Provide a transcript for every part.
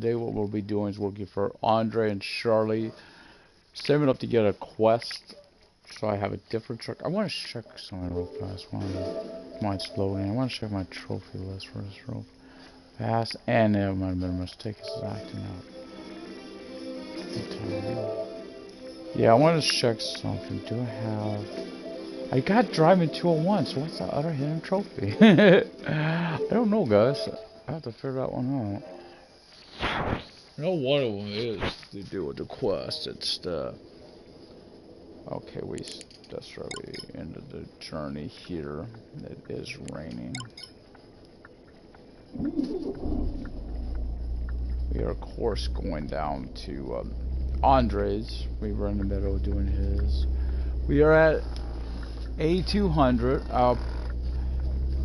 today what we'll be doing is working for Andrei and Charlie, saving up to get a quest. So I have a different truck. I want to check something real fast. Mine's loading. I want to check my trophy list for this real fast. And there might have been a mistake. It's acting out. Yeah, I want to check something. Do I have... I got driving 201, so what's the other hidden trophy? I don't know, guys. I have to figure that one out. I know one of them is to do with the quest and stuff. Okay, that's right. We ended the journey here. It is raining. We are, of course, going down to Andrei's. We were in the middle doing his. We are at A200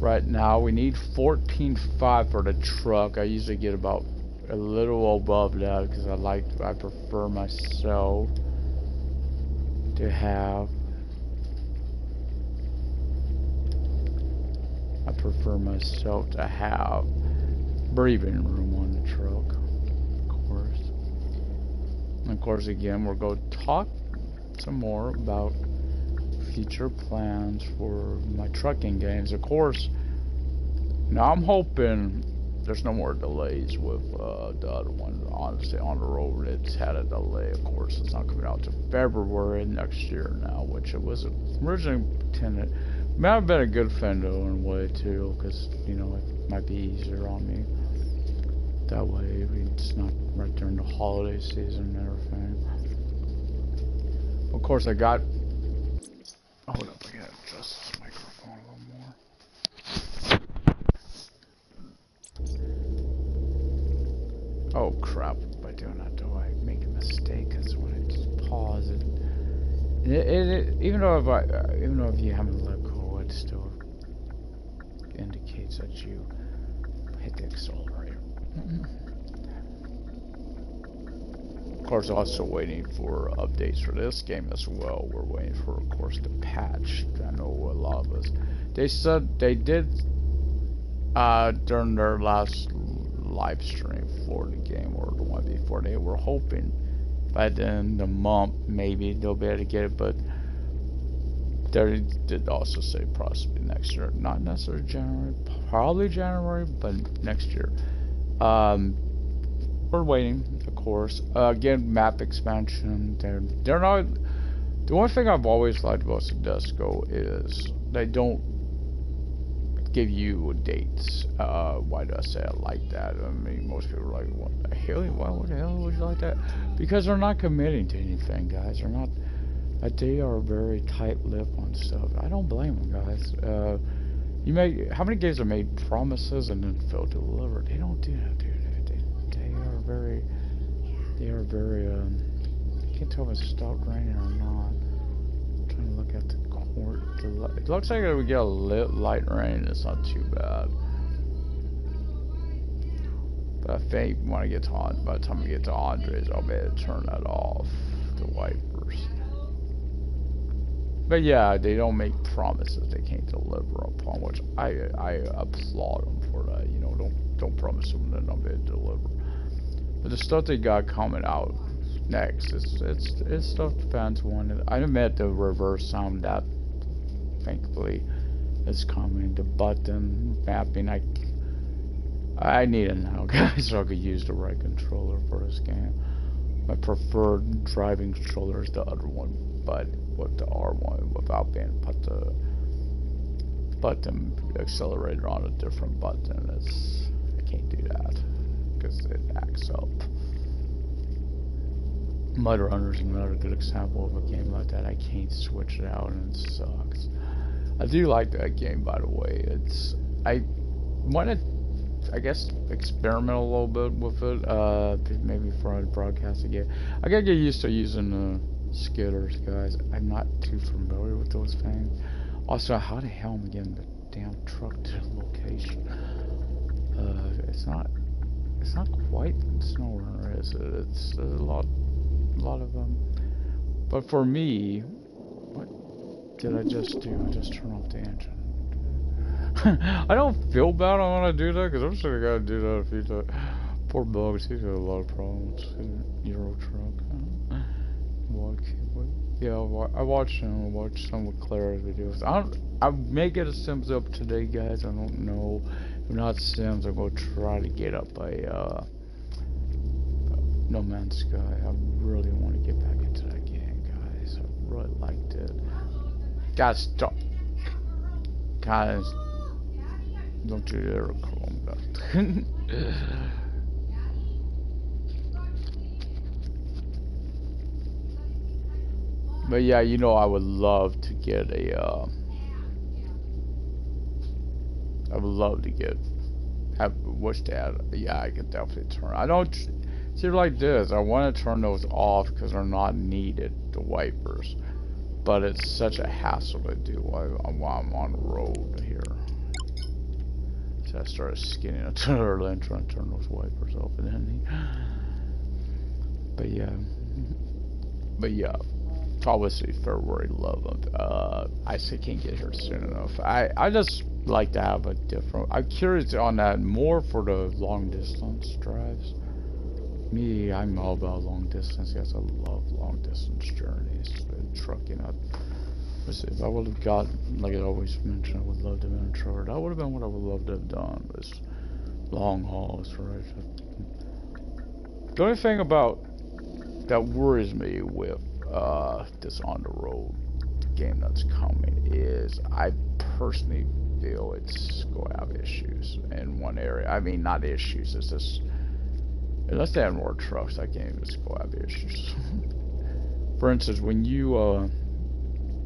right now. We need 14.5 for the truck. I usually get about a little above that because I prefer myself to have. I prefer myself to have breathing room on the truck, of course. And of course, again, we're going to talk some more about future plans for my trucking games. Of course, now I'm hoping there's no more delays with the other one. Honestly, on the road, it's had a delay. Of course, it's not coming out till February next year now, which it was originally intended. Might have been a good thing though in a way too, because you know it might be easier on me that way. It's not right during the holiday season and everything. Of course, I got. Hold up, I gotta adjust this microphone a little more. Oh crap! By doing that, do I make a mistake? Because when I just pause it, even though if you haven't let go, it still indicates that you hit the accelerator. Of course, also waiting for updates for this game as well. We're waiting for, of course, the patch. I know a lot of us. They said they did during their last live stream for the game, or the one before. They were hoping by the end of the month maybe they'll be able to get it, but they did also say possibly next year. Not necessarily January, probably January, but next year. We're waiting, of course. Again, map expansion. They're not. The one thing I've always liked about Sedesco is they don't give you dates. Why do I say I like that? I mean, most people are like, what the hell? What the hell would you like that? Because they're not committing to anything, guys. They're not. They are very tight-lipped on stuff. I don't blame them, guys. How many games have made promises and then fail to deliver? They don't do that, dude. They are very, I can't tell if it's stopped raining or not. I'm trying to look at the court. It looks like we get a light rain. It's not too bad. But I think when I get to by the time we get to Andrei's, I'll be able to turn that off, the wipers. But yeah, they don't make promises they can't deliver upon, which I applaud them for that. You know, don't promise them that they'll be able to deliver. But the stuff they got coming out next, it's stuff fans wanted. I admit the reverse sound that thankfully is coming. The button mapping, I need it now, guys, so I could use the right controller for this game. My preferred driving controller is the other one, but with the R1 without being put the button accelerator on a different button. I can't do that because it acts up. Mud Runner is another good example of a game like that. I can't switch it out and it sucks. I do like that game, by the way. I want to, I guess, experiment a little bit with it. Maybe for a broadcast again. I gotta get used to using the skidders, guys. I'm not too familiar with those things. Also, how the hell am I getting the damn truck to the location? It's not quite SnowRunner, is it? It's a lot of them. But for me, what did I just do? I just turn off the engine. I don't feel bad when I do that because I'm sure I gotta do that a few times. Poor Bugs, he's got a lot of problems. Euro truck. What? Yeah, I watched him. I watched some of Clara's videos. I may get a Sims up today, guys. I don't know. If not Sims, I'm gonna try to get up a No Man's Sky. I really want to get back into that game, guys. I really liked it. Guys, stop. Guys, don't you dare call him that. But yeah, you know, I would love to get a, I would love to get, wish that, yeah, I could definitely turn, I don't, see like this, I want to turn those off because they're not needed, the wipers, but it's such a hassle to do while I'm on the road here. So I started skinning it early and trying to turn those wipers off, and then, but yeah. Obviously February 11th. I still can't get here soon enough. I just like to have a different. I'm curious on that more for the long distance drives. Me, I'm all about long distance. Yes, I love long distance journeys. Trucking up. If I would have got, like I always mentioned, I would love to have been a trucker. That would have been what I would love to have done. Was long hauls, right? The only thing about that worries me with this on the road game that's coming is I personally feel it's going to have issues in one area. I mean, not issues, it's just, unless they have more trucks, that game is going to have issues. For instance, when you,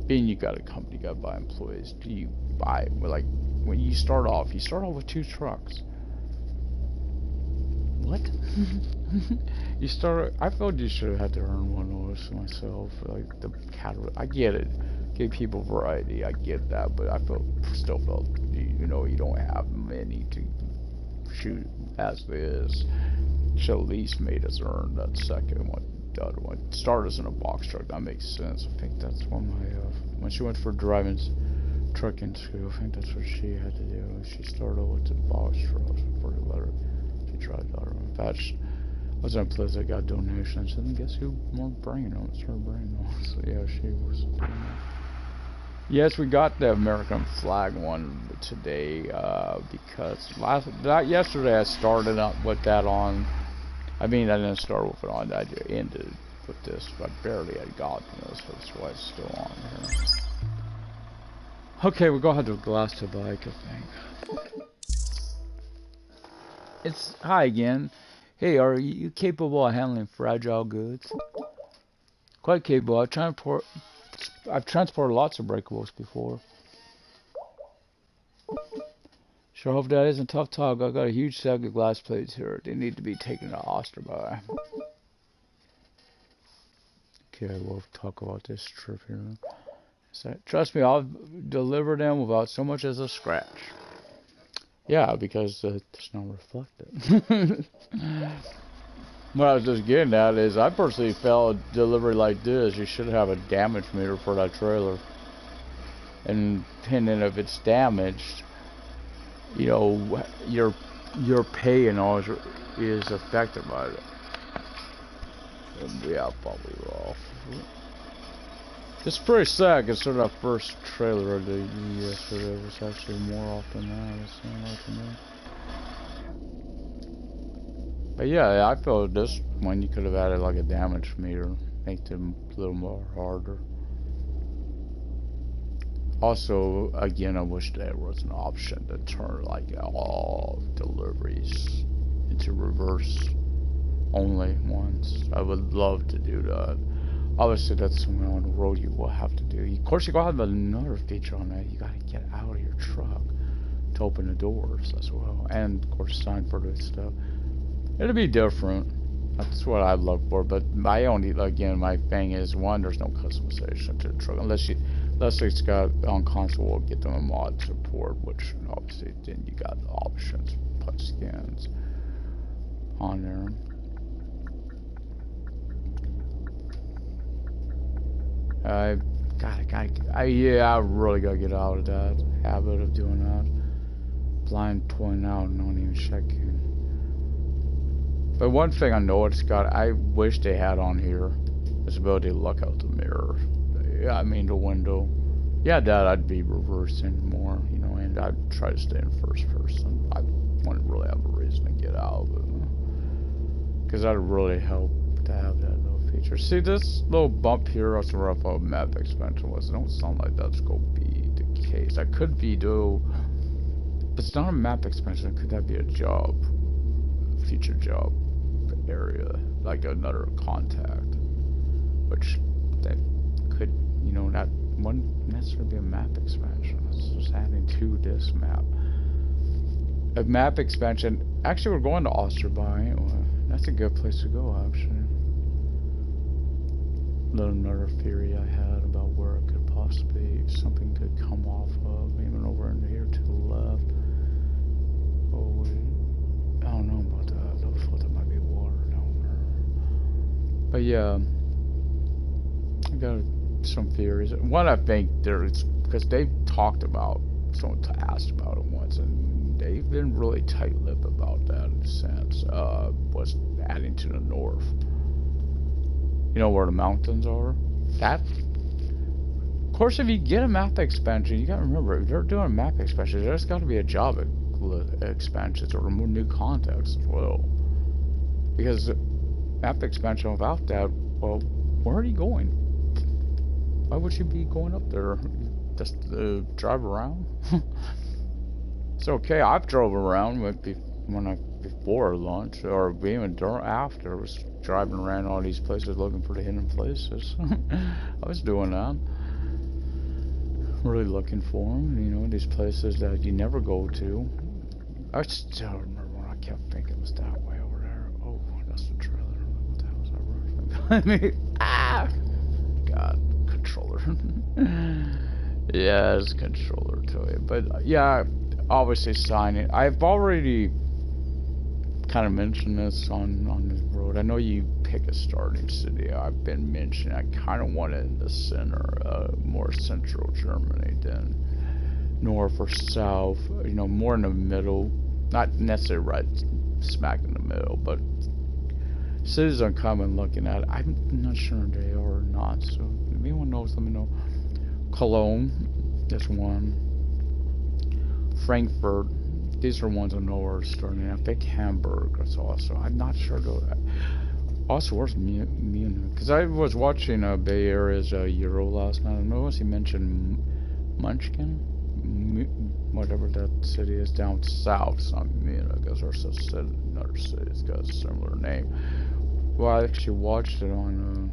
being you got a company, you got to buy employees, do you buy, like, when you start off with 2 trucks. What? You start. I felt you should have had to earn one of those myself. Like the category. I get it. Give people variety. I get that, but I still felt you know you don't have many to shoot as is. Should at least made us earn that second one. The other one. Start us in a box truck. That makes sense. I think that's what my when she went for driving trucking school. I think that's what she had to do. She started with the box truck for the letter. She tried the other one. In fact, I was in a place that got donations, and guess who won brain on? It's her brain on. So yeah, she was doing that. Yes, we got the American flag one today, because yesterday I started up with that on. I mean, I didn't start with it on. I ended with this, but I barely had gotten this, so that's why it's still on here. Okay, we're gonna have to glass the bike, I think. It's hi again. Hey, are you capable of handling fragile goods? Quite capable. I've transported lots of breakables before. Sure hope that isn't tough talk. I've got a huge stack of glass plates here. They need to be taken to Osterby. Okay, we'll talk about this trip here. So, trust me, I'll deliver them without so much as a scratch. Yeah, because it's not reflected. What I was just getting at is I personally felt a delivery like this, you should have a damage meter for that trailer. And depending if it's damaged, you know, your pay and all is affected by it. And yeah, probably off. It's pretty sad considering our first trailer I did yesterday was actually more off than that. But yeah, I felt this one you could have added like a damage meter, make them a little more harder. Also, again, I wish there was an option to turn like all deliveries into reverse only ones. I would love to do that. Obviously, that's something on the road you will have to do. Of course, you gotta have another feature on that. You gotta get out of your truck to open the doors as well, and of course, sign for this stuff. It'll be different. That's what I'd look for. But my only, again, my thing is one, there's no customization to the truck unless it's got on console. We'll get them a mod support, which obviously then you got options, put skins on there. I really gotta get out of that habit of doing that. Blind pointing out, not even checking. But one thing I know it's got, I wish they had on here, is ability to look out the mirror. Yeah, I mean the window. Yeah, that I'd be reversing more, you know, and I'd try to stay in first person. I wouldn't really have a reason to get out, because that'd really help to have that little feature. See, this little bump here, that's where I thought map expansion was. It don't sound like that's going to be the case. That could be, though. But it's not a map expansion. Could that be a job? Future job area, like another contact, which that could, you know, not wouldn't necessarily be a map expansion. It's just adding to this map. A map expansion. Actually, we're going to Osterby. That's a good place to go, actually. Another theory I had about where it could possibly something could come off of, even over in here to the left. Oh, wait. I don't know about that. I thought there might be water down there. But yeah, I got some theories. One, I think there's, because they've talked about, someone asked about it once, and they've been really tight-lipped about that in a sense. Was adding to the north. You know where the mountains are? That, of course, if you get a map expansion, you gotta remember, if they're doing a map expansion, there's gotta be a job expansions or more new contacts as well. Because map expansion without that, well, where are you going? Why would you be going up there? Just drive around? It's okay, I've drove around before lunch, or even during after. I was driving around all these places looking for the hidden places. I was doing that. Really looking for them, you know, these places that you never go to. I still remember when I kept thinking it was that way over there. Oh, that's the trailer. What the hell was that behind me? Ah! God, controller. Yeah, it's controller to it. But yeah, obviously signing. I've already kind of mentioned this on this road. I know you pick a starting city. I've been mentioning I kind of want it in the center, more central Germany than north or south. You know, more in the middle. Not necessarily right smack in the middle, but cities I'm coming looking at, I'm not sure they are or not. So if anyone knows, let me know. Cologne, that's one. Frankfurt, these are ones I know are starting. I think Hamburg is also. I'm not sure though. Also, where's Munich? Because I was watching Bay Area's Euro last night. I noticed he mentioned Munchkin, whatever that city is down south. It's not Munich, because there's another city that's got a similar name. Well, I actually watched it on.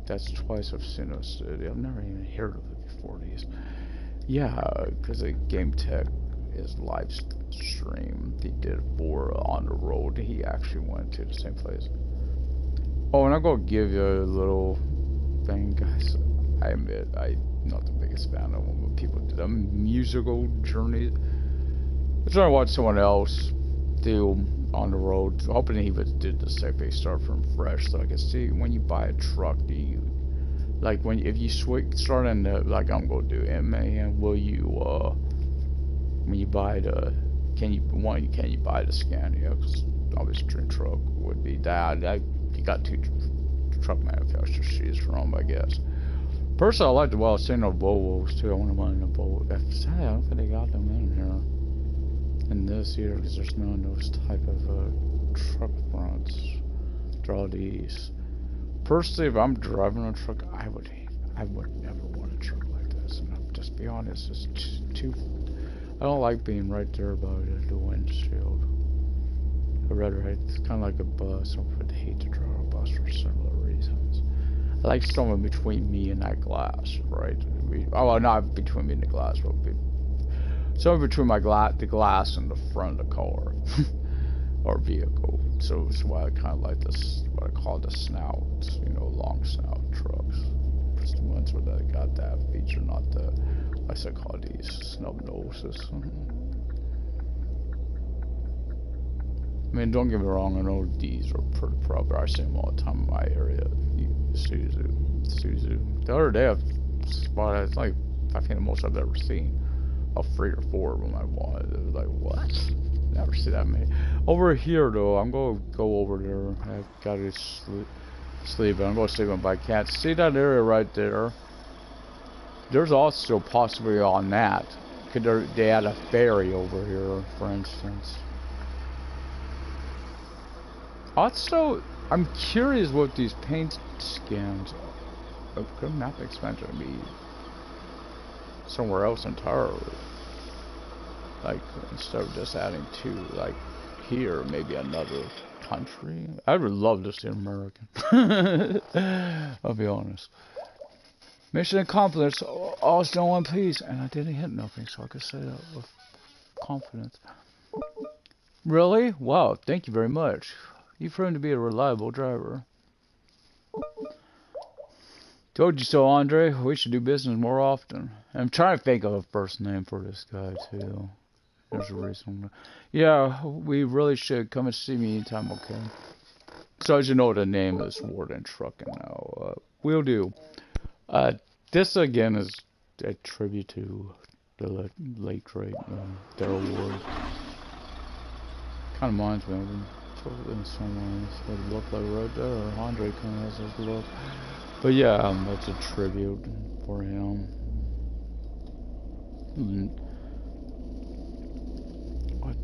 That's twice I've seen a city. I've never even heard of it before these. Yeah, because Game Tech is live stream. He did for On the Road. He actually went to the same place. Oh, and I'm gonna give you a little thing, guys. I admit I'm not the biggest fan of when people do a musical journey. I was trying to watch someone else do On the Road, hoping he would do the same thing, start from fresh, so I can see when you buy a truck, do you like if you start in the, like I'm gonna do MAN, will you when you buy the can you buy the Scania? Because obviously dream truck would be that. You got two truck manufacturers to choose from, I guess. Personally, I like the, well, I was saying the Volvos too. I want to buy a Volvo. I don't think they got them in here in this year, because there's none of those type of truck fronts. Draw these. Personally, if I'm driving a truck, I would never want a truck like this. And I'll just be honest, it's too. I don't like being right there by the windshield. I'd rather, it's kind of like a bus. I would hate to drive a bus for similar reasons. I like someone between me and that glass, right? Oh, not between me and the glass, but someone between the glass and the front of the car or vehicle. So it's why I kind of like this, what I call the snouts, you know, long snout trucks. Just the ones where they got that feature, not the, what's it called, these snub noses. I mean, don't get me wrong, I know these are pretty proper. I see them all the time in my area. Suzu. The other day I spotted, it's like, I think the most I've ever seen. 3 or 4 of them I wanted. It was like, what? never see that many. Over here, though, I'm going to go over there. I got to sleep. I'm going to sleep if I can't. See that area right there? There's also possibly on that. They had a ferry over here, for instance. Also, I'm curious what these paint skins could map expansion be somewhere else entirely. Like, instead of just adding two, like here, maybe another country. I would love to see an American. I'll be honest. Mission accomplished. All still in one piece, and I didn't hit nothing, so I could say that with confidence. Really? Wow, thank you very much. You've proven to be a reliable driver. Told you so, Andrei. We should do business more often. I'm trying to think of a first name for this guy, too. There's a reason. Yeah, we really should come and see me anytime, okay? So as you know, the name is Warden Trucking now. We'll do. This again is a tribute to the late great Daryl Ward. Kind of reminds me of him in some ways. It looked like right there, or Andrei kind of has this look. But yeah, that's a tribute for him. What?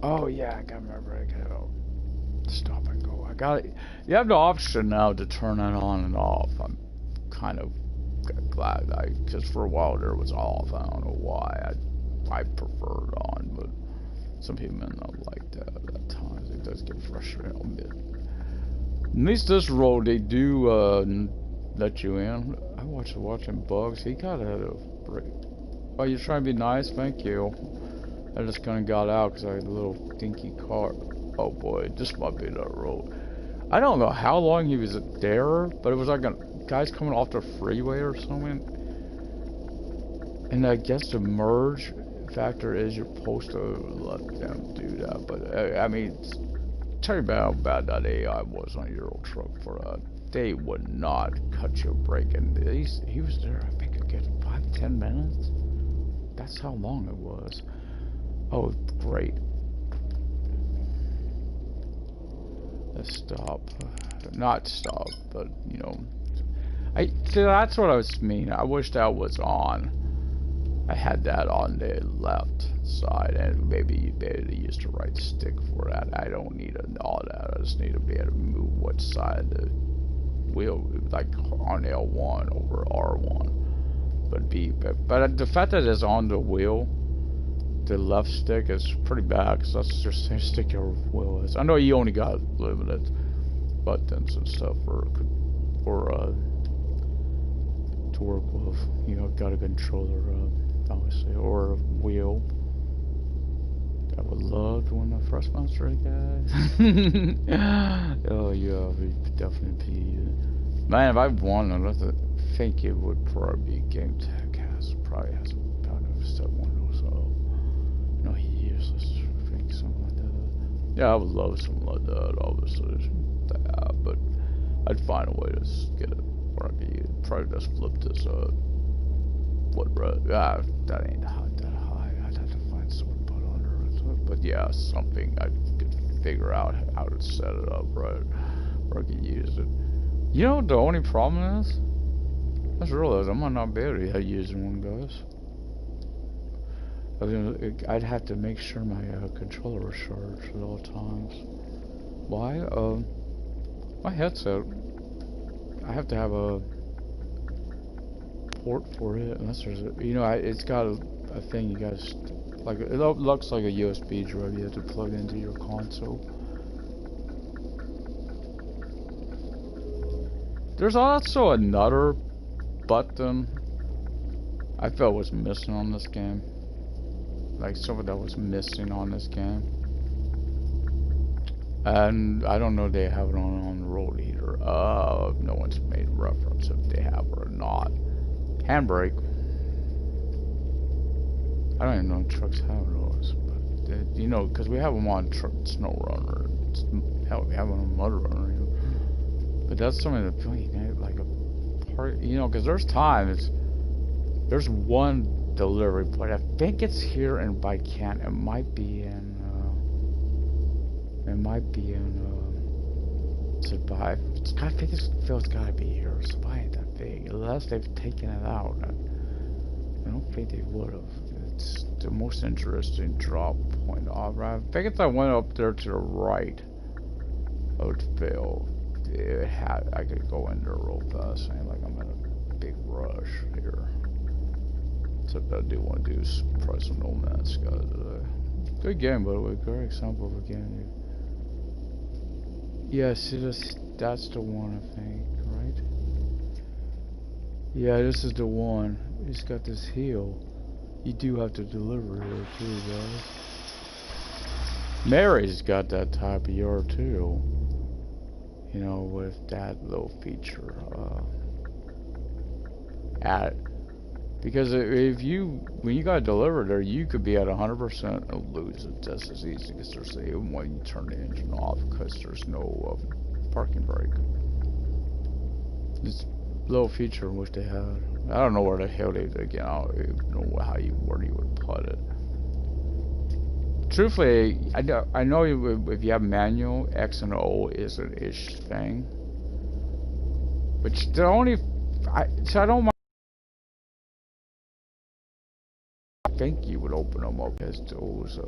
Oh yeah, I gotta remember. I gotta stop and go. You have the option now to turn it on and off. I'm kind of glad because for a while there was off. I don't know why. I prefer it on, but some people may not like that at times. It does get frustrating a bit. At least this road, they do let you in. I watching Bugs. He got a break. Oh, you're trying to be nice? Thank you. I just kind of got out because I had a little dinky car. Oh boy, this might be that road. I don't know how long he was there, but it was like guys coming off the freeway or something. And I guess the merge factor is you're supposed to let them do that. But I mean, tell you about how bad that AI was on your old truck for that. They would not cut your brake, and he was there, I think, a good 5-10 minutes. That's how long it was. Oh, great. Let's stop. Not stop, but you know. See, that's what I was meaning. I wish that was on. I had that on the left side, and maybe you better use the right stick for that. I don't need all that. I just need to be able to move what side the wheel, like on L1 over R1. But the fact that it's on the wheel, the left stick is pretty bad, because that's just the same stick your wheel is. I know you only got limited buttons and stuff for to work with. You know, got a controller, obviously, or a wheel. I would love to win the first monster, guys. Oh yeah, we'd definitely be. Man, if I won, I think it would probably be Game Tech. Probably has about a step one or so. No, he useless. I think something like that. Yeah, I would love something like that, obviously. Yeah, but I'd find a way to get it. Or I'd probably just flip this that ain't that high. I'd have to find someone to put under it. But yeah, something I could figure out how to set it up right, where I could use it. You know what the only problem is? I just realized I might not be able to use one, guys. I'd have to make sure my controller was charged at all times. Why? My headset, I have to have a port for it, unless there's a, you know, it's got a thing you guys, like, it looks like a USB drive you have to plug into your console. There's also another button I felt was missing on this game. Like something that was missing on this game. And I don't know if they have it on the road either. No one's made reference if they have it or not. Handbrake. I don't even know if trucks have those. But, you know, because we have them on Snow Runner. Hell, we have them on Mud Runner. You know. But that's something that, like a part, you know, because there's times, there's one delivery, but I think it's here in Bikant. It might be in It might be in Survive. It's got. I think this field's gotta be here. Survive ain't that big. Unless they've taken it out. I don't think they would have. It's the most interesting drop point. Alright, I think if I went up there to the right of the field, I could go in there real fast. Ain't like I'm in a big rush here. So what I do want to do is try some No Man's Sky today. Good game, by the way. Great example of a game. Yeah, see, that's the one, I think, right? Yeah, this is the one. It's got this hill. You do have to deliver here too, guys. Mary's got that type of yard too. You know, with that little feature at it. Because if you, when you got delivered there, you could be at 100% and lose it just as easy. Because there's even when you turn the engine off, because there's no parking brake. This little feature which they had. I don't know where the hell they again. I don't even know where you would put it. Truthfully, I know if you have manual, X and O is an ish thing. But the only, so I don't mind. I think you would open them up as those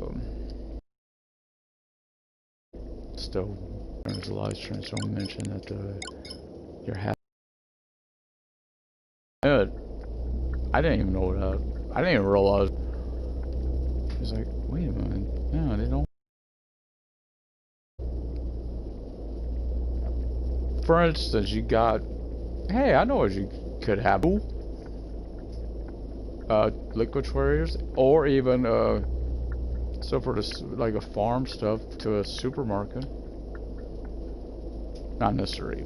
still there's a live stream. Someone mentioned that your hat. I didn't even know that. I didn't even realize. It's like, wait a minute. Yeah, they don't. For instance, you got. Hey, I know what you could have. Liquid warriors, or even so for this like a farm stuff to a supermarket. Not necessarily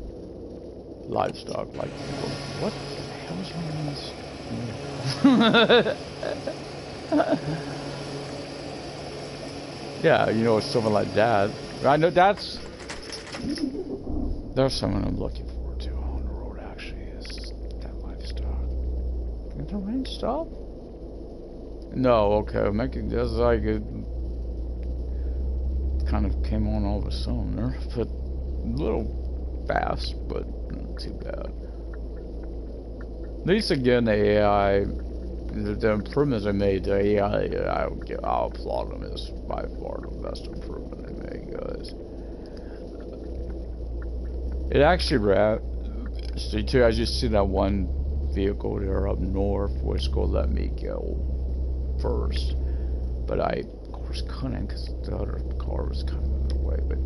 livestock. Like what the hell is wrong with this? Yeah, you know, something like that. I know that's. There's someone I'm looking forward to on the road. Actually, is that livestock. Can the rain stop? No, okay. Making this like it kind of came on all of a sudden there, but a little fast, but not too bad. At least again, the AI, the improvements they made, the AI, I'll applaud them. It's by far the best improvement they made, guys. It actually so too, I just see that one vehicle there up north, which gonna let me go first, but I of course couldn't because the other car was kind of in the way. But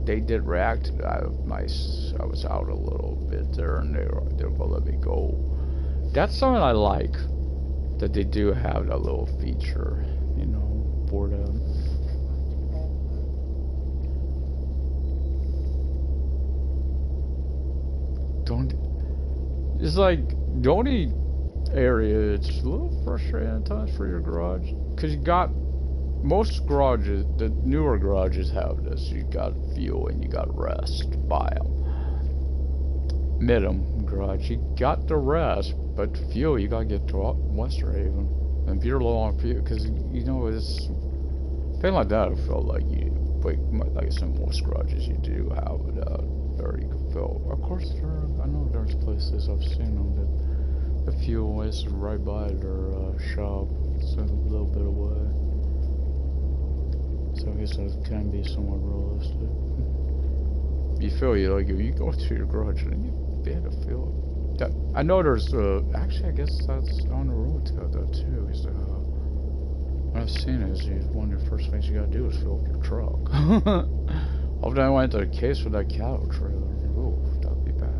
they did react to that. I was out a little bit there, and they were gonna let me go. That's something I like, that they do have that little feature, you know, for them. It's like the only area it's a little frustrating at times for your garage, because you got most garages, the newer garages have this. You got fuel and you got rest by them. Mid-em garage, you got the rest, but fuel you gotta get to Westerhaven. And if you're low on fuel, because you know it's thing like that. I felt like you, but like I said, most garages you do have that, or you can fill. Of course, I know there's places I've seen them that the fuel is right by their shop. It's a little bit away. So I guess that can be somewhat realistic. You feel like if you go to your garage, then you be able to feel it. That, I know there's actually I guess that's on the road to that too. Is what I've seen is one of the first things you gotta do is fill up your truck. Hopefully I went to the case for that cattle trailer. Oh, that'd be bad.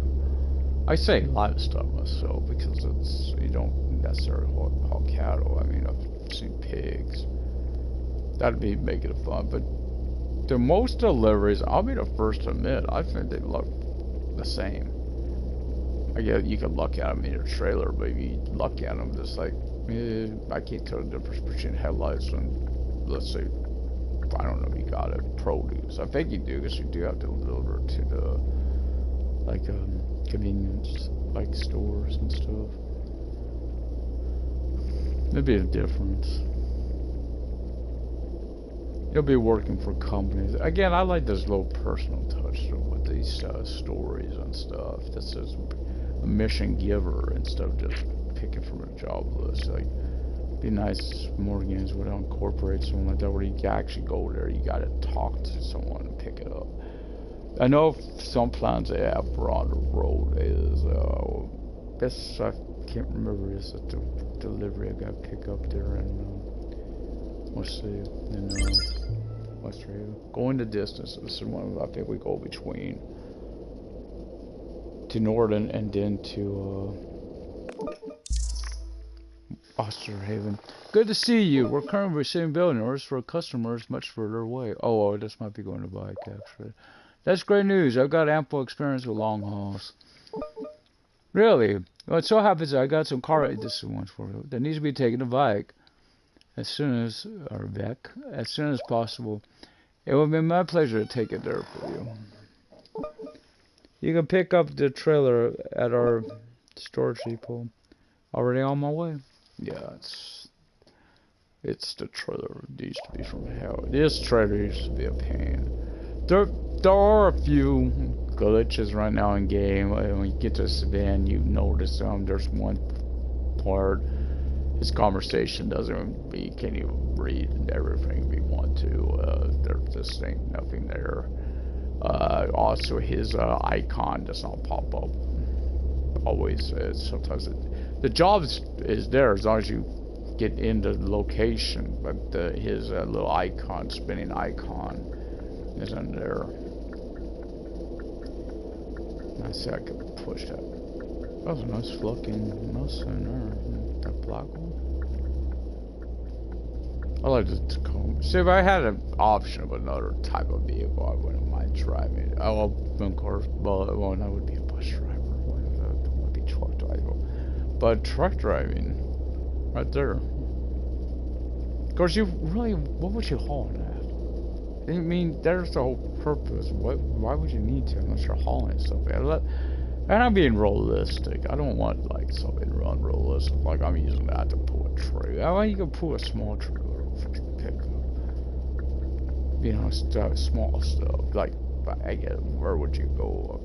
I say livestock myself because it's you don't necessarily haul cattle. I mean I've seen pigs. That'd be making it fun, but the most deliveries, I'll be the first to admit, I think they look the same. I guess you can look at them in your trailer, but if you look at them, just like, I can't tell the difference between headlights and, let's say, I don't know if you got it, produce. I think you do, because you do have to deliver to the, like, convenience, like, stores and stuff. There'd be a difference. You'll be working for companies. Again, I like this little personal touch with these stories and stuff. This is a mission giver instead of just picking from a job list. Like, be nice more games would incorporate something like that where you can actually go there. You gotta talk to someone and pick it up. I know some plans they have on the road is this I can't remember. Is it the delivery I gotta pick up there and let's see in West Raven. Going the distance. This is one I think we go between to Warden and then to Osterhaven. Good to see you. We're currently receiving building orders for customers much further away. Oh, this might be going to bike actually. That's great news. I've got ample experience with long hauls. Really? Well, it so happens that I got some car. This is one for you. That needs to be taken to bike as soon as possible. It will be my pleasure to take it there for you. You can pick up the trailer at our storage depot. Already on my way. Yeah, it's the trailer. It used to be from hell. This trailer used to be a pain. There are a few glitches right now in game. When you get to this van, you notice there's one part. His conversation doesn't even be, can't even read everything we want to. There's just ain't nothing there. Also, his icon does not pop up. Always, sometimes the job is there as long as you get into the location, but his little icon, spinning icon, isn't there. I see I could push that. That was a nice looking Mustang there. That black one. I like to come. See, if I had an option of another type of vehicle, I wouldn't mind driving. Oh, of course, well, that would be a bus driver. That would be truck driver. But truck driving, right there. Of course, you really, what would you haul in that? I mean, there's the whole purpose. Why would you need to unless you're hauling something? And I'm being realistic. I don't want like something run realistic. Like I'm using that to pull a trailer. I mean, you can pull a small trailer for pickup. You know, small stuff. Like, I get it. Where would you go?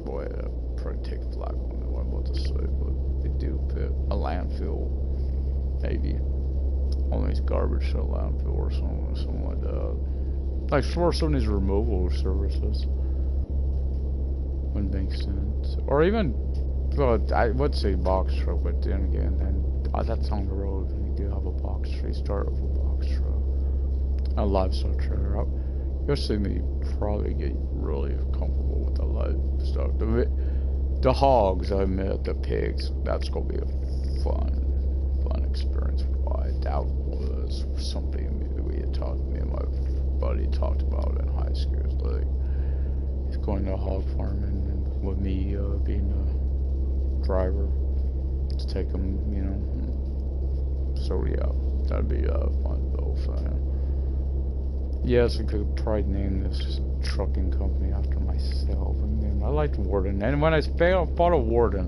Boy, probably take flag on it. What I'm about to say, but they do put a landfill, maybe. All these garbage to a landfill or something like that. Like for some of these removal services. Wouldn't make sense. Or even, well, I would say box truck, but then again, that's on the road. You do have a box truck. You start with a box truck. A livestock trailer. You'll see me probably get really comfortable with the livestock. The hogs, I admit, the pigs, that's going to be a fun experience. Why? That was something me and my buddy talked about in high school. It's like, he's going to hog farming. With me being a driver to take them, you know. So yeah, that'd be a fun little thing. Yes, I could probably name this trucking company after myself. I mean, I liked Warden, and when I fought a Warden,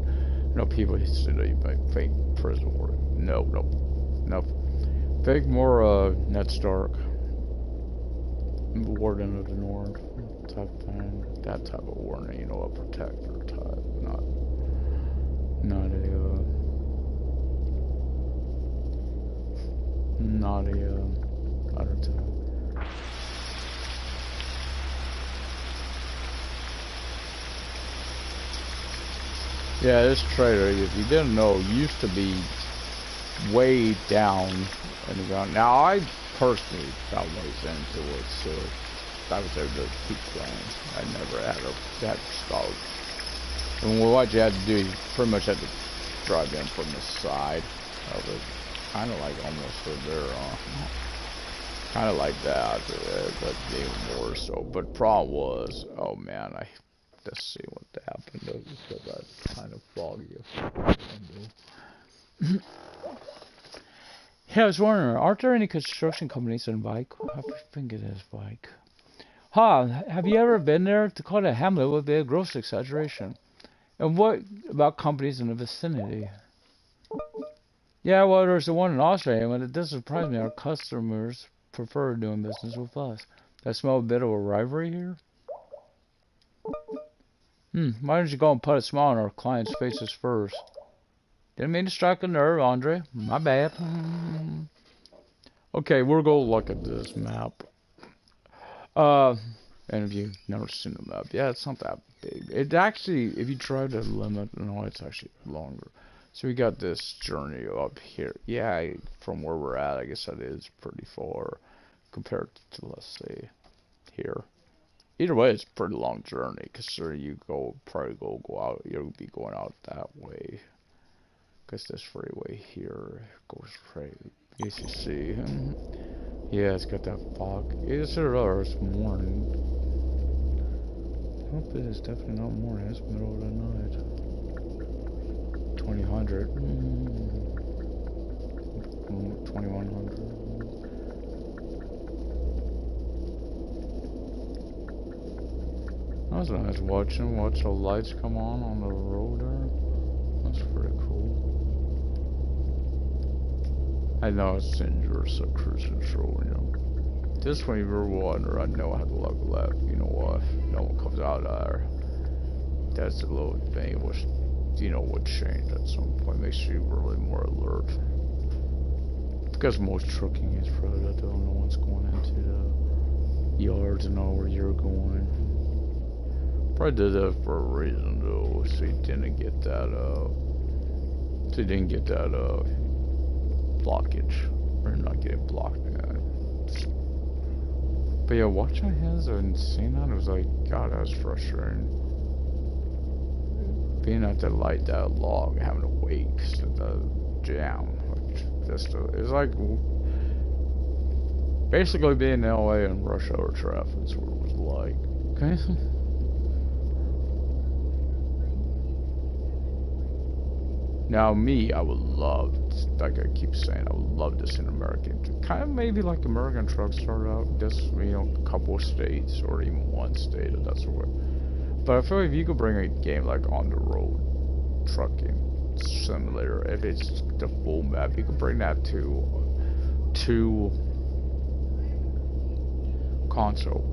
you know, people used to say fake prison Warden. No. Fake more Ned Stark, Warden of the North type thing. That type of warning, you know, a protector type, not a other type. Yeah, this trailer, if you didn't know, used to be way down in the ground. Now, I personally found ways into it, so I was able to keep playing. I never had that stalled. And what you had to do, you pretty much had to drive in from the side of it. Kind of like almost over there. Kind of like that, but even more so. But problem was, oh man, I just see what happened. So that's kind of foggy. Yeah, I was wondering, aren't there any construction companies in bike? I think it is bike. Have you ever been there? To call it a hamlet would be a gross exaggeration. And what about companies in the vicinity? Yeah, well, there's the one in Australia, and it does surprise me. Our customers prefer doing business with us. I smell a bit of a rivalry here. Why don't you go and put a smile on our clients' faces first? Didn't mean to strike a nerve, Andrei. My bad. Okay, we'll go look at this map. And if you've never seen the map, yeah, it's not that big. It actually, if you try to limit, no, it's actually longer. So we got this journey up here. Yeah, from where we're at, I guess that is pretty far compared to, let's say, here. Either way, it's a pretty long journey, because you probably go out, you'll be going out that way. Because this freeway here goes straight, as you see. Yeah, it's got that fog. It's morning. Nope, it is definitely not morning, it's middle of the night. 2000. 2100. That was nice watch the lights come on the road there. That's pretty cool. I know it's dangerous at cruise control, you know. This one you were water, I know I had to look left, you know what? No one comes out of there. That's a little thing which, you know, would change at some point. Makes you really more alert. Because most trucking is probably that no one's going into the yards and know where you're going. Probably did that for a reason though, so you didn't get that blockage. Or not getting blocked. But yeah, watching his and seeing that, it was like, God, that was frustrating. Being at the light that long, having to wait because of the jam. It's like basically being in LA and rush hour traffic is what it was like. Okay. Now me, I would love, like I keep saying, I would love this in American, kind of maybe like American trucks start out, just, you know, a couple of states or even one state, if that's what. But I feel like if you could bring a game like on the road trucking simulator, if it's the full map, you could bring that to console.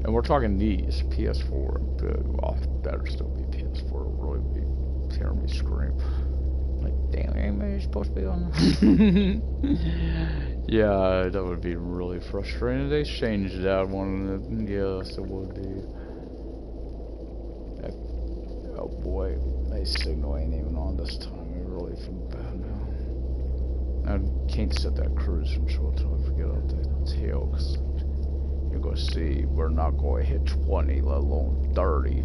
And we're talking these, PS4, well, better still be PS4, really be hearing me scream. Like, damn, ain't I supposed to be on? Yeah, that would be really frustrating. They changed that one. Yes, it would be. Oh boy, my signal ain't even on this time. I really feel bad now. I can't set that cruise control until I forget out that tail, because you're gonna see we're not going to hit 20, let alone 30,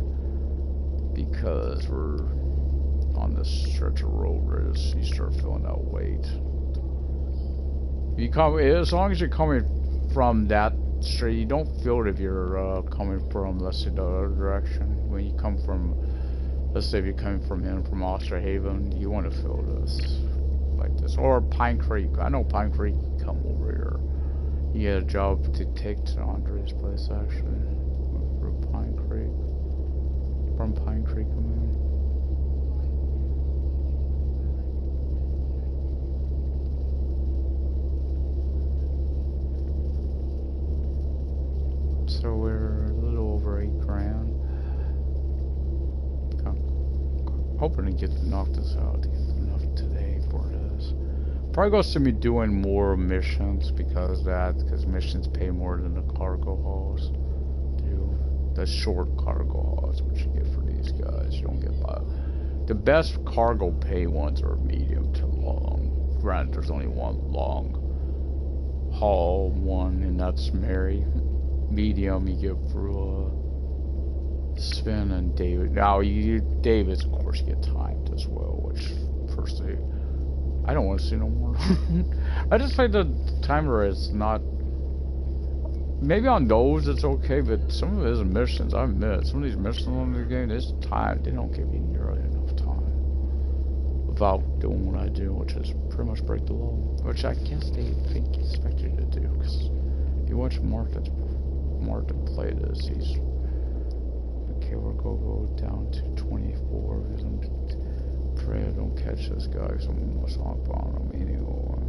because we're on this stretch of road where you start feeling that weight. You come, as long as you're coming from that straight, you don't feel it if you're coming from, let's say, the other direction. When you come from, let's say if you're coming from Osterhaven, you want to feel this, like this. Or Pine Creek. I know Pine Creek, come over here. You get a job to take to Andrei's place, actually. From Pine Creek. From Pine Creek, I mean. So we're a little over $8,000. I'm hoping to knock this out, to get enough today for this. Probably goes to me doing more missions because missions pay more than the cargo hauls do. The short cargo hauls, which you get for these guys, you don't get by. The best cargo pay ones are medium to long. Granted, there's only one long haul one, and that's Mary. Medium you get through Sven and David. Now David's of course you get timed as well, which personally I don't want to see no more. I just think the timer is not. Maybe on those it's okay, but some of his missions, I admit, some of these missions on the game, this time they don't give me nearly enough time without doing what I do, which is pretty much break the law, which I guess they think expect you to do. Because if you watch Martin play this, he's okay. We'll go down to 24 because I'm afraid I don't catch this guy because I'm almost up on him anymore.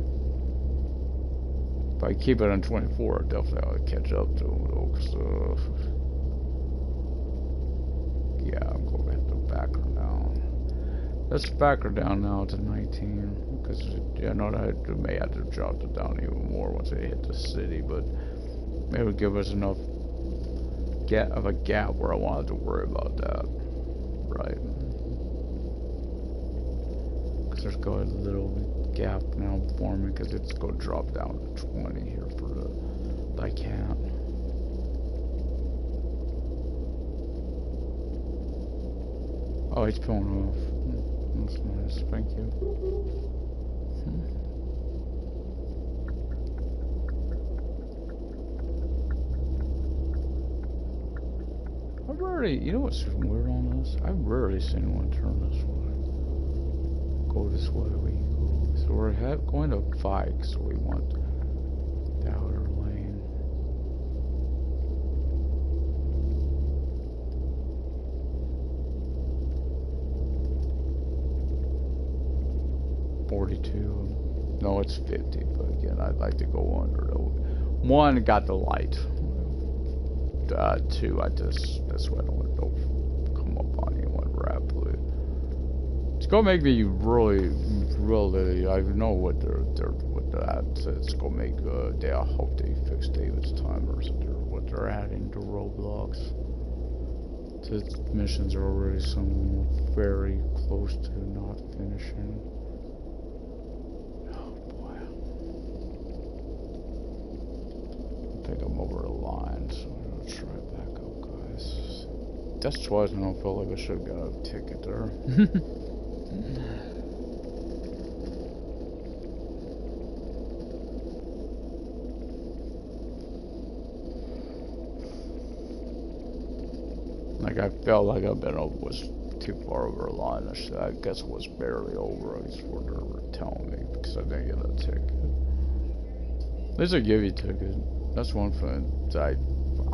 If I keep it on 24, definitely I'll catch up to him though, 'cause, yeah, I'm going to have to back her down. Let's back her down now to 19, because I know that I may have to drop it down even more once I hit the city, but maybe it'll give us enough of a gap where I wanted to worry about that, right? Because there's got a little gap now forming, because it's going to drop down to 20 here for the, but I can't. Oh, he's pulling off. That's nice, thank you. I've rarely, you know what's weird on this? I've rarely seen one turn this way. Go this way, we go. So we're going to Fike, so we want the outer lane. No, it's 50, but again, I'd like to go under the one. Got the light. Two, that's why I don't come up on anyone rapidly. It's gonna make me really. I know what it's gonna make. I hope they fix David's timers. What they're adding to Roblox. The missions are already some very close to not finishing. I think I'm over the line, so I'm gonna try back up, guys. That's twice and I don't feel like I should have got a ticket there. Like I felt like was too far over the line. I guess it was barely over. I guess what they were telling me because I didn't get a ticket. At least they give you a ticket. That's one thing that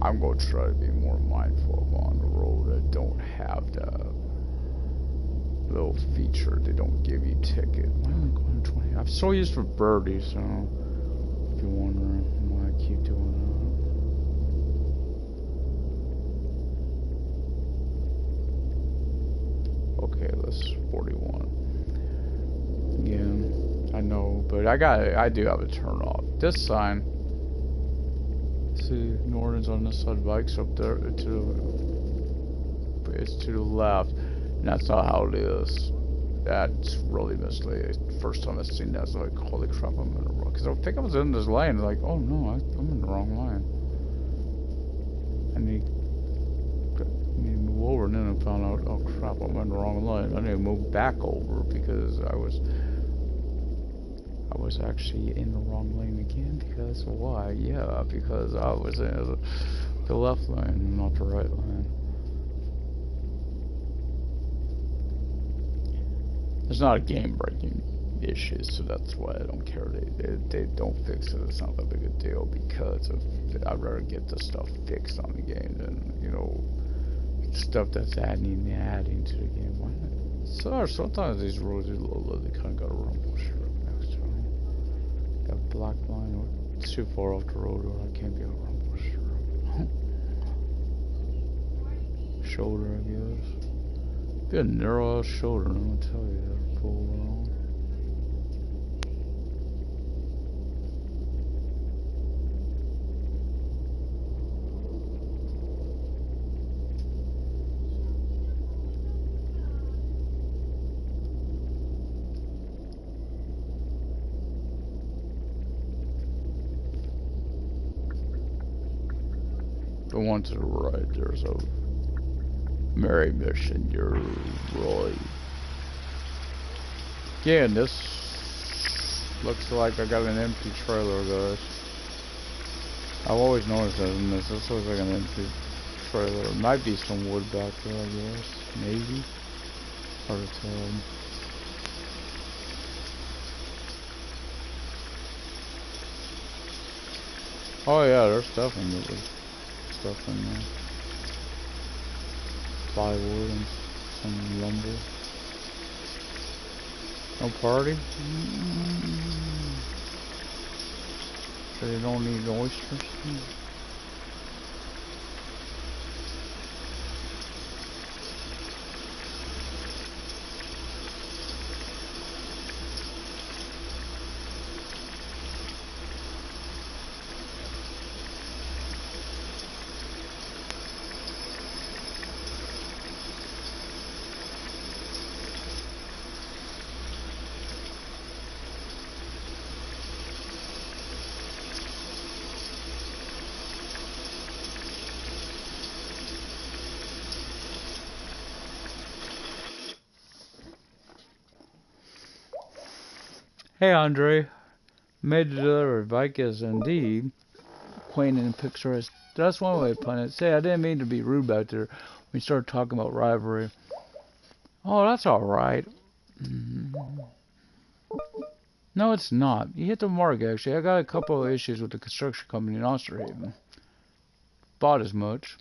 I'm going to try to be more mindful of on the road. I don't have that little feature. They don't give you a ticket. Why am I going 20? I'm so used to birdies, so if you're wondering why I keep doing that. Okay, let's 41. Again, I know, but I do have a turn off. This sign. See, Warden's on this side, bikes up there it's to the left, and that's not how it is. That's really misleading. First time I've seen that, it's like, holy crap, I'm in the wrong. Because I think I was in this lane, like, oh no, I'm in the wrong lane. I need to move over, and then I found out, oh crap, I'm in the wrong lane. I need to move back over because I was actually in the wrong lane again. Because why? Yeah, because I was in the left lane, not the right lane. It's not a game-breaking issue, so that's why I don't care. They don't fix it. It's not that big a deal because I'd rather get the stuff fixed on the game than stuff that's adding to the game. Why not? So sometimes these roads are they kind of got a rumble strip next to them. Got a black line. It's too far off the road, or I can't be a rumble strip. Shoulder, I guess. Be a narrow shoulder, I'm gonna tell you that. Pull along. The one to the right, there's a Mary mission, you're right. Again, this looks like I got an empty trailer, guys. I've always noticed that in this. This looks like an empty trailer. It might be some wood back there, I guess. Maybe. Hard to tell. Oh yeah, there's definitely stuff in there. Plywood and some lumber. No party? So you don't need oysters. Hey Andrei, made the delivery. Bike is indeed quaint and picturesque. That's one way to put it. Say, I didn't mean to be rude back there when we started talking about rivalry. Oh, that's alright. No, it's not. You hit the mark, actually. I got a couple of issues with the construction company in Osterhaven. Bought as much.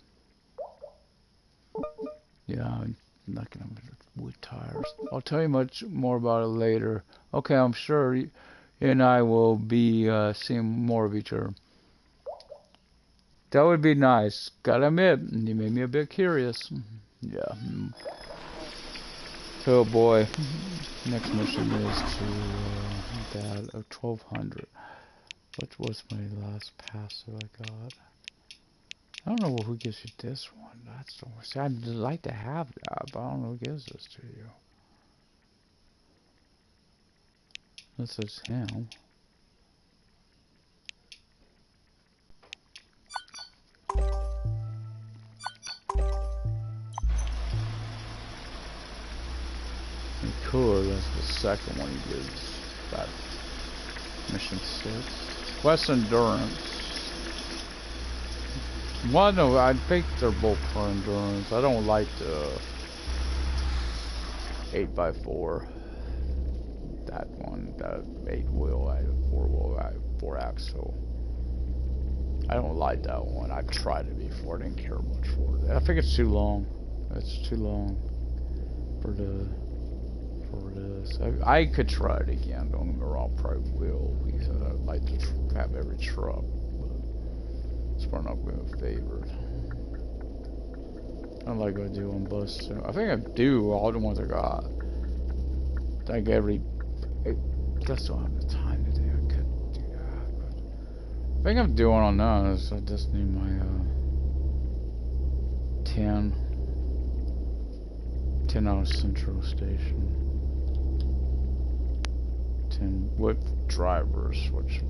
Yeah, I'm knocking on wood tires. I'll tell you much more about it later. Okay, I'm sure you and I will be seeing more of each other. That would be nice. Gotta admit, you made me a bit curious. Yeah. Oh boy. Next mission is to that of 1200. What was my last pass that I got? I don't know who gives you this one. That's the worst. I'd like to have that, but I don't know who gives this to you. This is him. And cooler, that's the second one he gives. That mission 6. Quest Endurance. Well, no, I think they're both for endurance. I don't like the 8x4. That one, that 8-wheel, 4-wheel, 4-axle. I don't like that one. I tried it before. I didn't care much for it. I think it's too long. It's too long for this. I could try it again. Don't get me wrong. Probably will, because I'd like to have every truck. It's probably not going to favor. I like what I do on bus too. I think I do all the ones I got. Like every. I just don't have the time to do. I could do that. But I think I'm doing on those. I just need my 10 hour Central Station. 10 with drivers, which.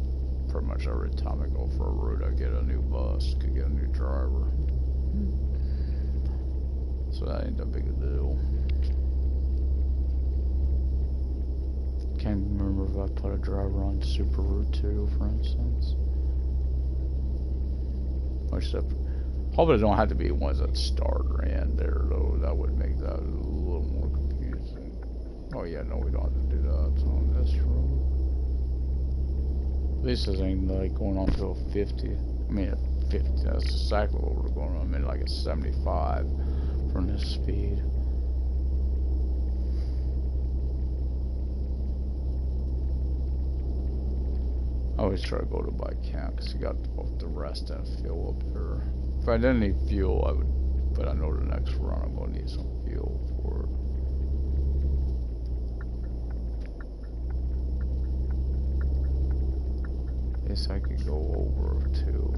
Pretty much every time I go for a route, I get a new bus, could get a new driver. So that ain't that big a deal. Can't remember if I put a driver on Super Route 2, for instance. Except, hopefully they don't have to be ones that start or end there, though. That would make that a little more confusing. Oh yeah, no, we don't have to do that on this road. At least this ain't like going on to a 50. I mean, a 50, that's exactly what we're going on. I mean, like a 75 from this speed. I always try to go to by camp because you got both the rest and fuel up there. If I didn't need fuel, I would, but I know the next run I'm going to need some fuel for it. Guess I could go over too.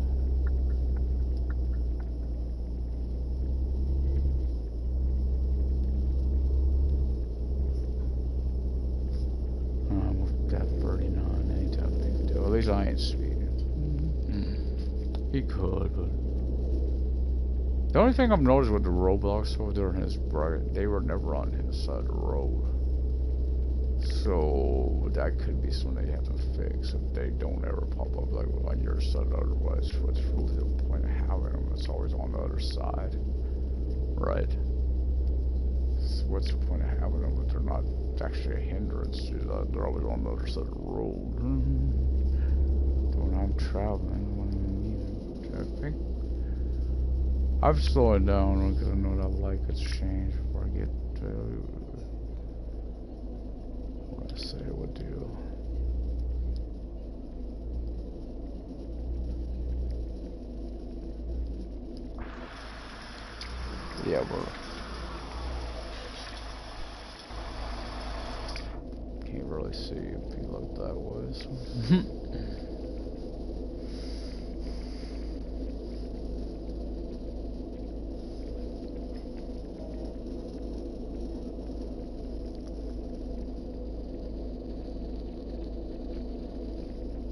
With that 39, ain't that big a deal. At least I ain't speeding. He could, but the only thing I've noticed with the roadblocks over there in his bracket, they were never on his side of the road. So that could be something they have to fix if they don't ever pop up like on your side. Otherwise, what's really the point of having them? It's always on the other side, right? So what's the point of having them if they're not actually a hindrance to that? They're always on the other side of the road. When I'm traveling, I think I've slowed down because I know that light could change before I get to. What I say I would do. ever. Can't really see if you look that way. So.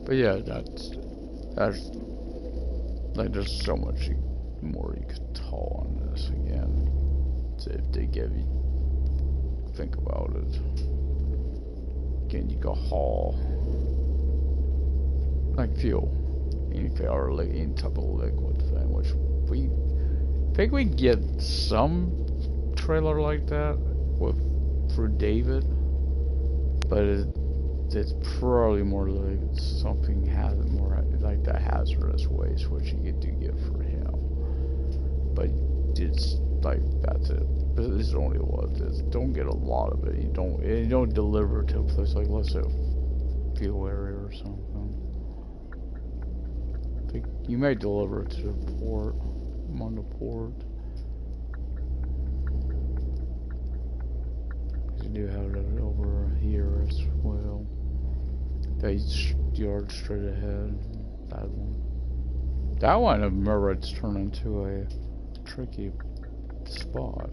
But yeah, that's like there's so much more you could tell on this again. So if they give you, think about it. Again, you can haul like fuel, anything or any type of liquid thing, which we think we get some trailer like that through David, but it's probably more like something more like the hazardous waste, which you do get for him. But it's like that's it. But this is only what it is. Don't get a lot of it. You don't deliver to a place like, let's say, a fuel area or something. I think you may deliver it to the port. I'm on the port. You do have it over here as well. That yard straight ahead. That one. That one, I remember, it's turned into a tricky spot.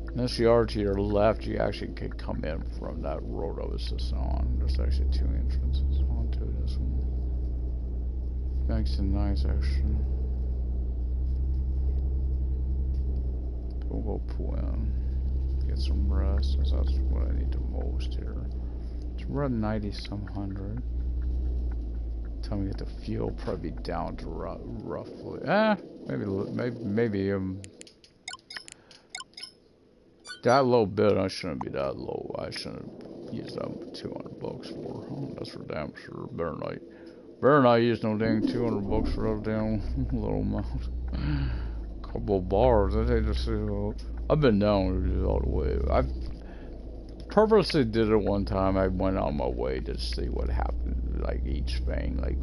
And this yard to your left, you actually could come in from that road I was just on. There's actually two entrances onto this one. Nice and nice, actually. We'll go pull in. Get some rest, because that's what I need the most here. It's around 90 some hundred. Time we get the fuel, probably down to roughly. Maybe that low bit. I shouldn't be that low. I shouldn't use that 200 bucks for. Oh, that's for damn sure. Better not use no dang 200 bucks for a damn little amount. Couple of bars. I think just. I've been down with it all the way. I purposely did it one time. I went on my way to see what happened, like each thing, like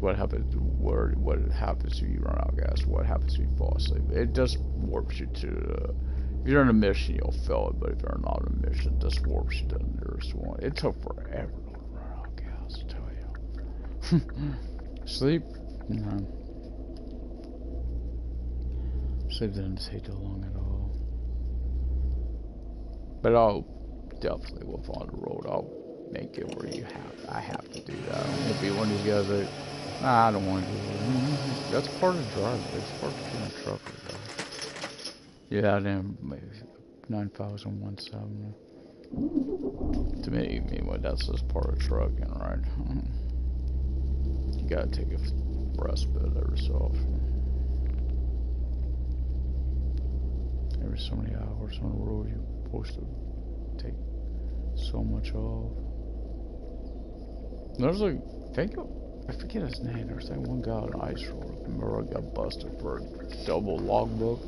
what happens, what happens if you run out of gas, what happens if you fall asleep. It just warps you to. If you're on a mission, you'll feel it, but if you're not on a mission, it just warps you to the nearest one. It took forever to run out of gas, I tell you. Sleep? No. Sleep didn't take too long at all. But I'll definitely, with on the road, I'll make it where I have to do that. I won't be one of these guys that, I don't want to do it. That's part of the drive. It's part of being a trucker, though. Yeah, then maybe 9,170. To me, anyway, that's just part of trucking, right? You gotta take a respite every so often. Every so many hours on the road, you're supposed to take so much off. There's like, I forget his name. There's that one guy on the ice road. Remember, I got busted for a double logbook.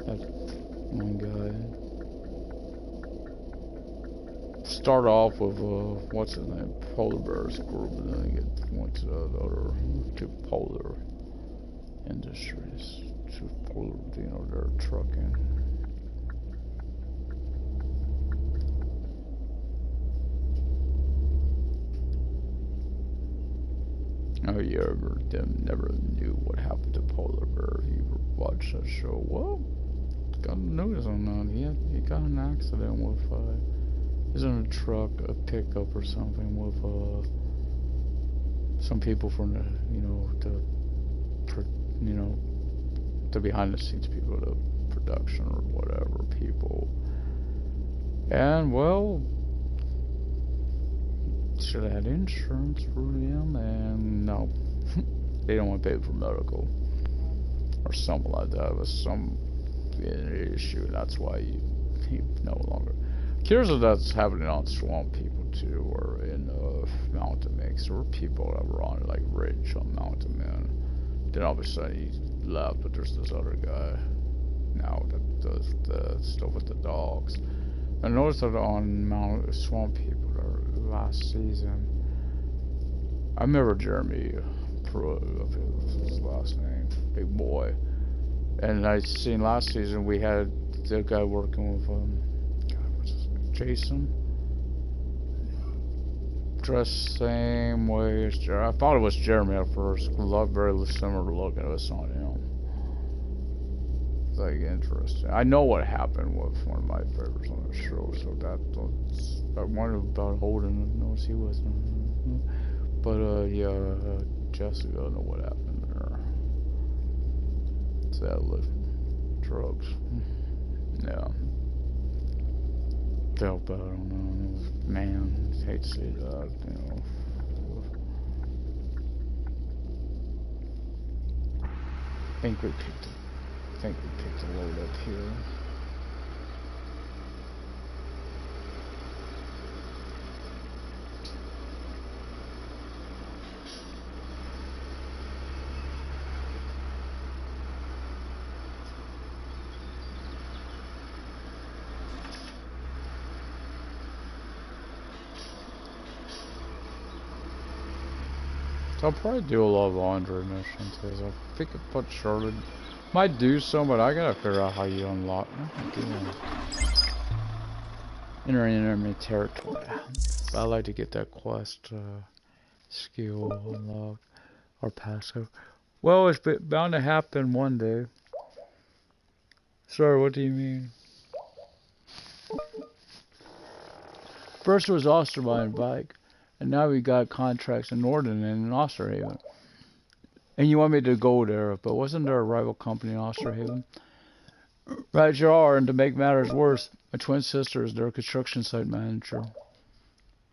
That one guy. Start off with what's his name, Polar Bears group, and then he went to the other, to Polar Industries, to Polar, they're trucking. Oh, you never knew what happened to Polar Bear. You watched that show. Well, got a notice on that. He got in an accident with, he's in a truck, a pickup or something with, some people from the, the behind the scenes people, the production or whatever people. And, well, should have had insurance for them, and no, they don't want to pay for medical or something like that. It was some issue, and that's why he no longer. Curious if that's happening on Swamp People too, or in Mountain Mix. There were people that were on like Ridge on Mountain Man. Then all of a sudden he left, but there's this other guy now that does the stuff with the dogs. I noticed that on Swamp People last season. I remember Jeremy Pruitt, I think was his last name. Big boy. And I seen last season we had the guy working with God, what's his name? Jason. Dressed same way as Jeremy. I thought it was Jeremy at first. Looked very similar looking. It was not him. It's like interesting. I know what happened with one of my favorites on the show, so that's I wondered about Holden. Knows he wasn't. But yeah, Jessica, I don't know what happened there. Sadly, drugs. Yeah. Felt bad, I don't know. Man, I hate to say that, you know. I think we picked a load up here. So I'll probably do a lot of Andrei missions because I think I put Charlotte. Might do some, but I gotta figure out how you unlock. Enter enemy territory. But I like to get that quest skill unlocked or passive. Well, it's bound to happen one day. Sorry, what do you mean? First it was Ostermine bike. And now we got contracts in Warden and in Osterhaven. And you want me to go there, but wasn't there a rival company in Osterhaven? Right, you are, and to make matters worse, my twin sister is their construction site manager.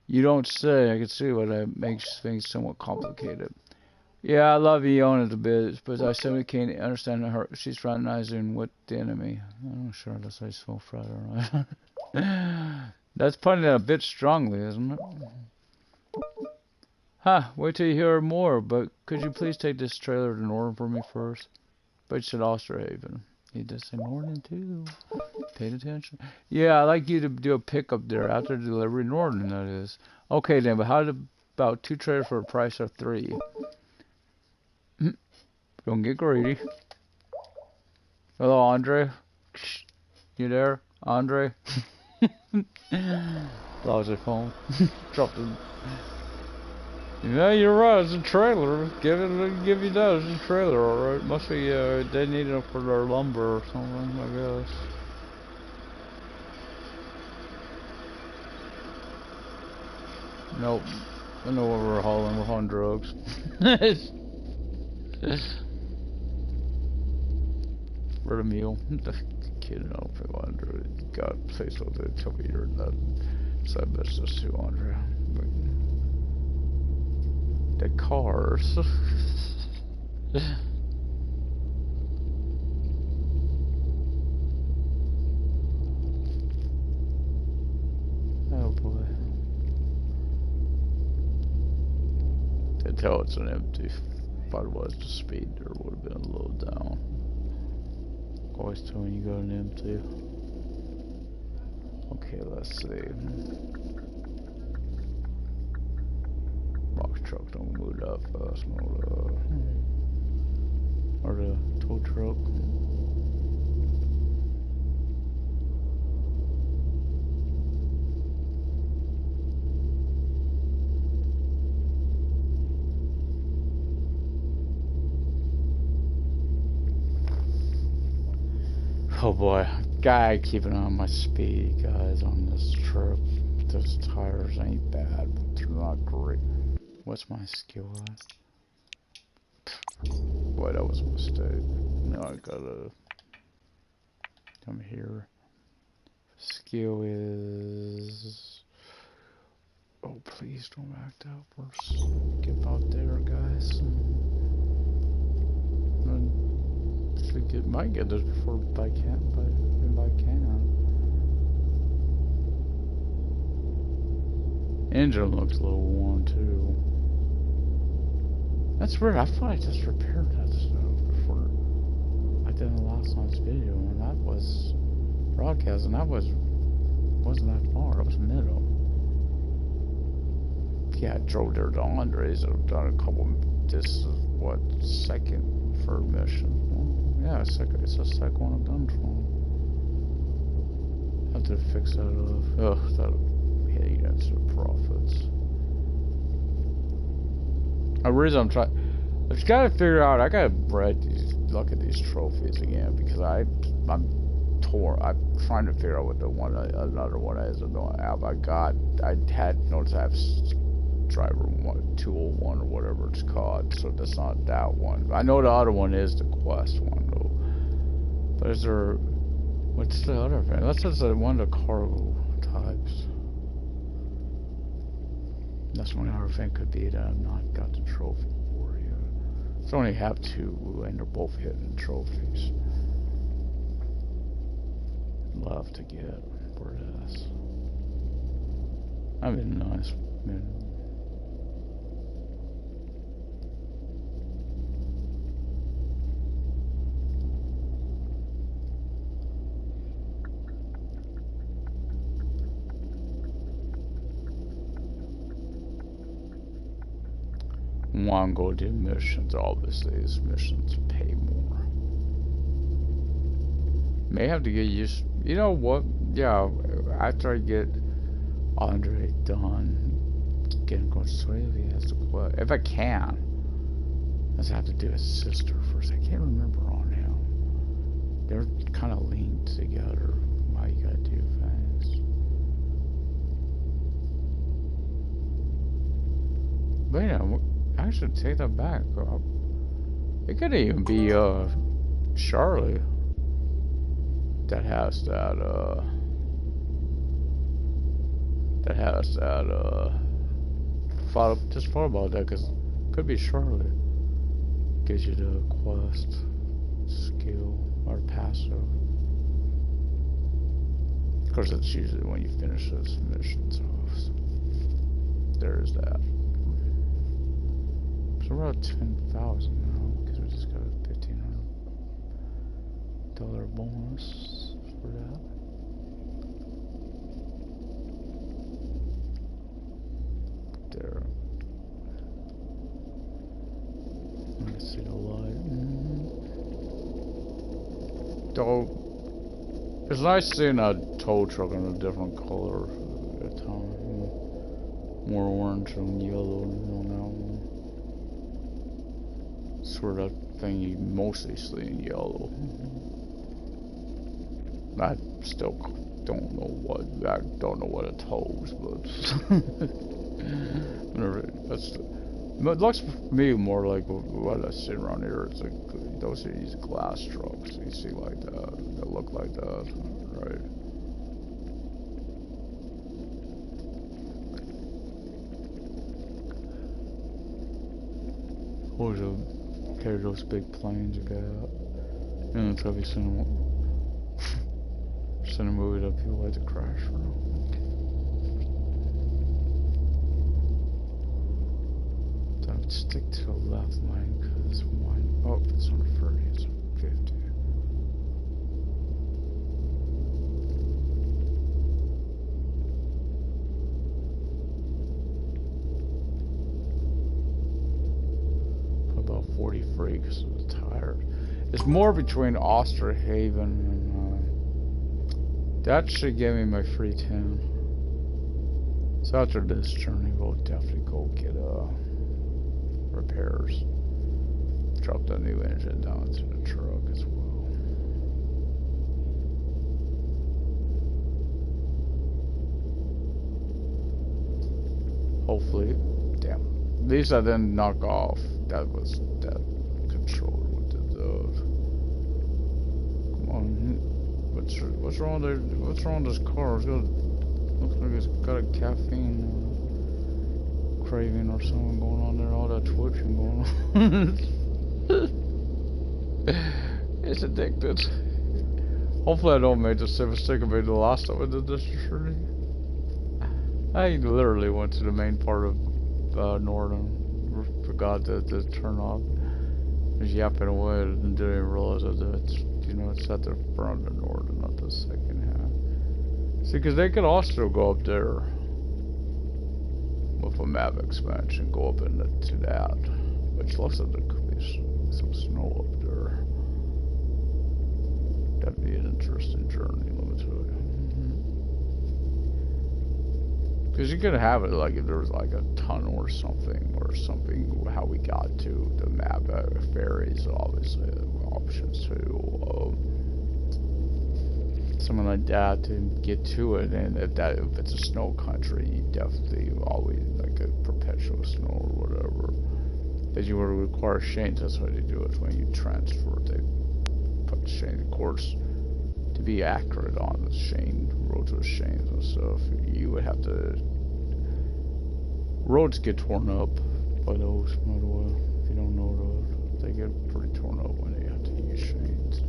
You don't say. I can see what makes things somewhat complicated. Yeah, I love Iona a bit, but I simply can't understand her. She's fraternizing with the enemy. I'm not sure that's how you spell fraternize. That's putting it a bit strongly, isn't it? Huh, wait till you hear more, but could you please take this trailer to Norton for me first? But you said Osterhaven. He does say Norton too. Paid attention. Yeah, I'd like you to do a pickup there after delivery Norton, that is. Okay then, but how about 2 trailers for a price of 3? Don't get greedy. Hello, Andrei. You there, Andrei? Lost his phone. Dropped it. Yeah, you're right. It's a trailer. Give you that. It's a trailer, all right. Must be they need it for their lumber or something, I guess. Nope. I know what we're hauling. We're hauling drugs. For the meal. Kidding. I don't think Andrei got say something. Tell me you're that. So I missed this too, Andrei. The cars. Oh boy. They tell it's an empty. If I was to speed, there would have been a little down. Always tell when you got an empty. Okay, let's see. Box truck don't move that fast, no, or the tow truck. Oh boy, gotta keep an eye on my speed, guys, on this trip. Those tires ain't bad, but they're not great. What's my skill at? Boy, that was a mistake. Now I gotta come here. Skill is... Oh, please don't act out. Let's get out there, guys. Might get this before I can, but if I can. Engine looks a little worn too. That's weird. I thought I just repaired that stuff before I did in the last night's video, and that was broadcast, and that wasn't that far. It was middle. Yeah, I drove there to Andrei's. I've done a couple. This what, second for mission? Well, yeah, second. It's a second one I've done wrong. Have to fix that off. Ugh, that'll hit against the profits. The reason I'm trying, I just gotta figure out. I gotta look at these trophies again because I'm torn. I'm trying to figure out what the one another one is. I had noticed I have Driver 201 or whatever it's called, so that's not that one. I know the other one is the quest one though. But is there? What's the other thing? That's just one of the cargo types. That's one other thing could be that I've not got the trophy for yet. So I only have two, and they're both hidden trophies. Love to get for this. I mean, nice. Man. Want to go do missions. Obviously, these missions pay more. May have to get used. You know what? Yeah, after I get Andrei done, getting going Swavy has to quit. If I can, I just have to do his sister first. I can't remember on him. They're kind of linked together. Why you gotta do things? But yeah. I should take that back. It could even be Charlie that has that just thought about that because it could be Charlie gives you the quest skill or passive. Of course, it's usually when you finish those missions off. So there's that. So we're at 10,000 now because we just got a $1,500 bonus for that. There. Let's see the light. Though it's nice seeing a tow truck in a different color at a time. More orange and yellow on that one. Sort of thing you mostly see in yellow. I still don't know what it holds, but it looks for me more like what I see around here. It's like those are these glass trucks you see like that look like that, right? What was carry those big planes you got out. And it's probably send a movie that people like to crash for. So I would stick to the left lane because one, oh, it's on 30, it's on 50. About 43 because I was tired. It's more between Osterhaven and that should give me my free 10. So after this journey, we'll definitely go get repairs. Drop the new engine down to the truck as well. Hopefully, damn. At least I didn't knock off. That controller with the come on. What's wrong there? What's wrong with this car? Looks like it's got a caffeine craving or something going on there. All that twitching going on. It's addicted. Hopefully I don't make the same mistake I made the last time I did this journey. I literally went to the main part of Warden. Forgot to turn off. I was yapping away and didn't even realize that it's, you know, it's at the front of Warden, not the second half. See, because they could also go up there with a map expansion, go up into that, which looks like there could nice. Some snow up there. That'd be an interesting journey, let me tell you. Because you could have it like if there was like a tunnel or something, how we got to the map. Ferries, obviously, options too. Something like that to get to it, and if it's a snow country, you definitely always like a perpetual snow or whatever. That you would require chains. That's how they do it when you transfer. They put the chain, of course, to be accurate on the chain, roads with chains and stuff. You would have to. Roads get torn up by those, by the way. If you don't know those, they get pretty torn up when they have to use chains.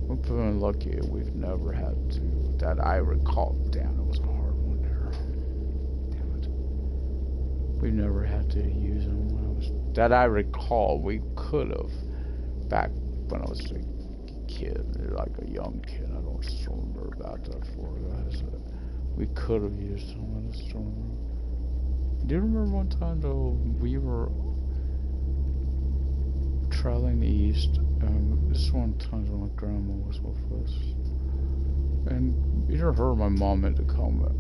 We're feeling lucky we've never had to, that I recall. Damn, that was a hard one there. Damn it. We've never had to use them when I was, that I recall we could have, back when I was a kid, like a young kid. I don't still remember about that for guys. We could have used them, I just don't remember. Do you remember one time though, we were traveling east, this one time when my grandma was with us, and either her or my mom made the comment,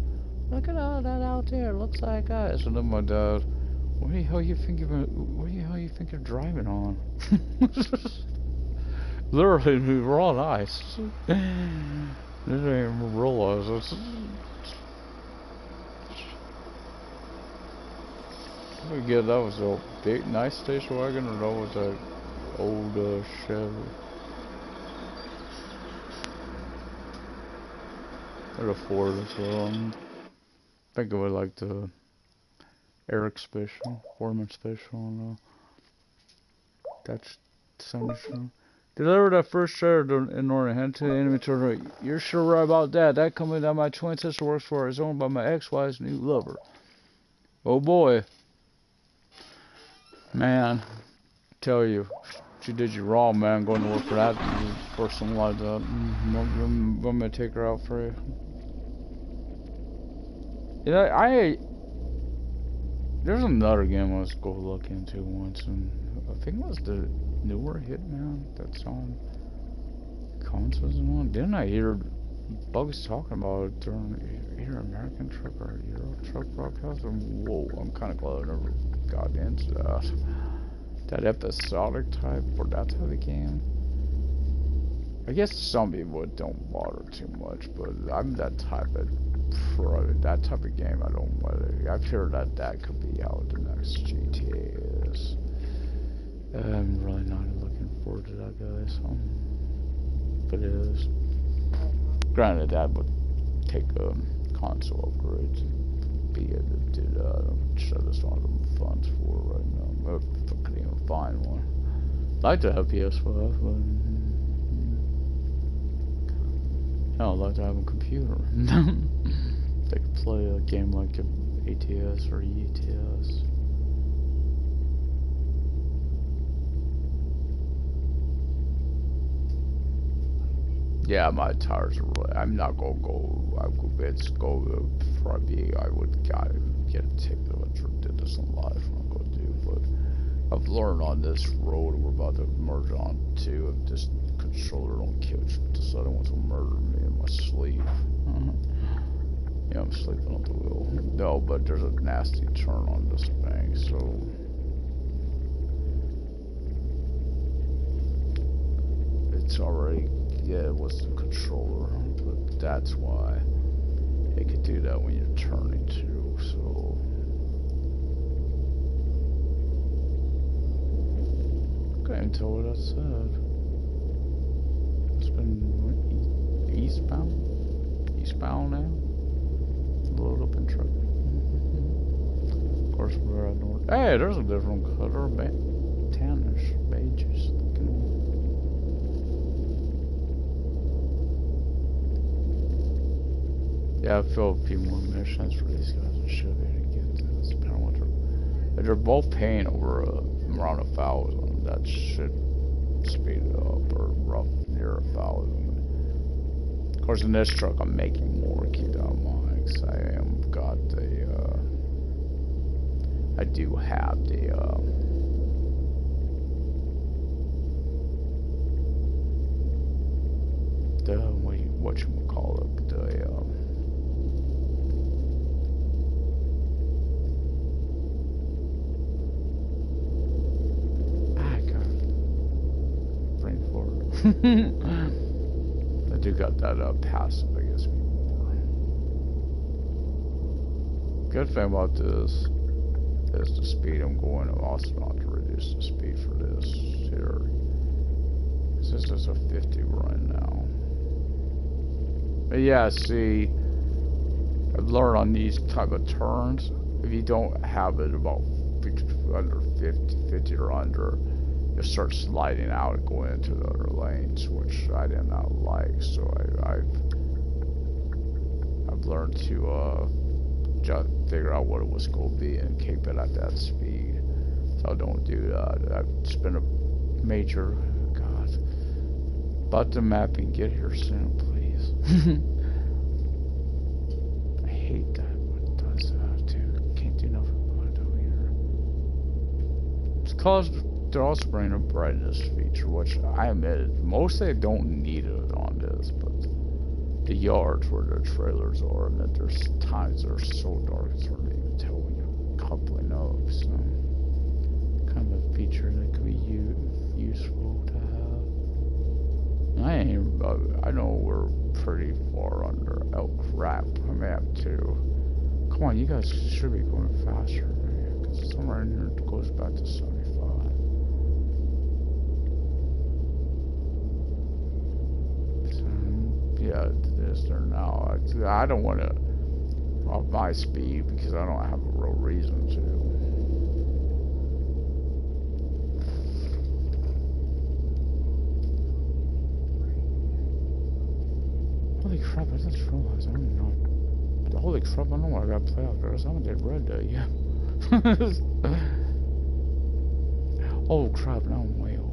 look at all that out there, it looks like us. And then my dad, what the hell you think you're driving on? Literally, we were on ice. Didn't even realize it. That was a big, nice station wagon, or that was a old Chevy. Or a Ford as well. Think of it like the Eric Special, Foreman Special, and that's Sunday show. Deliver that first share in order hand to the enemy turret. You're sure right about that. That company that my twin sister works for is owned by my ex-wife's new lover. Oh boy. Man, tell you, she did you wrong, man, going to work for that person like that. Want me to take her out for you? Yeah, there's another game I was going to look into once, and I think it was the newer Hitman that's on consoles and on. Didn't I hear Bugs talking about it during either American Truck or Euro Truck broadcast? And whoa, I'm kind of glad I never got into that. That episodic type for that type of game. I guess some people don't bother too much, but I'm that type of that type of game. I don't bother. I've heard that could be out the next GTA is. I'm really not looking forward to that, guys. But it is. Granted, that would take a console upgrade to be able to do that. I'm sure there's not enough funds for it right now. If I could even find one. I'd like to have PS5, but I'd like to have a computer. They could play a game like ATS or ETS. Yeah, my tires are really, I'm not gonna go, it's go before I would gotta get a ticket, which I did this in life, I'm gonna do, but I've learned on this road we're about to merge on to, if this controller don't decide it wants to murder me in my sleep. Yeah, I'm sleeping on the wheel. No, but there's a nasty turn on this thing, so it's already, yeah, it was the controller, but that's why it could do that when you're turning too, so can't even tell what I said. It's been eastbound now. Load up in truck. Of course, we're at north. Hey, there's a different color, tannish, beiges looking. Yeah, I feel a few more missions for these guys. I should be able to get to this. They're both paying over around 1,000. That should speed it up, or rough near 1,000. Of course, in this truck, I'm making more. Keep that in mind. I I do have the whatchamacallit, brain fart. I do got that passive, I guess. Good thing about this is the speed I'm going. I'm also not to reduce the speed for this here. This is just a 50 run now. But yeah, see, I've learned on these type of turns, if you don't have it about 50, under 50 or under, you'll start sliding out and going into the other lanes, which I did not like. So I've learned to just figure out what it was going to be and keep it at that speed. So I don't do that. I've been a major, God, button mapping. Get here soon, please. I hate that. What does that do? Can't do nothing about it over here. It's caused. They're also bringing a brightness feature, which I admit, mostly I don't need it on this, but the yards where the trailers are, and that there's times they're so dark it's hard to even tell when you're coupling up. So, kind of a feature that could be useful to have. I know we're pretty far under. Oh crap! I may have to. Come on, you guys should be going faster, because somewhere in here it goes back to 75. Yeah, it is there now. I don't want to off my speed because I don't have a real reason to. Holy crap, I just realized I'm not. Holy crap, I don't know what I got to play out there. I haven't did Red Day yet. Oh crap, now I'm way over.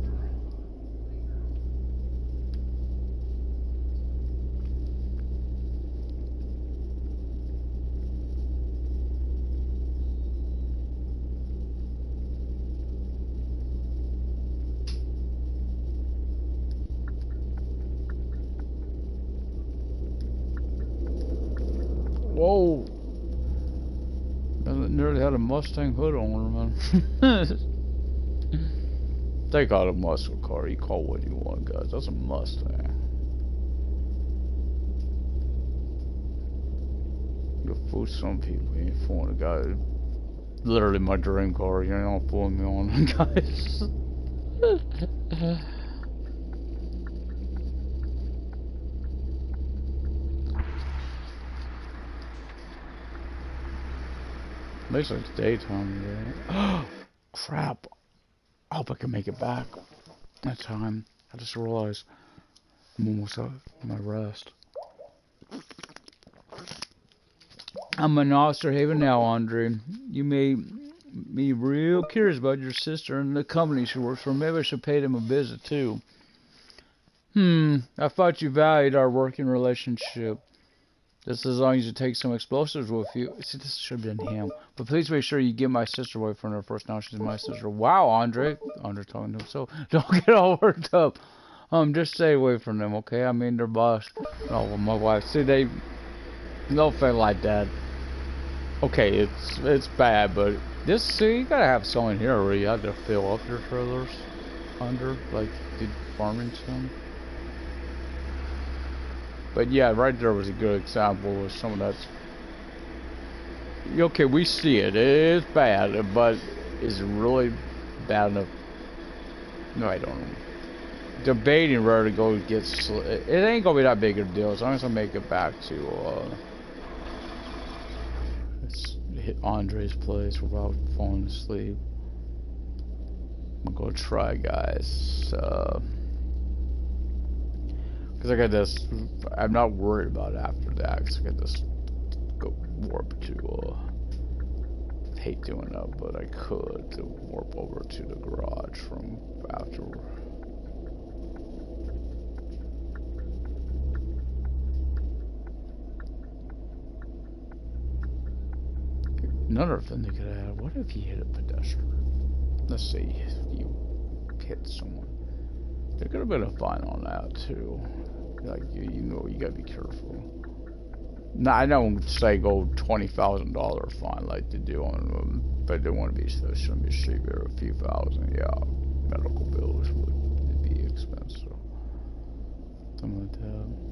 Whoa! I nearly had a Mustang hood on, man. They got a muscle car. You call what you want, guys. That's a Mustang. You'll fool some people. You ain't fooling a guy. Literally my dream car. You ain't fooling me on, guys. At least it's daytime today. Crap. I hope I can make it back that time. I just realized I'm almost out of my rest. I'm in Oster Haven now, Andrei. You may be real curious about your sister and the company she works for. Maybe I should pay them a visit too. I thought you valued our working relationship. Just as long as you take some explosives with you. See, this should have been him. But please make sure you get my sister away from her first. Now she's my sister. Wow, Andrei. Andrei talking to himself. Don't get all worked up. Just stay away from them, okay? I mean, they're boss. Oh, well, my wife. See, they don't feel like that. Okay, it's bad, but this, see, you gotta have someone here where you have to fill up your trailers under, like the farming sim. But yeah, right there was a good example of some of that's. Okay, we see it. It is bad, but is it really bad enough? No, I don't know. Debating where to go gets. It ain't gonna be that big of a deal as long as I make it back to. Let's hit Andrei's place without falling asleep. I'm gonna go try, guys. Because I got this, I'm not worried about after that, because I got this go warp to, hate doing that, but I could to warp over to the garage from after. Another thing they could add, what if you hit a pedestrian? Let's say you hit someone. There could have been a fine on that too. Like, you know, you gotta be careful. Now, I don't say go $20,000 fine like they do on them, but they want to be, so shouldn't be cheaper, a few thousand, yeah. Medical bills would be expensive. Something like that.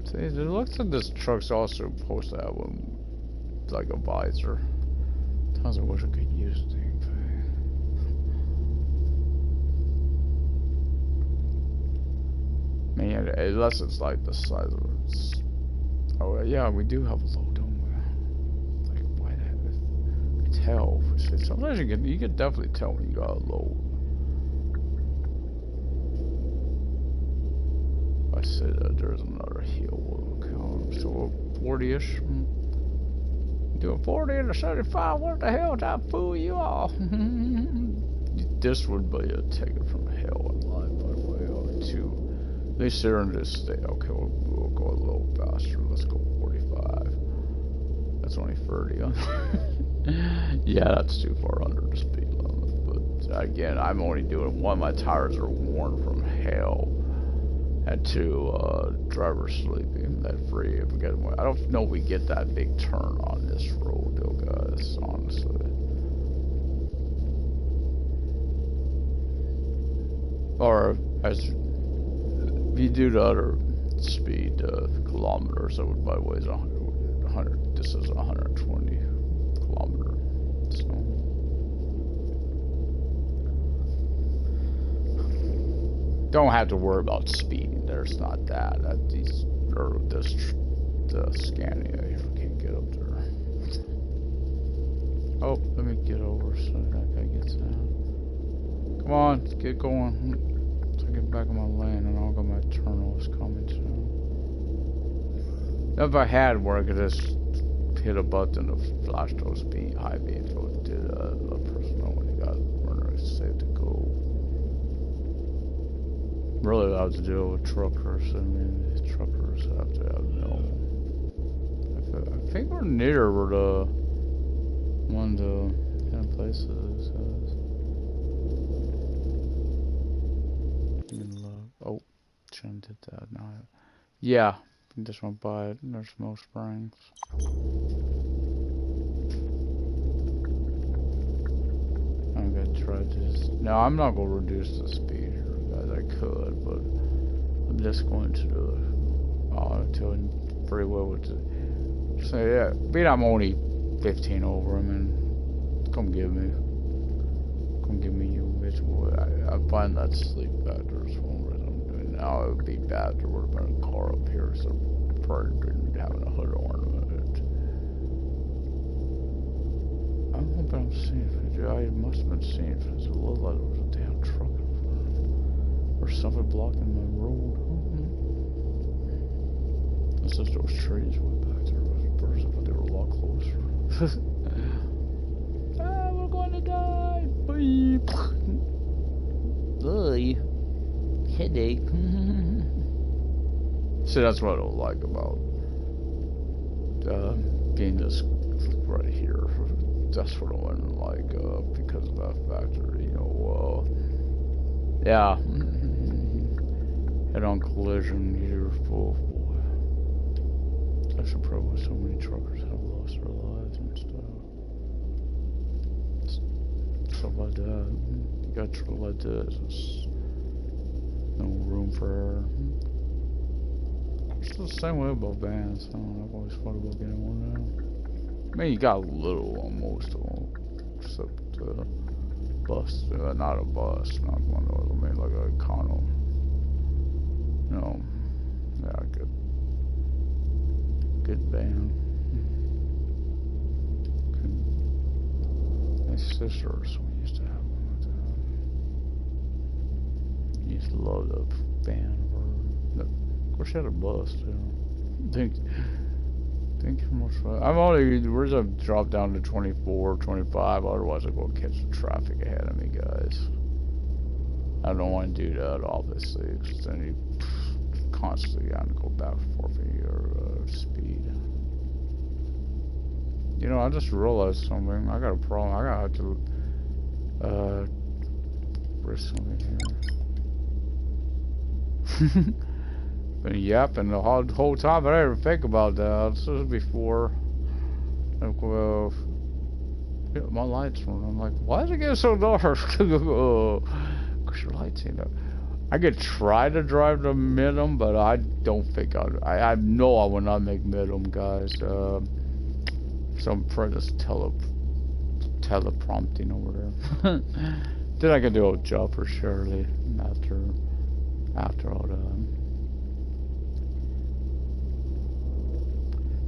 See, it looks like this truck's also supposed to have one, like a visor. Sometimes I wish I could use the thing. Man, unless it's like the size of it. Oh yeah, we do have a low, don't we? Like, why that? Tell. Sometimes you can definitely tell when you got a low. I said there's another hill. Okay, so 40ish. Doing 40 and a 75. What the hell did I fool you all? This would be a ticket from hell in life, by the way, or two. They sit and just stay. Okay, we'll go a little faster. Let's go 45. That's only 30. Yeah, that's too far under the speed limit. But again, I'm only doing one. My tires are worn from hell. And two, driver sleeping. That free. If we get one, I don't know if we get that big turn on this road, though, guys. Honestly. Or as if you do the other speed kilometers, that would, by the way, is 100. This is 120 kilometer. So don't have to worry about speeding. There's not that. These or this the Scania here can't get up there. Oh, let me get over so that guy gets out. Come on, let's get going. Get back on my lane and I'll go my turn is coming soon. If I had where I could just hit a button to flash those high beams, so it did let the person know when he got runner safe to go. Really have to deal with truckers. I mean, these truckers have to have no. I think we're near where the one of the kind of places is. Oh, shouldn't did that now. Yeah, I think this went by it. There's no springs. I'm gonna try this. No, I'm not gonna reduce the speed here, guys. I could, but I'm just going to to a freeway with the. So yeah, being I'm only 15 over. I mean, come get me, you bitch boy. I find that sleep factor is one reason I'm doing it. Now it would be bad to work on a car up here, so probably having a hood ornament. I'm hoping I'm seeing it. I must have been seeing it. It looked like there was a damn truck in front of me. Or something blocking my road. It's just those trees way back there. Birds, but they were a lot closer. Ah, we're going to die. Beep. Ugh. Headache. See, that's what I don't like about being this right here. That's what I wouldn't like because of that factor, you know. Yeah. Head-on collision here. Oh, I should probably so many truckers have lost their lives and stuff like that. You got trouble like this. It's no room for error. It's the same way about vans. I don't know. I've always thought about getting one now. I mean, you got a little on most of them, except bus. Not a bus, not one of those. I mean, like a econo. No, yeah, good van. My sisters we used to have one like that. Used to love the van. Of course, she had a bus too. Think how much fun. We're just drop down to 24, 25. Otherwise, I'll go catch the traffic ahead of me, guys. I don't want to do that, obviously, because then you constantly have to go back and forth in your with speed. You know, I just realized something. I got a problem. I gotta have to risk something here. Been yapping the whole time, but I didn't think about that. This was before. Like, well, yeah, my lights were on. I'm like, why is it getting so dark? Cause your lights ain't up. I could try to drive to medium, but I don't think I know I will not make medium, guys. Some previous teleprompting over there. Then I can do a job for Shirley after all that.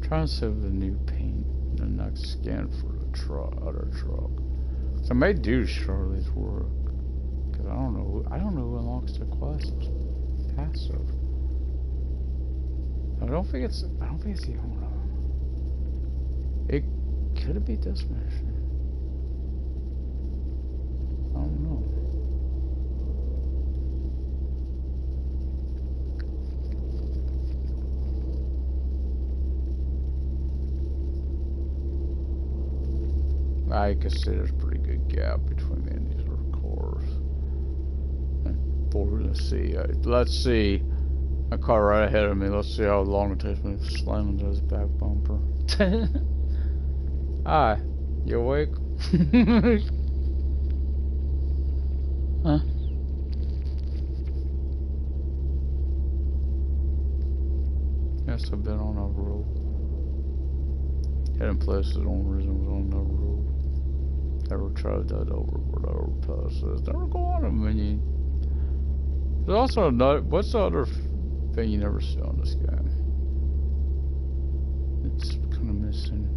Trying to save the new paint the next scan for the other truck. So I may do Shirley's work. Cause I don't know who unlocks the quest passive. I don't think it's the owner. It could be this mission. I don't know. I can see there's a pretty good gap between me and these other cars. And let's see. A car right ahead of me. Let's see how long it takes me to slam into his back bumper. Hi, you awake? Huh? Yes, I've been on a road. Heading places the only reason I was on another road. Never tried that over, but I overpassed this. Never go on a mini. There's also another. What's the other thing you never see on this game? It's kind of missing.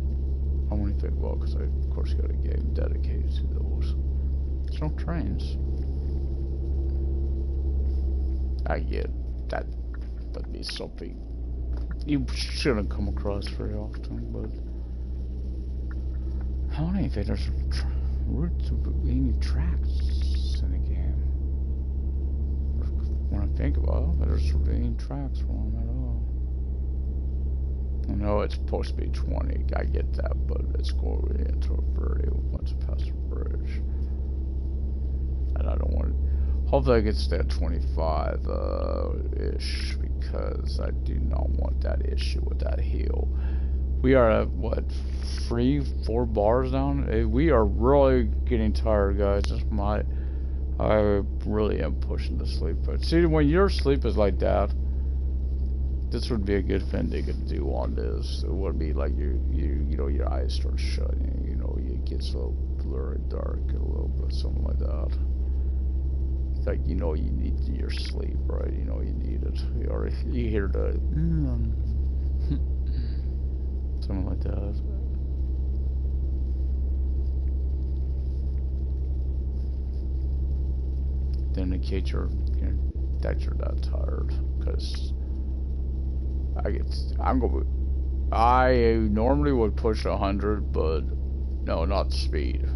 I only think, well, because I, of course, got a game dedicated to those. There's no trains. I get that. That'd be something you shouldn't come across very often, but I don't even think there's any tracks in the game. When I think about it, there's any tracks for them at all. I know it's supposed to be 20, I get that, but it's going into a 30 once it passes the bridge. And I don't want to. Hopefully I can stay at 25-ish, because I do not want that issue with that hill. We are at, what, 3-4 bars down? We are really getting tired, guys. I really am pushing to sleep. But see, when your sleep is like that, this would be a good thing they could do on this. It would be like you know, your eyes start shutting, you know, it gets a little blurry, dark, a little bit, something like that. It's like, you know, you need your sleep, right? You know, you need it. Or if you hear the something like that. To indicate that you're that tired, because I normally would push 100, but no, not speed.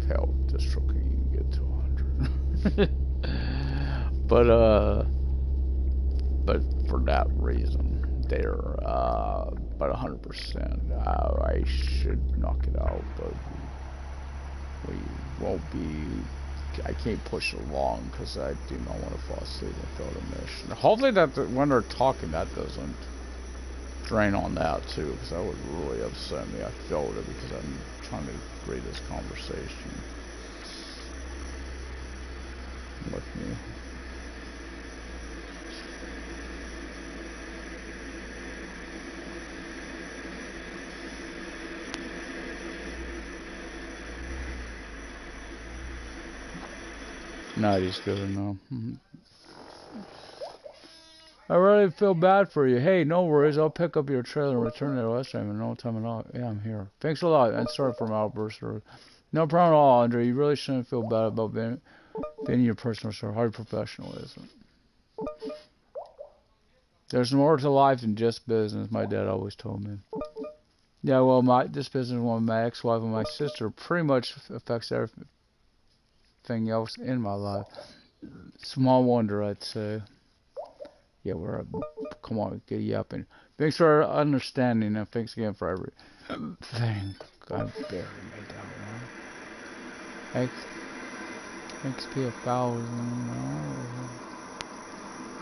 Hell, this truck can even get to 100. But for that reason, they're about 100%. I should knock it out, but we won't be. I can't push it long because I do not want to fall asleep and fail the mission. Hopefully that when they're talking, that doesn't drain on that too, because that would really upset me. I failed it because I'm trying to read this conversation with me. No, he's good enough. I really feel bad for you. Hey, no worries. I'll pick up your trailer and return it to West Ham in no time at all. Yeah, I'm here. Thanks a lot. And sorry for my outburst. No problem at all, Andrei. You really shouldn't feel bad about being your personal story. Hard professionalism. There's more to life than just business, my dad always told me. Yeah, well, this business with my ex-wife and my sister pretty much affects everything else in my life. Small wonder, I'd say. Yeah, come on, get you up and Thanks for understanding and thanks again for everything. God barely made that one. XP 1,000.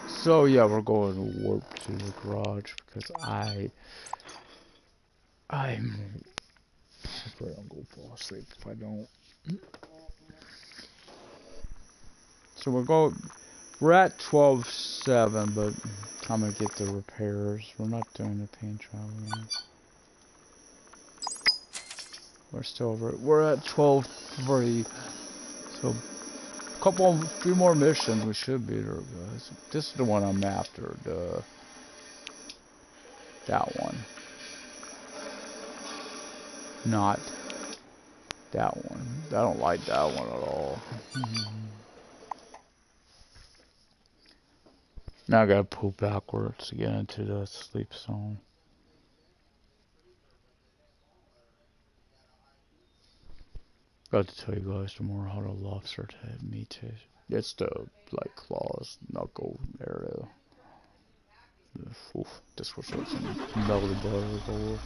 So yeah, we're going to warp to the garage because I'm afraid I'm gonna fall asleep if I don't. So we're at 12:07, but I'm gonna get the repairs. We're not doing the paint traveling. We're still we're at 12:03. So few more missions, we should be there, guys. This is the one I'm after, that one. Not that one. I don't like that one at all. Now I gotta pull backwards to get into the sleep zone. Got to tell you guys tomorrow how the lobster head mutation. It's the like claws, knuckle area. Oof, this was like some melted butter all over.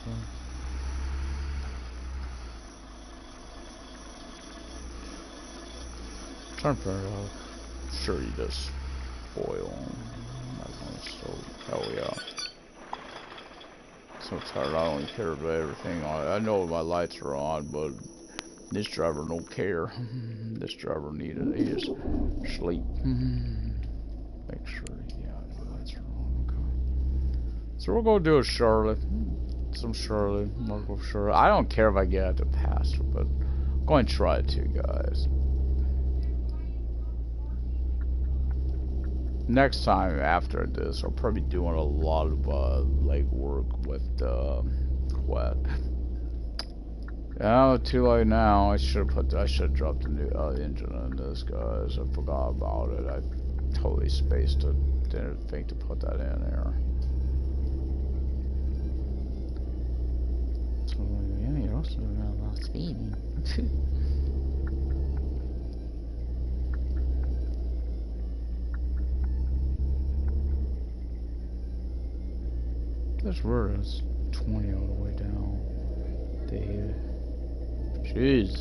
Trying to figure out. Sure, you just boil them. Hell yeah. So tired. I don't care about everything. I know my lights are on, but this driver don't care. This driver he just sleep. Make sure, yeah, the lights are on. Okay. So we're gonna do a Charlotte. Some Charlotte. Marco Charlotte. I don't care if I get at the pass, but I'm going to try it too, guys. Next time after this, I'll probably be doing a lot of leg work with quet. Oh, too late now. I should have dropped the new engine in this, guys. I forgot about it. I totally spaced it. Didn't think to put that in there. So yeah, you're also doing a lot of speeding. That's weird. It's 20 all the way down. Dude. Jeez.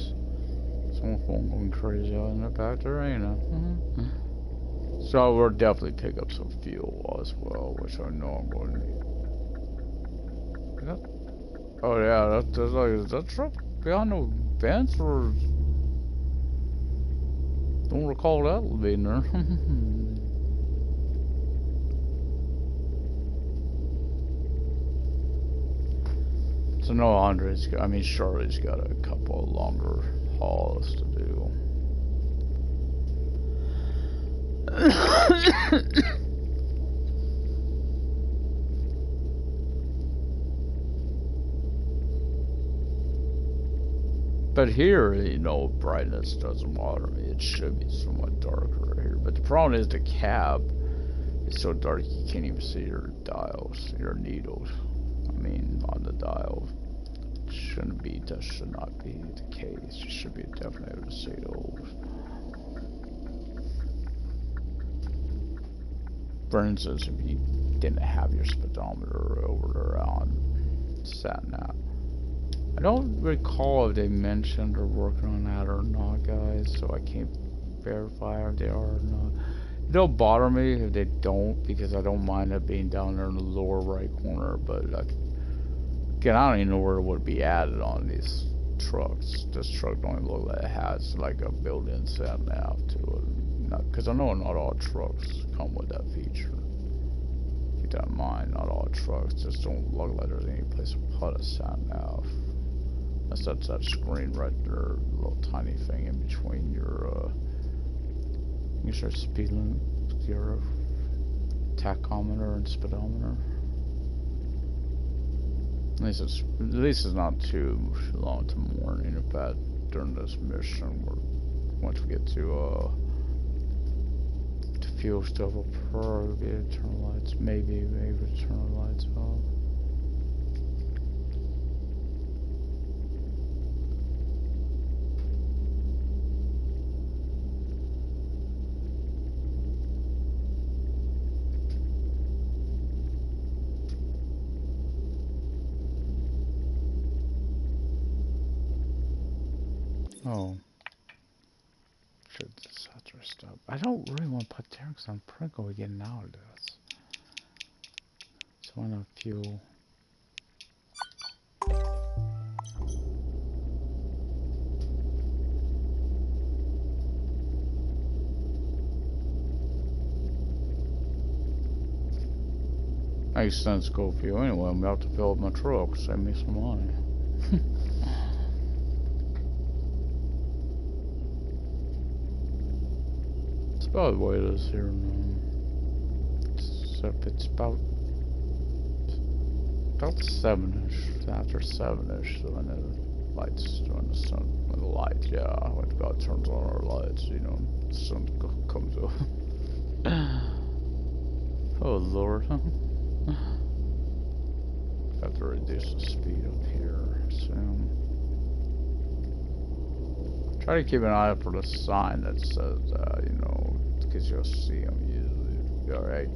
Someone's going crazy out in the back there, ain't it? So we'll definitely pick up some fuel as well, which I know I'm going to need. Oh yeah, that's like, is that truck behind the fence or? Don't recall that being there. So no, Charlotte's got a couple of longer hauls to do. But here, you know, brightness doesn't bother me. It should be somewhat darker here. But the problem is the cab is so dark you can't even see your dials, your needles. On the dial. That should not be the case. You should be definitely able to see those. For instance, if you didn't have your speedometer over there on sat-nav. I don't recall if they mentioned or working on that or not, guys, so I can't verify if they are or not. It don't bother me if they don't, because I don't mind it being down there in the lower right corner, but again, I don't even know where it would be added on these trucks. This truck don't even look like it has like a built-in sat-nav to it. Because I know not all trucks come with that feature. Keep that in mind, not all trucks just don't look like there's any place to put a sat-nav. That's that screen right there, little tiny thing in between your speed limit, your tachometer and speedometer. At least it's not too long to morning. In fact, during this mission, once we get to fuel stuff, will probably turn the lights. Maybe turn the lights off. Oh. Should set our stuff. I don't really want to put tanks on Pringle again now it is. So I want a few. Makes sense to go for you anyway. I'm about to fill up my truck, save me some money. It's about the way it is here now. Except it's about 7ish, after 7ish, so when the lights, when the sun, when the light, yeah, when God turns on our lights, you know, the sun comes up. Oh Lord, huh? Have to reduce the speed up here soon. Try to keep an eye out for the sign that says, you know, because you'll see them usually. Alright,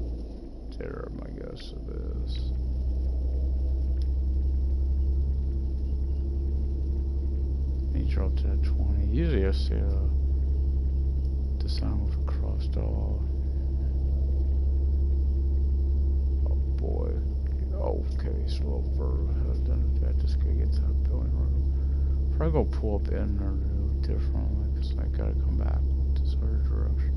there, my guess it is. Drop to 20. Usually I see the sign with a crossed off. Oh boy. Okay, it's a little further ahead than I just gotta get to that building room. Probably go pull up in or do differently because I gotta come back this other direction.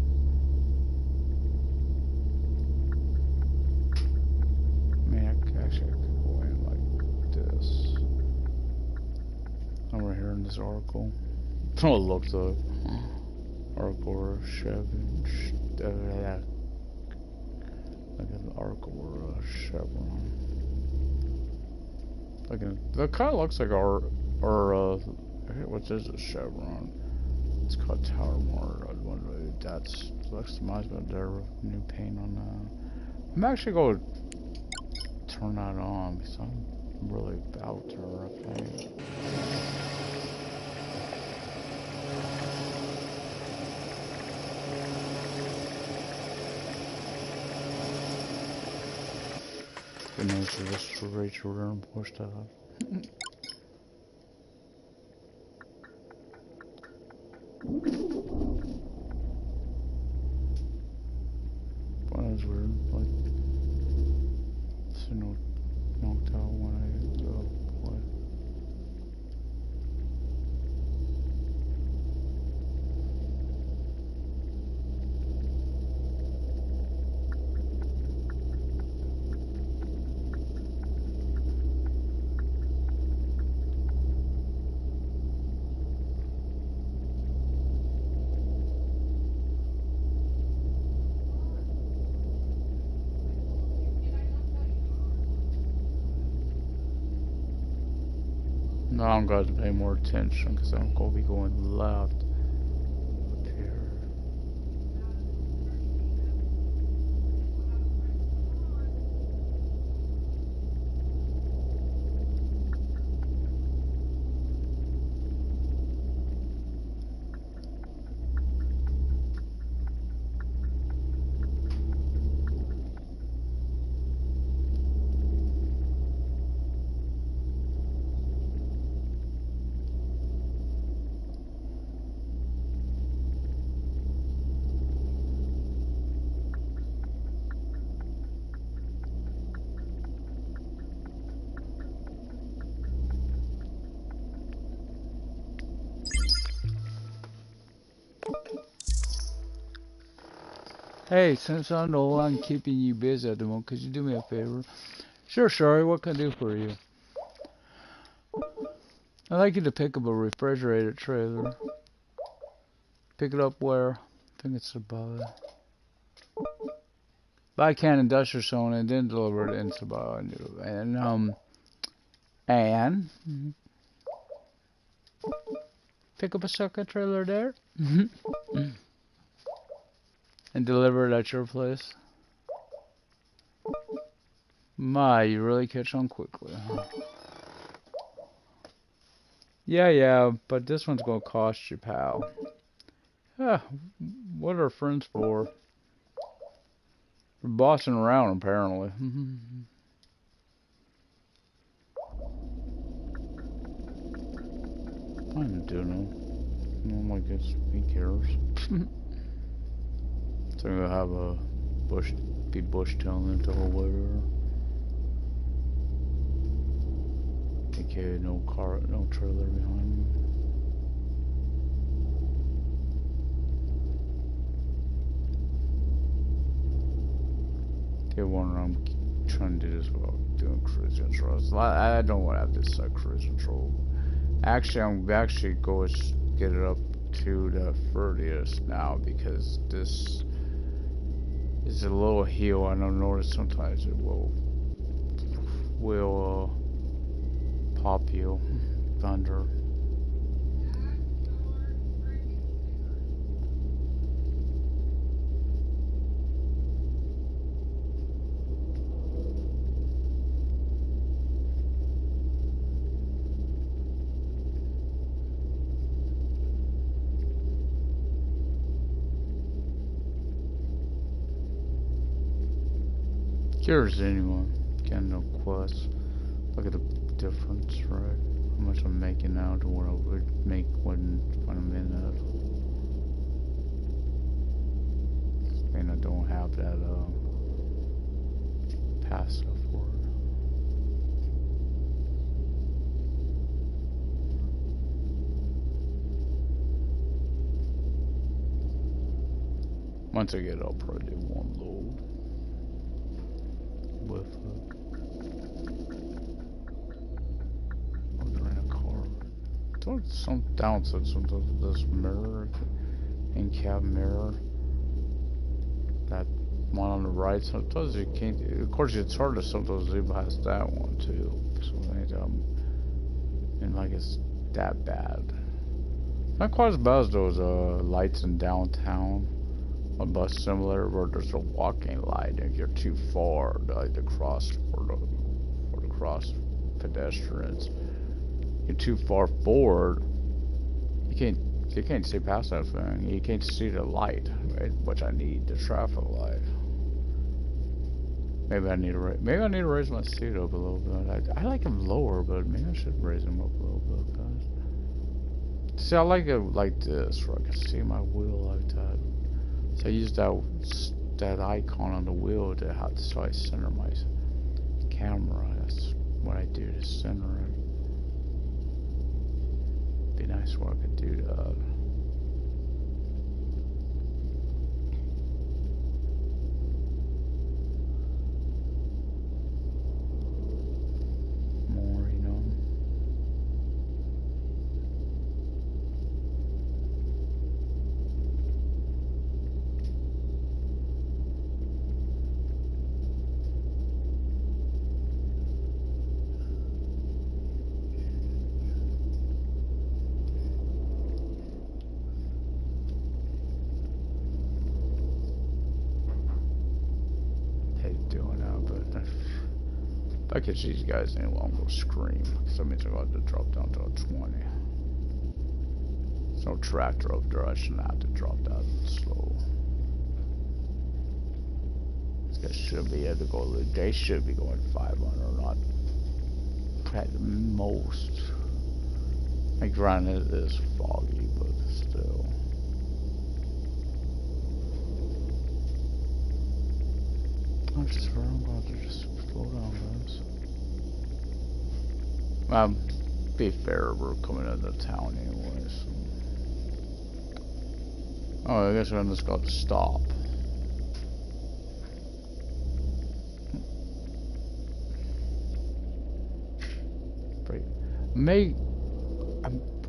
I mean, I could go in like this. I'm right here in this article. Oh, it looks like article or Chevron. Like an article or a Chevron. Like that kind of looks like what is a Chevron? It's called Tower Mart. I wonder if that's reminds me of their new paint on that. I'm actually going to turn that on because I'm really about to repaint. Good news is just right through there and push that up. Well, that was weird. Like, signal knocked out when I play. Now I'm going to pay more attention because I'm going to be going left up here. Hey, since I know I'm keeping you busy at the moment, could you do me a favor? Sure, Shari, what can I do for you? I'd like you to pick up a refrigerated trailer. Pick it up where? I think it's about. Buy can industrial zone and then deliver it into the and pick up a second trailer there. And deliver it at your place. My, you really catch on quickly. Yeah, but this one's gonna cost you, pal. Ah, what are friends for? We're bossing around, apparently. I didn't do no. I guess he cares. So I'm gonna have a be bush tailing into a where. Okay, no car, no trailer behind me. Okay, one I'm trying to do this while doing cruise control. I don't want to have this cruise control. Actually, I'm actually going to get it up to the 30th now because this is a little hill, and I've noticed sometimes it will pop you thunder. Curious anyone, getting no quest. Look at the difference, right? How much I'm making now to what I would make when I'm in that. And I don't have that passive for it. Once I get it, I'll probably do one load. With in a car. Some downside sometimes with this mirror, in-cab mirror. That one on the right, sometimes you can't. Of course, it's hard to sometimes zoom past that one too. So and like it's that bad. Not quite as bad as those lights in downtown. A bus similar where there's a walking light and if you're too far like to cross for the cross pedestrians, you're too far forward, you can't see past that thing. You can't see the light, right? Which I need, the traffic light. Maybe I need to raise my seat up a little bit. I like them lower, but maybe I should raise them up a little bit, guys. See, I like it like this, where I can see my wheel like that. So I use that icon on the wheel so I center my camera. That's what I do to center it. Be nice if I could do that. More, you know. If I catch these guys any longer, I'm gonna scream. So that means I'm going to drop down to a 20. There's no tractor up there. I shouldn't have to drop that slow. These guys should be able to go. They should be going 500, not at the most. Like, granted, it is foggy, but still. I'm just about to just slow down, guys. Be fair, we're coming into town anyways. Oh, I guess I'm just got to stop. I'm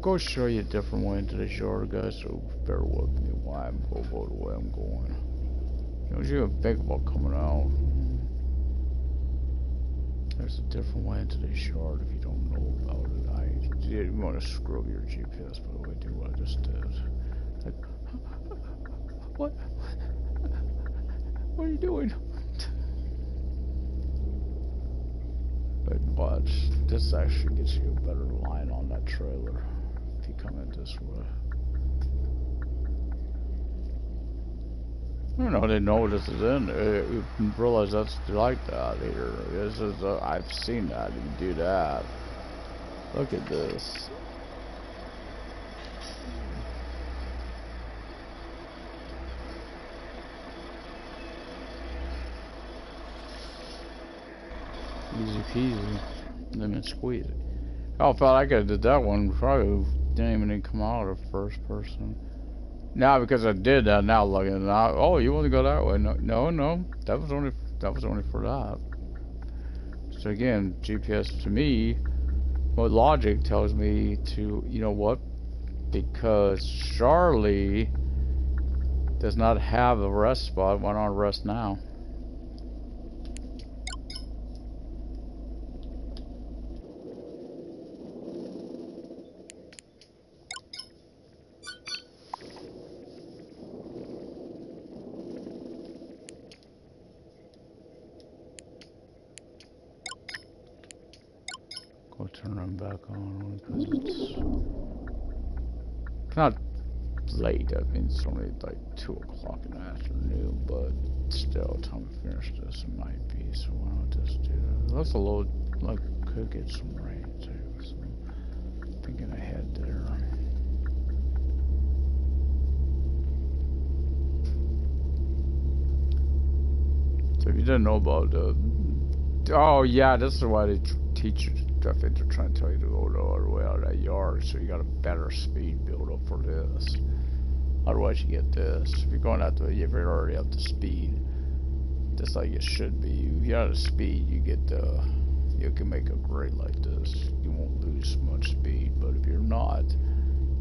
going to show you a different way into this yard, guys, so bear with me while I'm going to go the way I'm going. You know, you think about coming out. There's a different way into this yard if you don't know about it. You want to screw your GPS, by the way, do what I just did. Like, what? What are you doing? But watch, this actually gets you a better line on that trailer if you come in this way. I don't know, they know this is in there. You realize that's like that here. This is, I've seen that. You do that. Look at this. Easy peasy. Lemon squeezy. Oh, I thought I could have did that one. Probably didn't even come out of first person. Now because I did that, now looking out. Oh, you want to go that way? No. That was only for that. So again, GPS to me, what logic tells me to, you know what? Because Charlie does not have a rest spot. Why not rest now? Go turn them back on because it's not late. I mean, it's only like 2 o'clock in the afternoon, but still, time to finish this it might be. So why not just do that? That's a little like could get some rain too. So thinking ahead there. So if you didn't know about the, oh yeah, this is why they teach you. I think they're trying to tell you to go the other way out of that yard, so you got a better speed build up for this. Otherwise, you get this. If you're going out the, you're already up to speed, just like it should be. You get out of speed, you get the, you can make a grade like this. You won't lose much speed, but if you're not,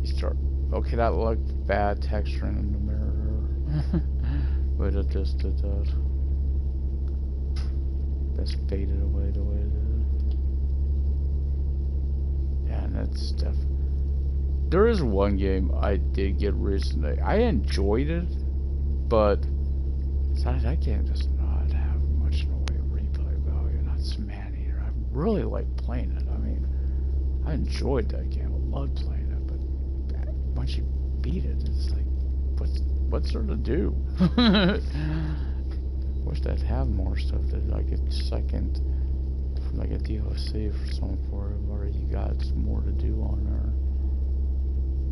you start. Okay, that looked bad texturing in the mirror, but it just did that. That's faded away the way it is. Yeah, and that's definitely. There is one game I did get recently. I enjoyed it, but that game does not have much in the way of replay value. Not man eater. I really like playing it. I mean, I enjoyed that game. I loved playing it, but once you beat it, it's like, what's there to do? Wish they'd have more stuff that like a second, like a DLC for some for it, where you got more to do on there.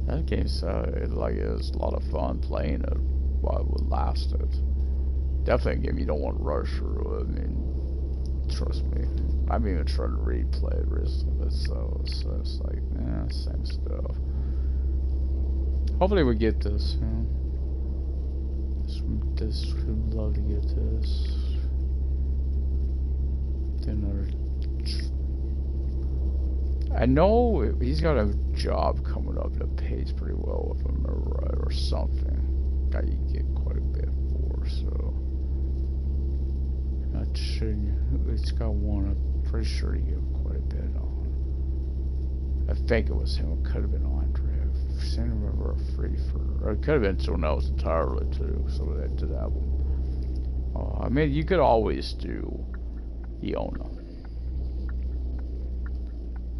That game's like it was a lot of fun playing it while it lasted. Definitely a game you don't want to rush through. I mean, trust me. I've even tried to replay it recently, so it's like, same stuff. Hopefully we get this. You know? This would love to get this. Another. I know he's got a job coming up that pays pretty well, if I remember right, or something. Guy you get quite a bit for, so. Not sure. It's got one. I'm pretty sure you get quite a bit on. I think it was him. It could have been Andrei. I seem to remember a free for. Or it could have been someone else entirely too. So that did that one. I mean, you could always do the owner.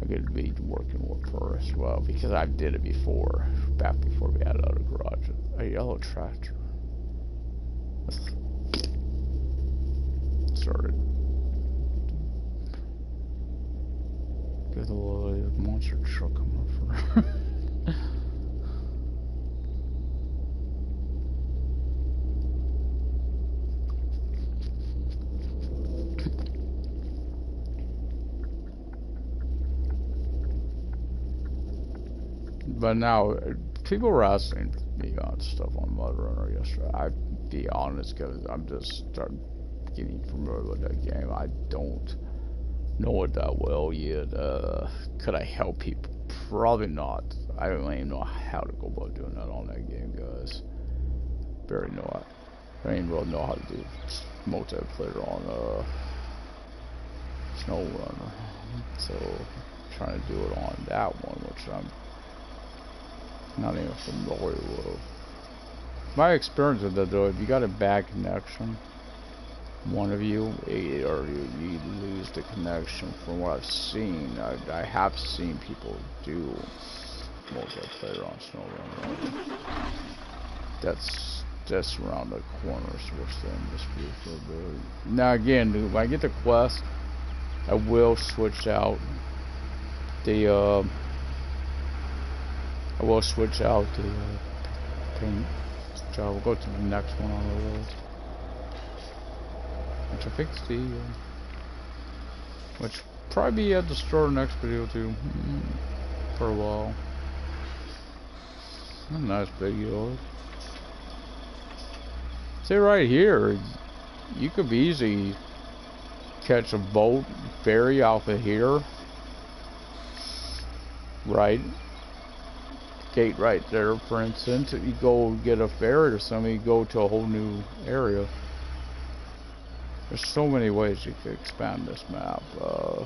I could be working with her as well because I did it before, back before we had it out of garage. A yellow tractor. Started. Get a little monster truck coming up for her. But now, people were asking me on stuff on Mud Runner yesterday. I'll be honest, because I'm just starting getting familiar with that game. I don't know it that well yet. Could I help people? Probably not. I don't even know how to go about doing that on that game, guys. Barely know it. I don't even really know how to do multiplayer on Snow Runner. So, trying to do it on that one, which I'm not even familiar with. My experience with that though, if you got a bad connection, one of you, or you lose the connection. From what I've seen, I have seen people do multiplayer on SnowRunner. That's just around the corner, so we're still in this view for a bit. Now again, when I get the quest, I will switch out the I will switch out the paint job. We'll go to the next one on the list, which I think is the which probably be at the store next video too, for a while. A nice big yard. See right here, you could be easy catch a boat, ferry off of here. Right. Gate right there, for instance. If you go get a ferry or something, you go to a whole new area. There's so many ways you could expand this map, I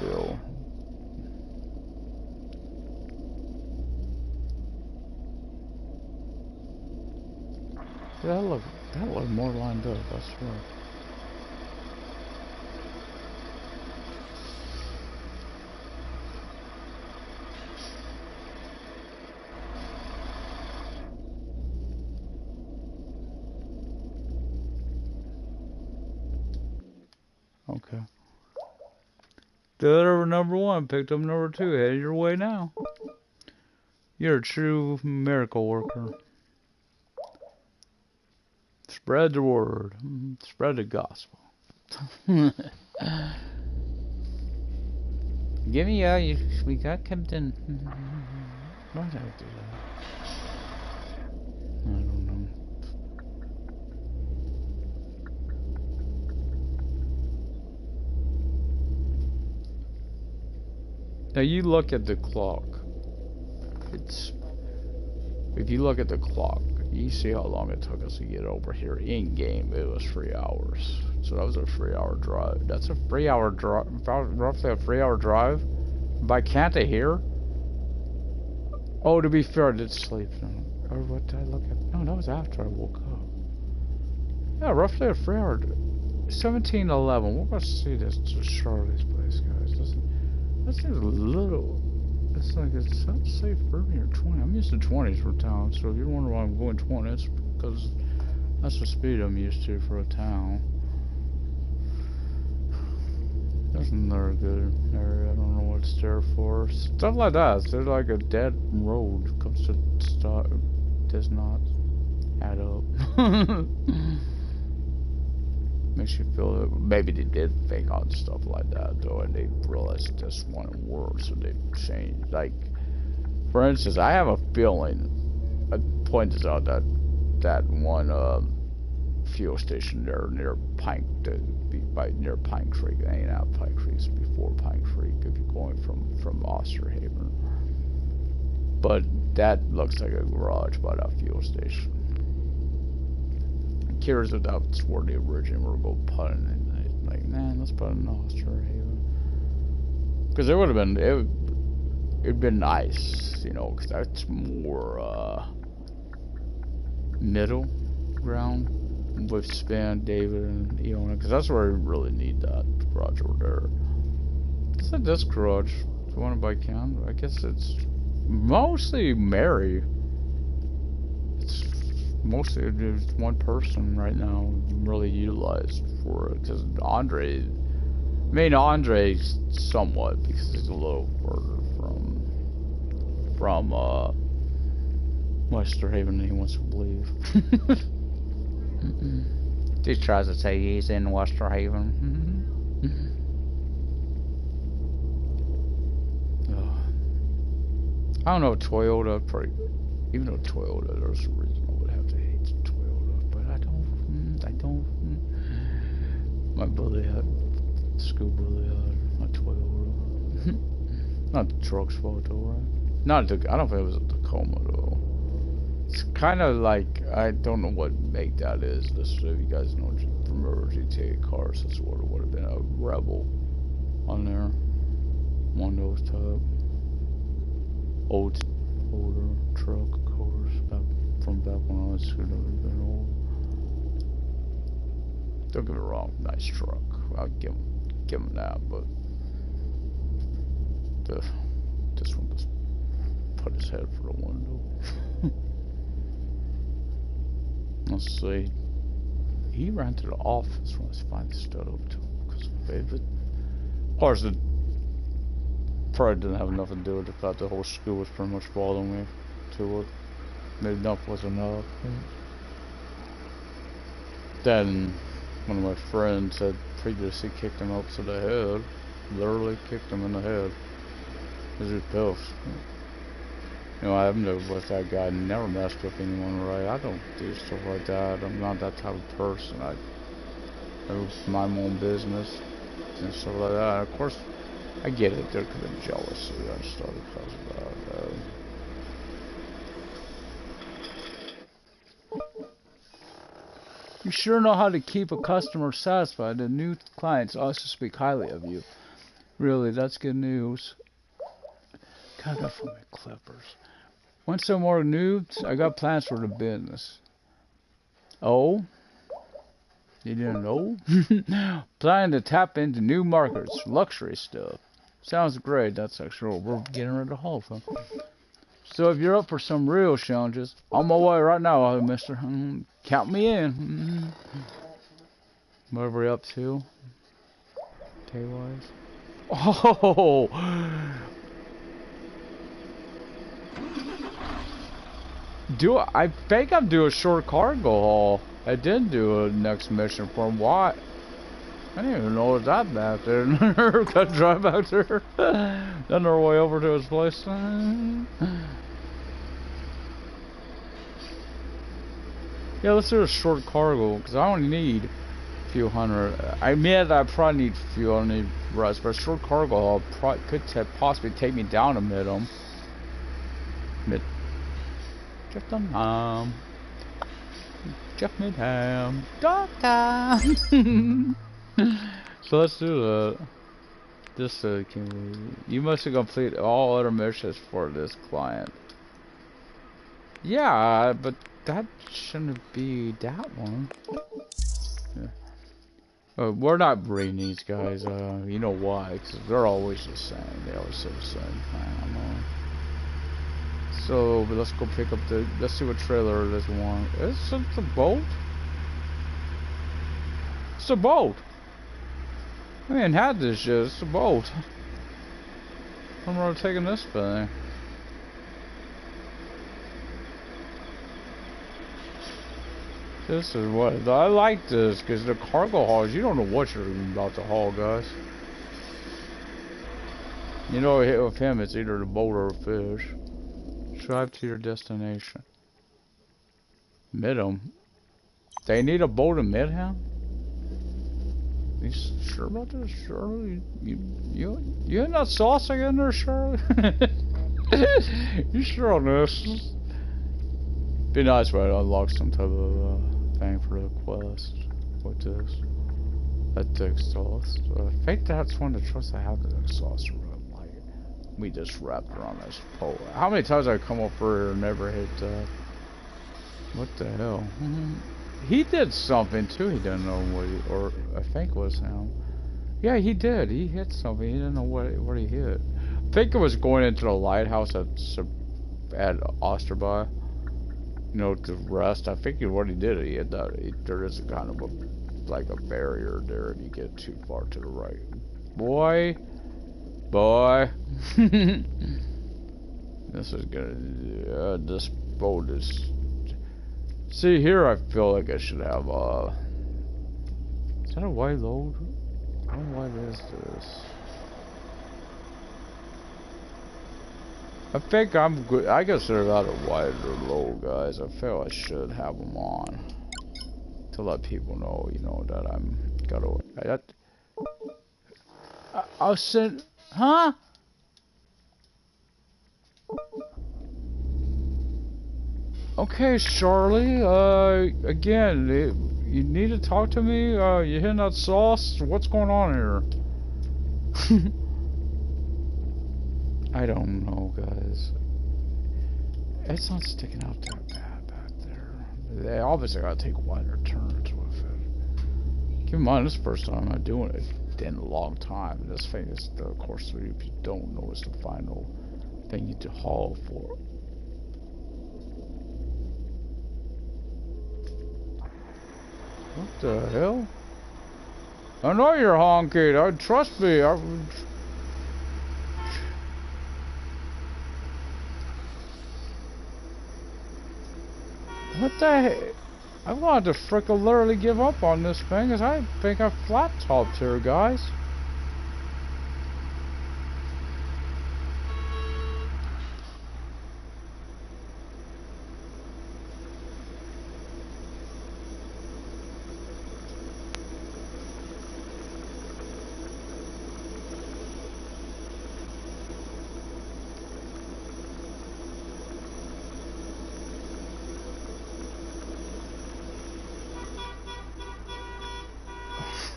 feel. That look more lined up, I swear. Okay. Deliver number 1, picked up number 2, headed your way now. You're a true miracle worker. Spread the word. Spread the gospel. Give me we got Captain. Why did I do that? I don't know. Now you look at the clock. If you look at the clock, you see how long it took us to get over here. In game, it was 3 hours. So that was a 3-hour drive. That's a 3-hour drive, roughly a 3-hour drive. By can't I hear? Oh, to be fair, I did sleep. Or what did I look at? No, that was after I woke up. Yeah, roughly a 3-hour. 17:11. We're gonna see this to Charlie's place, guys. That seems a little. It's like it's safe earlier 20. I'm used to 20s for town, so if you're wondering why I'm going 20, it's because that's the speed I'm used to for a town. That's another good area. I don't know what it's there for. Stuff like that. There's like a dead road comes to stop. Does not add up. Makes you feel that maybe they did think on stuff like that though, and they realized this wouldn't work, so they changed. Like, for instance, I have a feeling. I point this out that one fuel station there near Pine Creek. It ain't out Pine Creek, it's before Pine Creek if you're going from Osterhaven. But that looks like a garage by that fuel station. Curious if that's where the original were going to put it, and like, man, let's put it in Osterhaven. Because it would have been, it'd been nice, you know, because that's more middle ground with Span, David, and Iona, because that's where we really need that garage over there. It's like this garage, the one by Cam. I guess it's mostly Mary. It's mostly just one person right now really utilized for it, because Andrei, somewhat, because he's a little further from Westerhaven than he wants to believe. He tries to say he's in Westerhaven. I don't know, Toyota, probably, even though Toyota, there's a reason I would have to hate Toyota, but I don't. My brother had, school brother had my Toyota. Not the truck's fault though, right? Not the, I don't think it was a Tacoma though. It's kind of like, I don't know what make that is. This, if you guys know remember GTA cars, this would have been a Rebel on there. One of those type. Older truck cars from back when I was been old. Don't get me wrong, nice truck. I'll give him that, but this one just put his head for the window. Let's see. He ran to the office when I finally stood up to him because of course it probably didn't have nothing to do with the fact the whole school was pretty much following me to it. Maybe enough was enough. Then one of my friends had previously kicked him up to the head literally kicked him in the head. Because he's pissed. You know, I haven't dealt with that guy. Never messed with anyone, right? I don't do stuff like that. I'm not that type of person. I mind my own business and stuff like that. Of course, I get it. There could be jealousy and stuff because of that. You sure know how to keep a customer satisfied. The new clients also speak highly of you. Really, that's good news. God, that's from the Clippers. Want some more news? I got plans for the business. Oh? You didn't know? Planning to tap into new markets, luxury stuff. Sounds great. That's actually we're getting rid of the whole thing. So if you're up for some real challenges, on my way right now, mister. Count me in. What are we up to? Pay-wise? Oh! I think I'm doing a short cargo haul. I didn't do a next mission for him. Why? I didn't even know it was that back there. Got drive back there. Then our way over to his place. Yeah, let's do a short cargo, because I only need a few hundred. I mean, I probably need a few, I don't need rest, but a short cargo haul could possibly take me down to Jeff Dunham. Jeff Midham. Doctor! So let's do that. This, you must have completed all other missions for this client. Yeah, but that shouldn't be that one. Yeah. We're not breeding these guys, you know why? Because they're always the same. They always say the same thing. So, but let's go pick up let's see what trailer this one. It's a boat? It's a boat! We ain't had this yet, it's a boat. I'm really taking this thing. This is what I like this, because the cargo hauls, you don't know what you're about to haul, guys. You know, with him, it's either the boat or a fish. Drive to your destination. Midham. They need a boat in Midham? You sure about this, Shirley? You in that sauce again there, Shirley? You sure on this? Be nice when I unlock some type of thing for the quest. What this? That exhaust. I think that's one of the trucks I have the exhaust room. Like, we just wrapped around this pole. How many times I come up here and never hit what the hell? He did something too. He didn't know what he, or I think it was him. Yeah, he did. He hit something. He didn't know what he hit. I think it was going into the lighthouse at Osterby. You know, to rest. I think what he did, he had that. There is a kind of like a barrier there, and you get too far to the right. Boy. This is gonna. This boat is. See here, I feel like I should have is that a wide load? How wide is this? I think I'm good. I consider that a wider load, guys. I feel I should have them on to let people know, you know, that I'm gotta. I'll send, huh? Okay, Charlie, again, you need to talk to me? You hitting that sauce? What's going on here? I don't know, guys. It's not sticking out that bad back there. They obviously gotta take wider turns with it. Keep in mind, this is the first time I'm doing it in a long time. This thing is, of course, if you don't know, it's the final thing you need to haul for. What the hell? I know you're honky. Trust me. What the heck? I wanted to frickin' literally give up on this thing, cause I think I flat topped here, guys.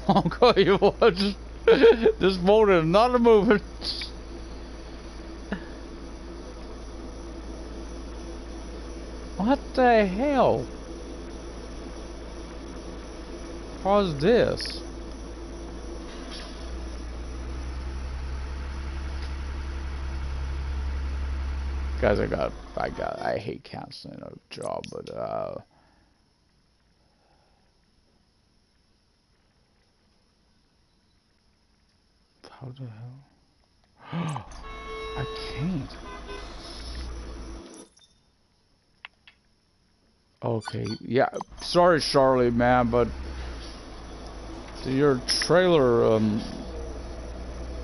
I'll call you what. This boat is not a moving. What the hell? How's this? Guys, I hate canceling a job, but how the hell? I can't. Okay, yeah, sorry Charlie, man, but your trailer,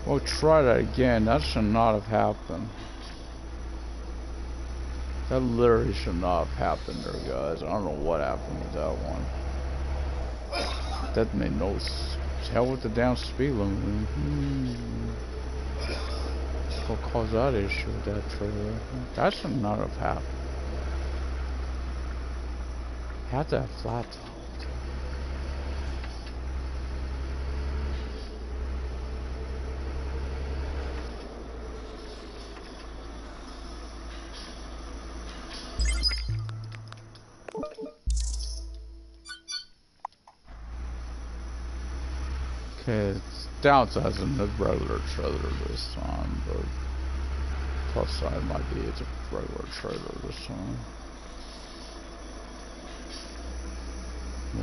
we'll try that again. That should not have happened. That literally should not have happened there, guys. I don't know what happened with that one. That made no hell with the damn speed limit. What caused that issue with that trailer? That should not have happened. Had to have flat top. Okay, it's downsizing the regular trailer this time, but plus side might be it's a regular trailer this time. I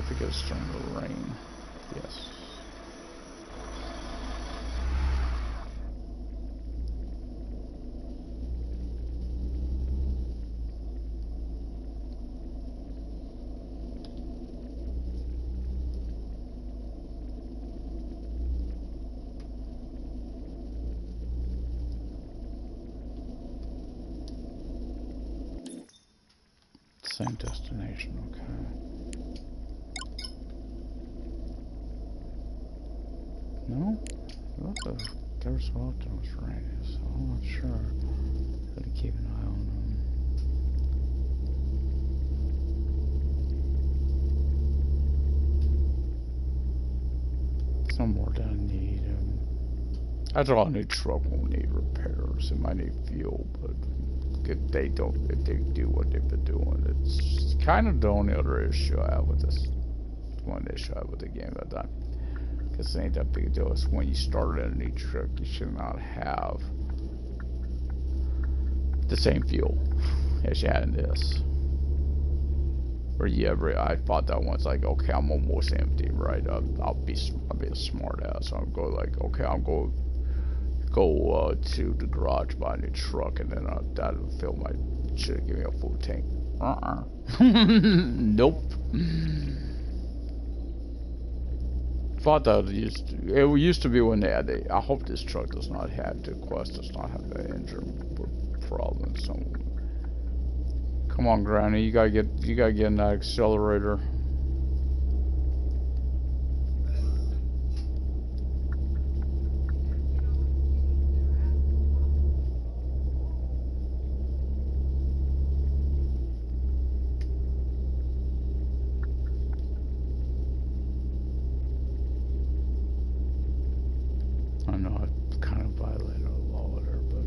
think it's starting to rain. Yes. Same destination, okay. No? There's what there was raining, so I'm not sure. Gotta keep an eye on them. Some more that I need. That's all. A new truck won't need repairs. It might need fuel, but if they do what they've been doing, it's kind of the only other issue I have with this. One issue I have with the game at that time. Because it ain't that big a deal. It's when you start a new truck, you should not have the same fuel as you had in this. Or I thought that once, like, okay, I'm almost empty, right? I'll be a smart ass. I'll go like, okay, I'll go to the garage, buy a new truck, and then that'll fill my shit, give me a full tank. Nope. Thought that it used to be when they had I hope this truck does not have the Quest does not have an engine problem. So come on, Granny, you gotta get in that accelerator. I know I kind of violated a law there, but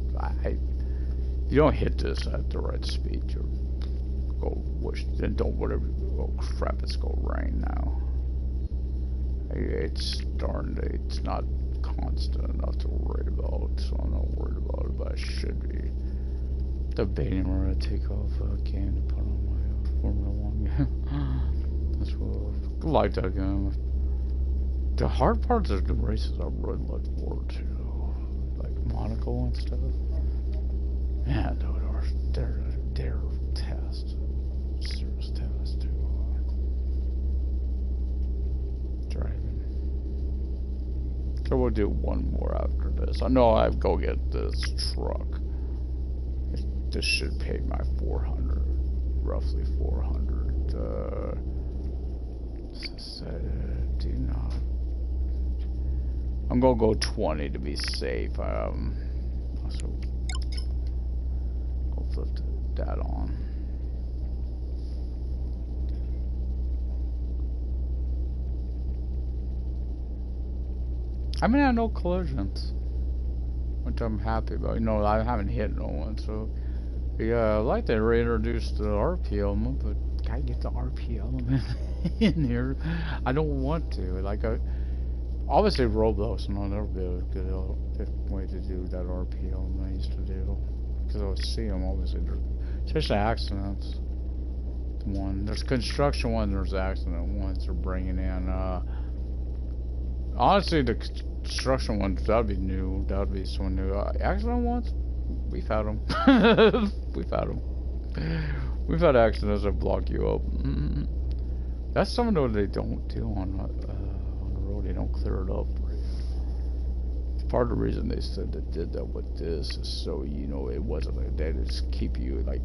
you don't hit this at the right speed. You go then don't whatever. Oh crap! It's gonna rain now. It's not constant enough to worry about, so I'm not worried about it. But I should be debating where I take off a game to put on my Formula 1 game. That's what I like that game. The hard parts of the races I really look forward to, like Monaco and stuff. Man, they're tests, serious tests to driving. So we'll do one more after this. I know I have to go get this truck. This should pay my 400, roughly 400. Do not. I'm gonna go 20 to be safe. Also, go flip that on. I mean, I had no collisions, which I'm happy about. You know, I haven't hit no one, so yeah, I like they reintroduced the RP element, but gotta get the RP element in here. I don't want to. Like, obviously Roblox and all, that'll be a good way to do that RP element I used to do. Because I would see them, obviously, especially accidents. There's construction ones, there's accident ones they're bringing in. Honestly, the construction ones, that'd be new. That'd be someone new. Accident ones, we've had them. We've had them. We've had accidents that block you up. That's something that they don't do on the road. They don't clear it up. Part of the reason they said they did that with this is so, you know, it wasn't like they just keep you like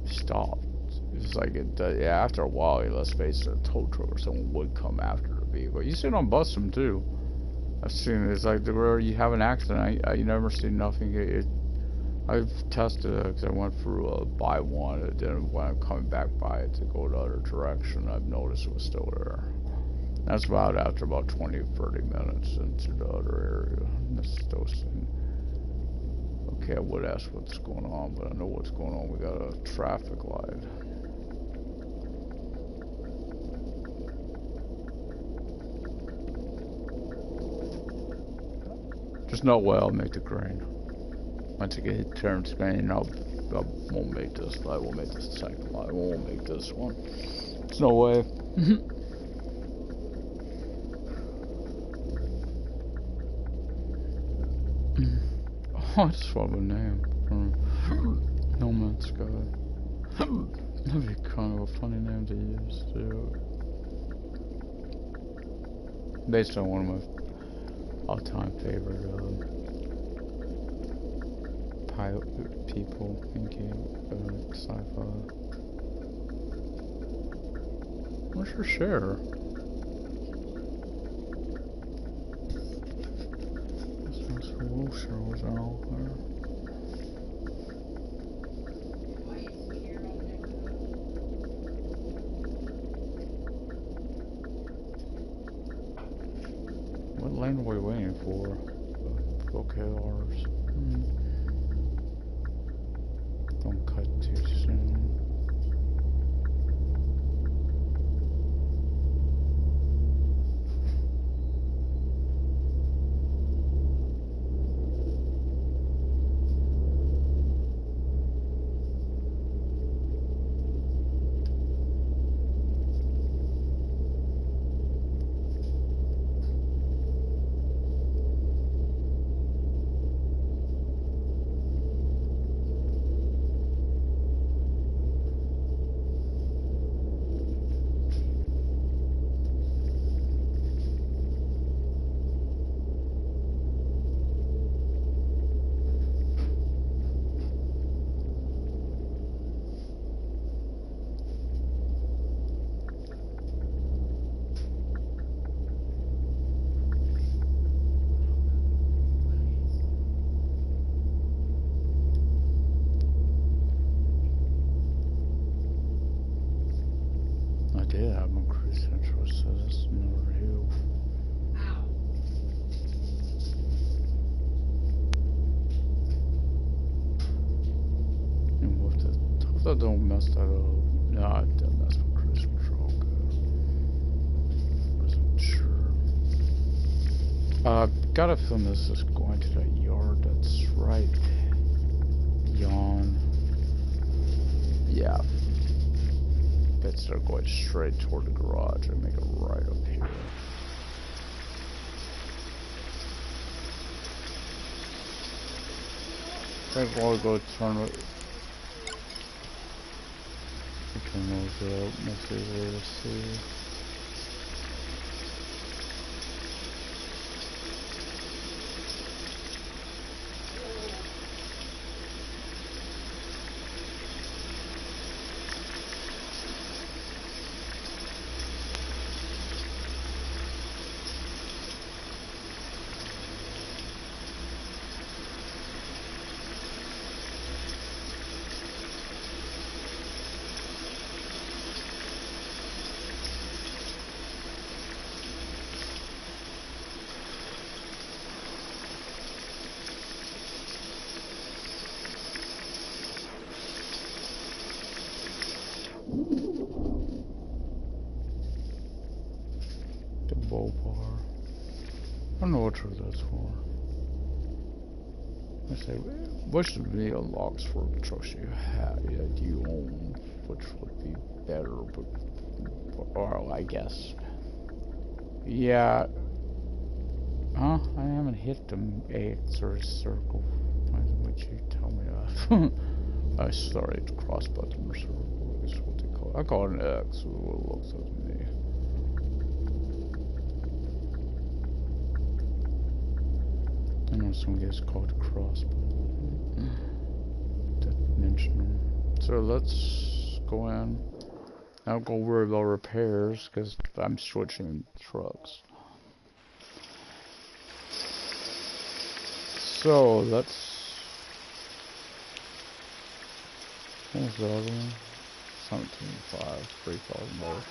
stopped. It's like yeah, after a while, let's face it, a tow truck or someone would come after the vehicle. You see it on bus them too. I've seen it. It's like where you have an accident, you never see nothing. I've tested it because I went through by one, and then when I'm coming back by it to go the other direction, I've noticed it was still there. That's about after about 20 or 30 minutes into the other area. That's still seen. Okay, I would ask what's going on, but I know what's going on. We got a traffic light. There's no way I'll make the green. Once I get hit turn screen, I won't make this light. We'll make this the second light. We won't make this one. There's no way. Oh, I just found a name from No Man's Sky. That'd be kind of a funny name to use too. Based on one of my all-time favorite pilot people in game sci-fi. Where's your share? Wilshire was out there. What lane are we waiting for? Okay, ours. Don't cut too soon. Yeah, I'm a cruise central, so that's another hill. And what the, hope that don't mess that up. No, I didn't mess with cruise control. Wasn't sure. Gotta film this is going to that yard that's right. Yawn. Yeah. Instead of going straight toward the garage, and make a right up here. I think we'll go turn it. Turn those up, make it easier to see. don't know what that's for. I say, what should be unlocks for the trucks you have, that you own, which would be better, but, or I guess. Yeah. Huh? I haven't hit the X or circle. Why would you tell me that? I started the cross button or circle, is what they call it. I call it an X, so it looks like to me. I know some guys call it a cross button. Didn't mention them. So let's go in. Not gonna worry about repairs, because I'm switching trucks. So let's. What was the other one? 17.5, $3,000.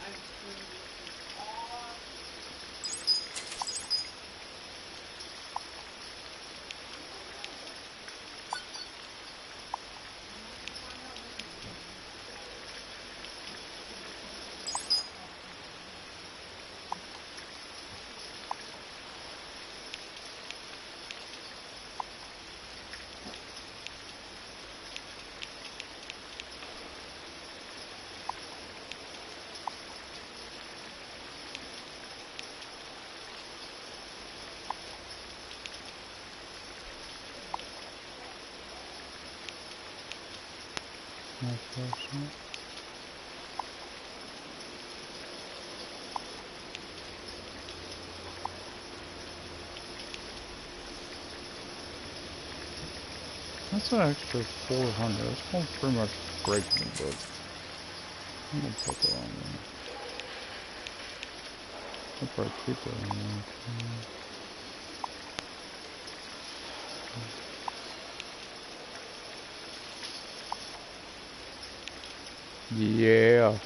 That's an extra 400. That's going to pretty much break me, but I'm gonna put that on there. I'll probably keep it on there. Yeah.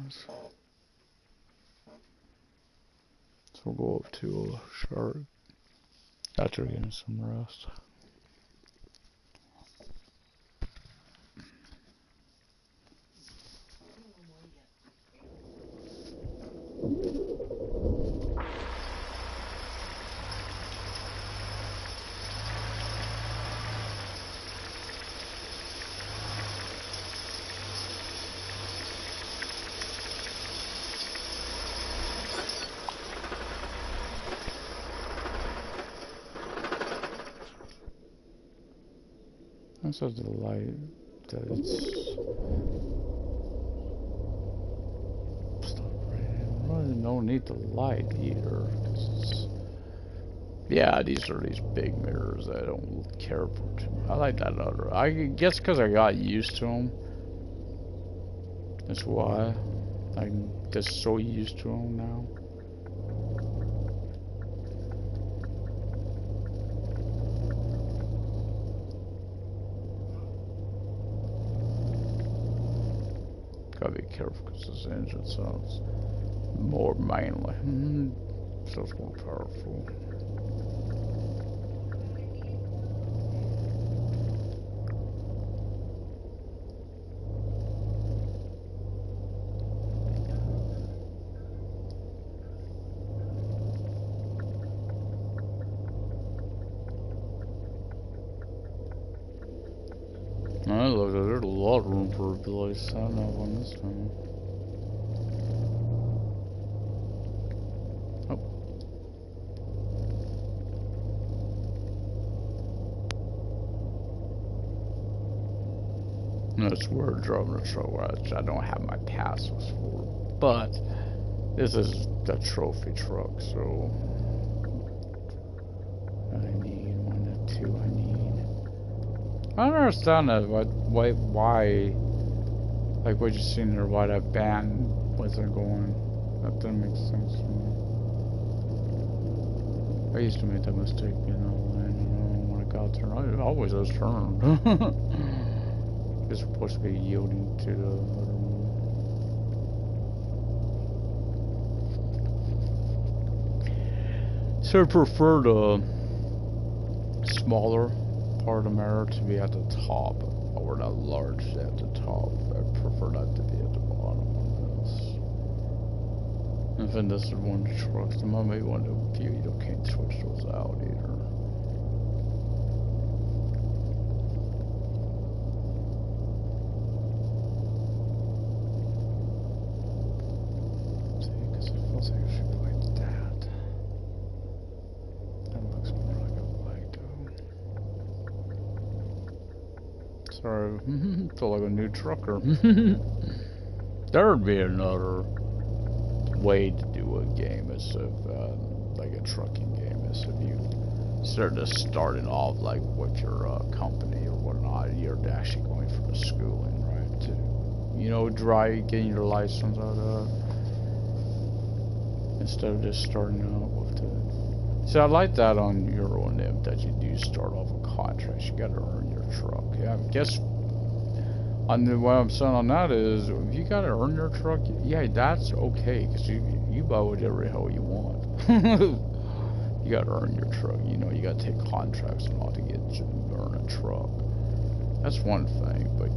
So we'll go up to a shark after getting some rest. That says the light that it's stop raining. Really no need to light either. It's, yeah, these are these big mirrors. I don't care for too much. I like that other. I guess because I got used to them. That's why I'm just so used to them now. Gotta be careful because this engine sounds more manly. Sounds more powerful. I look, there's a lot of room for abilities. I don't know on this one. Oh. That's where driving a truck where I don't have my passes for. But this is the trophy truck, so I need 1 to 2. I don't understand that. Why, like what you seen there, why that band wasn't going. That doesn't make sense to me. I used to make that mistake, you know, when I got turned. I always was turned. It's supposed to be yielding to the other one. So I prefer the smaller part of the mirror to be at the top, or not large at the top. I prefer that to be at the bottom on this. And then this is one of the trucks. The moment you want to view, you can't switch those out either. Sorry, feel like a new trucker. There'd be another way to do a game instead of like a trucking game. Is if you start just starting off like with your company or whatnot, you're actually going for the schooling, right? To, you know, getting your license out of instead of just starting out with the. See, I like that on Euronim that you do start off with contracts. You got to earn your truck. Yeah, I guess what I'm saying on that is if you got to earn your truck, yeah, that's okay because you buy whatever the hell you want. You got to earn your truck. You know, you got to take contracts and all to earn a truck. That's one thing, but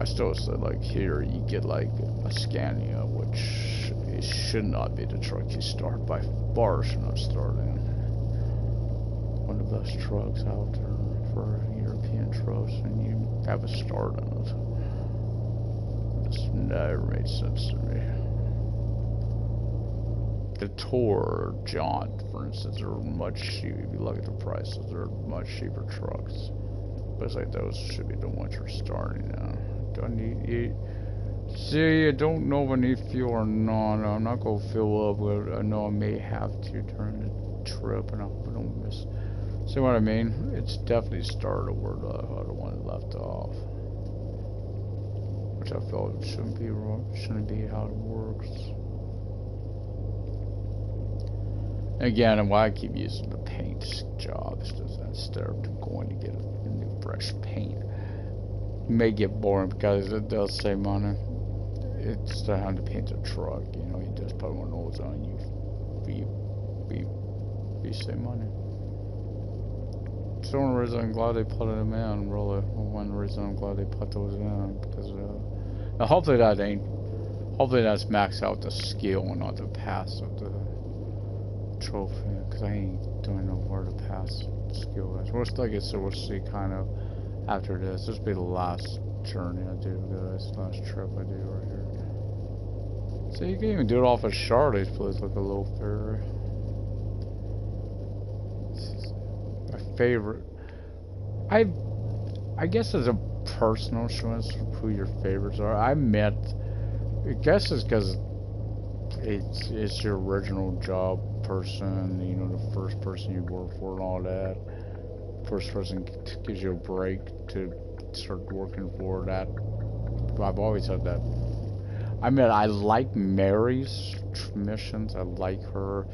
I still say like here you get like a Scania, which it should not be the truck you start by far. Should not start in. One of the best trucks out there for European trucks, and you have a start on it. This never made sense to me. The Tour Jaunt, for instance, are much cheaper. If you look at the prices, they're much cheaper trucks. But it's like those should be the ones you're starting now. Do I need? See, I don't know if I need fuel or not. I'm not gonna fill up, but I know I may have to during the trip, and I don't miss. See what I mean? It's definitely started where the other one left off, which I felt shouldn't be how it works. Again, and why I keep using the paint jobs is instead of going to get a new fresh paint. It may get boring because it does save money. It's to have to paint a truck, you know. You just put one of those on, you save money. It's the only reason I'm glad they put them in, really. One reason I'm glad they put those in, because now hopefully that's maxed out the skill and not the pass of the trophy, because I ain't doing know where to pass skill guys. Like I said, we'll see kind of after this. This will be the last journey I do, guys. Last trip I do right here. So you can even do it off of Charlotte's place, like a little ferry. My favorite. I guess as a personal choice of who your favorites are. I guess it's because it's your original job person, you know, the first person you work for and all that. First person gives you a break to start working for that. I've always had that. I mean, I like Mary's missions. I like her.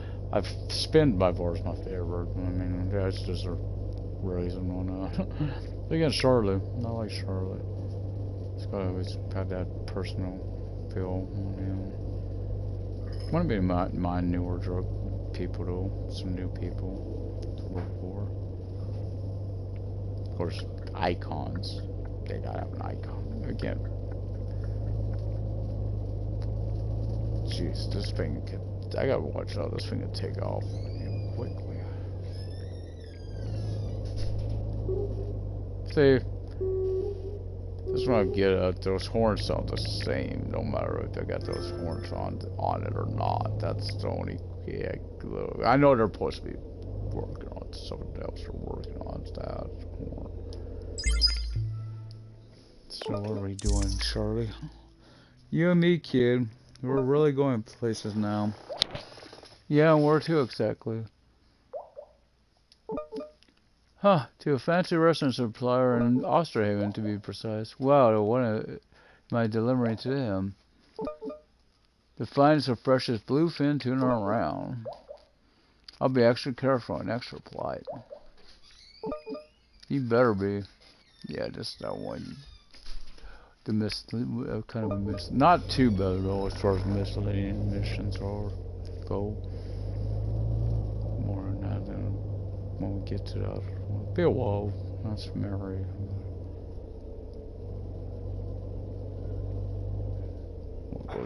Spin by far is my favorite. I mean, yeah, it's just a reason on that. Again, Charlotte. I like Charlotte. It's always had that personal feel. You know. Want to be my newer drug people though. Some new people to work for. Of course, icons. They gotta have an icon. Again. Jeez, this thing I gotta watch out. This thing can take off quickly. See, this is what I get at. Those horns sound the same, no matter if they got those horns on it or not. That's the only. Yeah, I know they're supposed to be working on something else. They're working on that horn. So what are we doing, Charlie? You and me, kid. We're really going places now. Yeah, where to exactly? Huh, to a fancy restaurant supplier in Osterhaven, to be precise. Wow, what am I delivering to him? The finest of freshest bluefin tuna around. I'll be extra careful and extra polite. You better be. Yeah, just that one. The kind of a miss. Not too bad though, as far as miscellaneous missions go. More than that, when we get to that. It'll be a while. That's Mary. We'll go.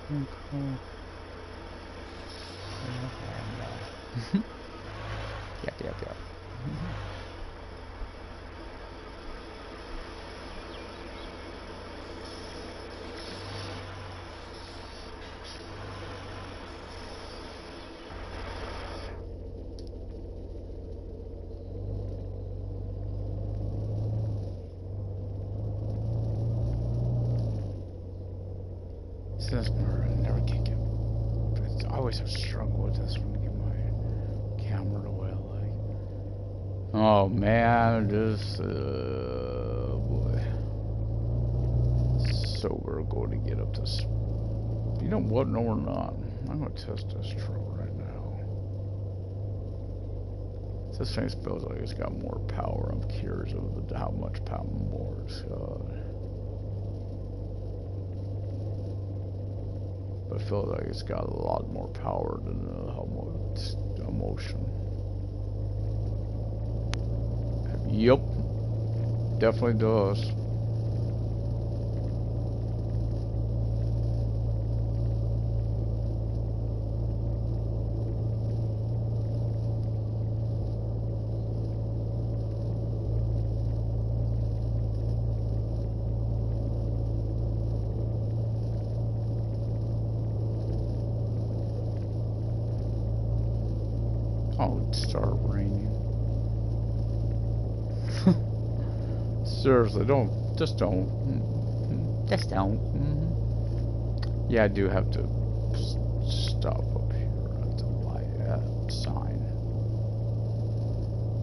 Okay. Yep. This mirror, I never can get. I always have struggled with this one to get my camera to where like. Oh man, this boy. So we're going to get up this. You know what? No, we're not. I'm gonna test this truck right now. This thing feels like it's got more power. I'm curious of how much power more it's got. I feel like it's got a lot more power than how much emotion. Yep, definitely does. Oh, it started raining. Seriously, just don't. Yeah, I do have to stop up here at the light sign.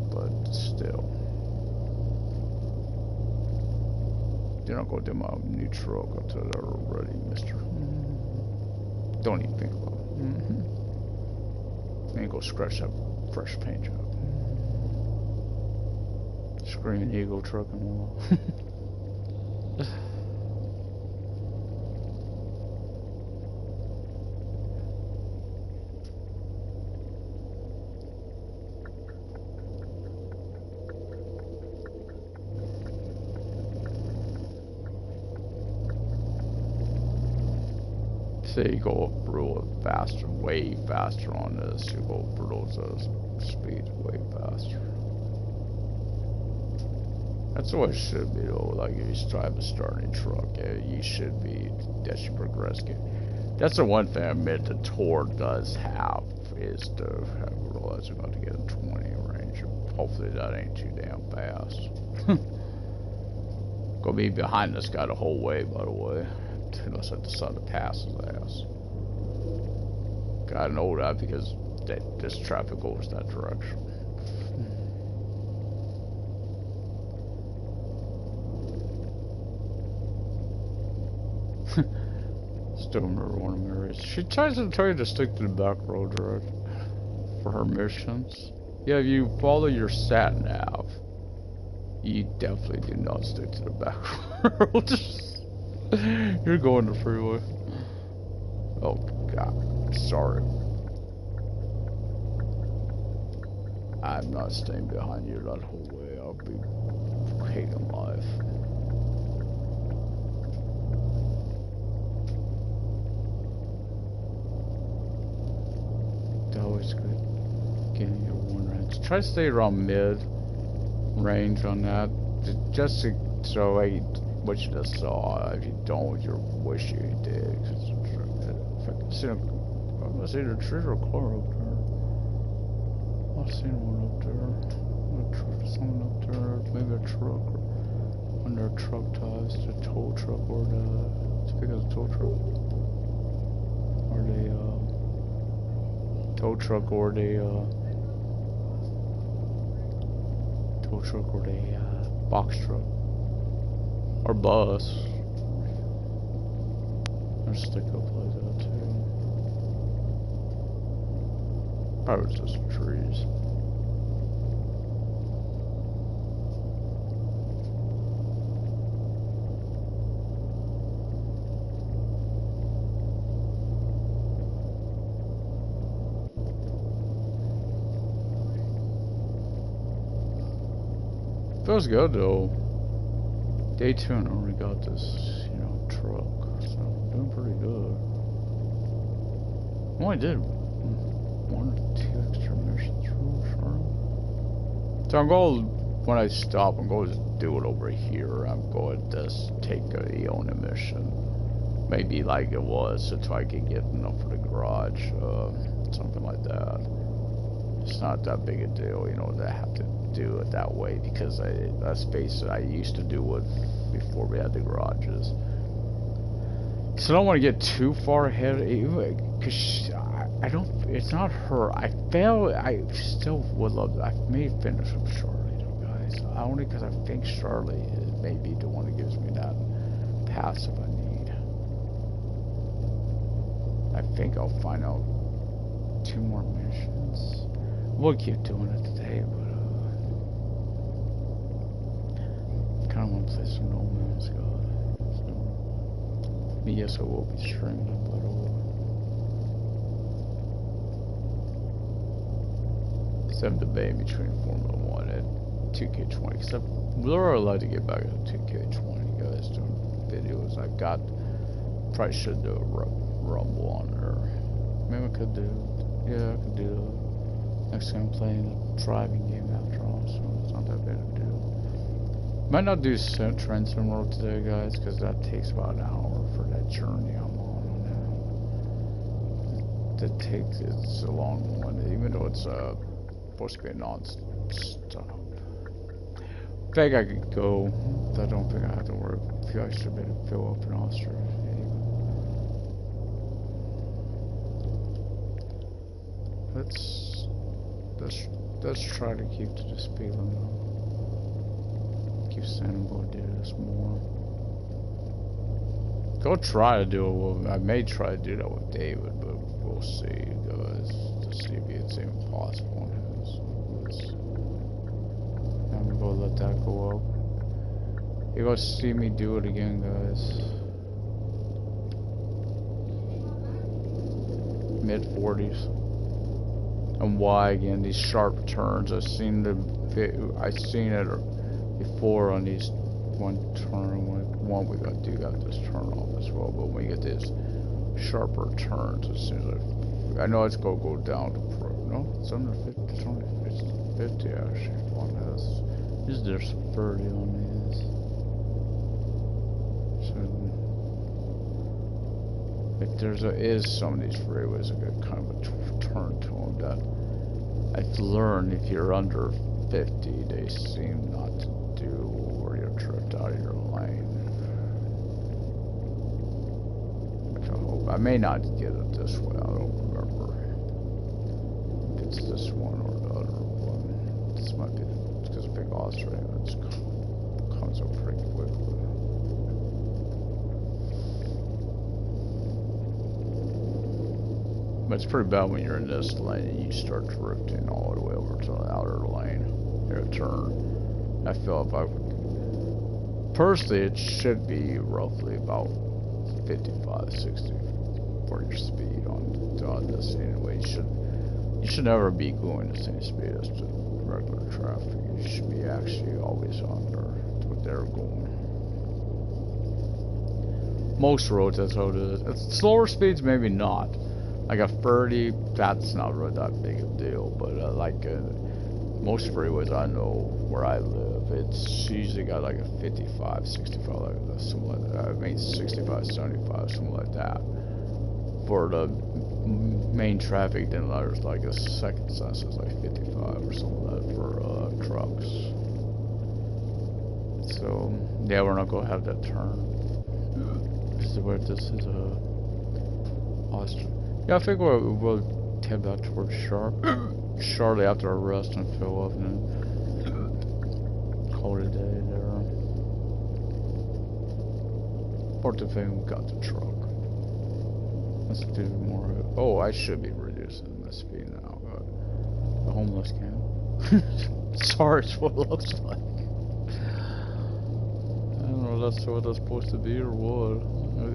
But still. You're not going to do my new truck. I'll tell you that already, mister. Don't even think about it. Ain't go scratch that fresh paint job. Screaming Eagle truck and all. Say you go up real faster, way faster on this. You go up those speeds way faster. That's what it should be though. Like if you drive a starting truck, yeah, you should be. That should progress. That's the one thing I admit the Tor does have is to realize you're about to get a 20 range. Hopefully that ain't too damn fast. Gonna be behind this guy the whole way, by the way. Unless I decide to pass his ass. Gotta know that because this traffic goes that direction. Still remember one of Mary's. She tries to tell you to stick to the back road, right? For her missions. Yeah, if you follow your sat nav, you definitely do not stick to the back road. You're going to freeway. Oh God, sorry. I'm not staying behind you that whole way. I'll be hating life. It's always good getting your one range. Try to stay around mid range on that, just to so what you just saw. If you don't, you wish you did. Cause if I can see a tree or a car up there. I've seen one up there. Someone up there. Maybe a truck. When their truck ties, the tow truck or the. Speaking of the tow truck, or the tow truck or the box truck. Or bus. Or stick up like that too. Probably just trees. Feels good though. Day 2 and I already got this, you know, truck. So I'm doing pretty good. I only did 1 or 2 extra missions for sure. So I'm going, when I stop, I'm going to do it over here. I'm going to just take a Iona mission. Maybe like it was, so I could get enough for the garage. Something like that. It's not that big a deal, you know, that I have to do it that way because that's space that I used to do it before we had the garages. So I don't want to get too far ahead because I don't, it's not her. I still would love, I may finish with Charlie though, guys. Only because I think Charlie is maybe the one that gives me that passive I need. I think I'll find out 2 more missions. We'll keep doing it today, but kind of want to play some No Man's Sky. So, yes, I will be streaming it, but I'm debating between Formula 1 and 2K20. Except we're allowed to get back into 2K20, guys, doing videos. I got, probably should do a Rumble on there. Maybe I could do, yeah, I could do next time I'm playing a driving game after all, so it's not that bad of a deal. Might not do Train Sim World today, guys, because that takes about an hour for that journey I'm on now. It's a long one, even though it's supposed to be non-stop. I think I could go, but I don't think I have to work a few extra bit to fill up in Austria. Let's try to keep to the speed limit. Keep saying I'm going to do this more. Go try to do it with, I may try to do that with David, but we'll see, guys, to see if it's even possible on his. I'm gonna go let that go up. You're gonna see me do it again, guys. Mid-40s. And why again? These sharp turns. I've seen it before on these one turn. One we got this turn off as well. But when we get these sharper turns, as soon as I know it's gonna go down to no, it's under 50. It's only 50 actually on this. There's 30 on these. So like is some of these freeways a good kind of a turn to them that I've learned if you're under 50 they seem not to do or you're tripped out of your lane. Which I hope. I may not get it this way, I don't remember if it's this one or the other one. This might be because of Big Austria, it comes up pretty quickly. But it's pretty bad when you're in this lane and you start drifting all the way over to the outer lane. Your turn. I feel if I would. Personally, it should be roughly about 55, 60 for your speed on this anyway. You should never be going the same speed as the regular traffic. You should be actually always under what they're going. Most roads, that's how it is. At slower speeds, maybe not. Like a 30, that's not really that big a deal, but most freeways I know where I live, it's usually got like a 55, 65, like something like that. I mean 65, 75, something like that. For the main traffic, then there's like a second sense, it's like 55 or something like that for trucks. So, yeah, we're not going to have that turn. This is where this is Austria. Yeah, I think we'll head back towards shortly after our rest and fill up and then call it a day there. Important thing, we got the truck. Let's do more of it. Oh, I should be reducing the speed now. The homeless camp. Sorry, it's what it looks like. I don't know if that's what that's supposed to be or what.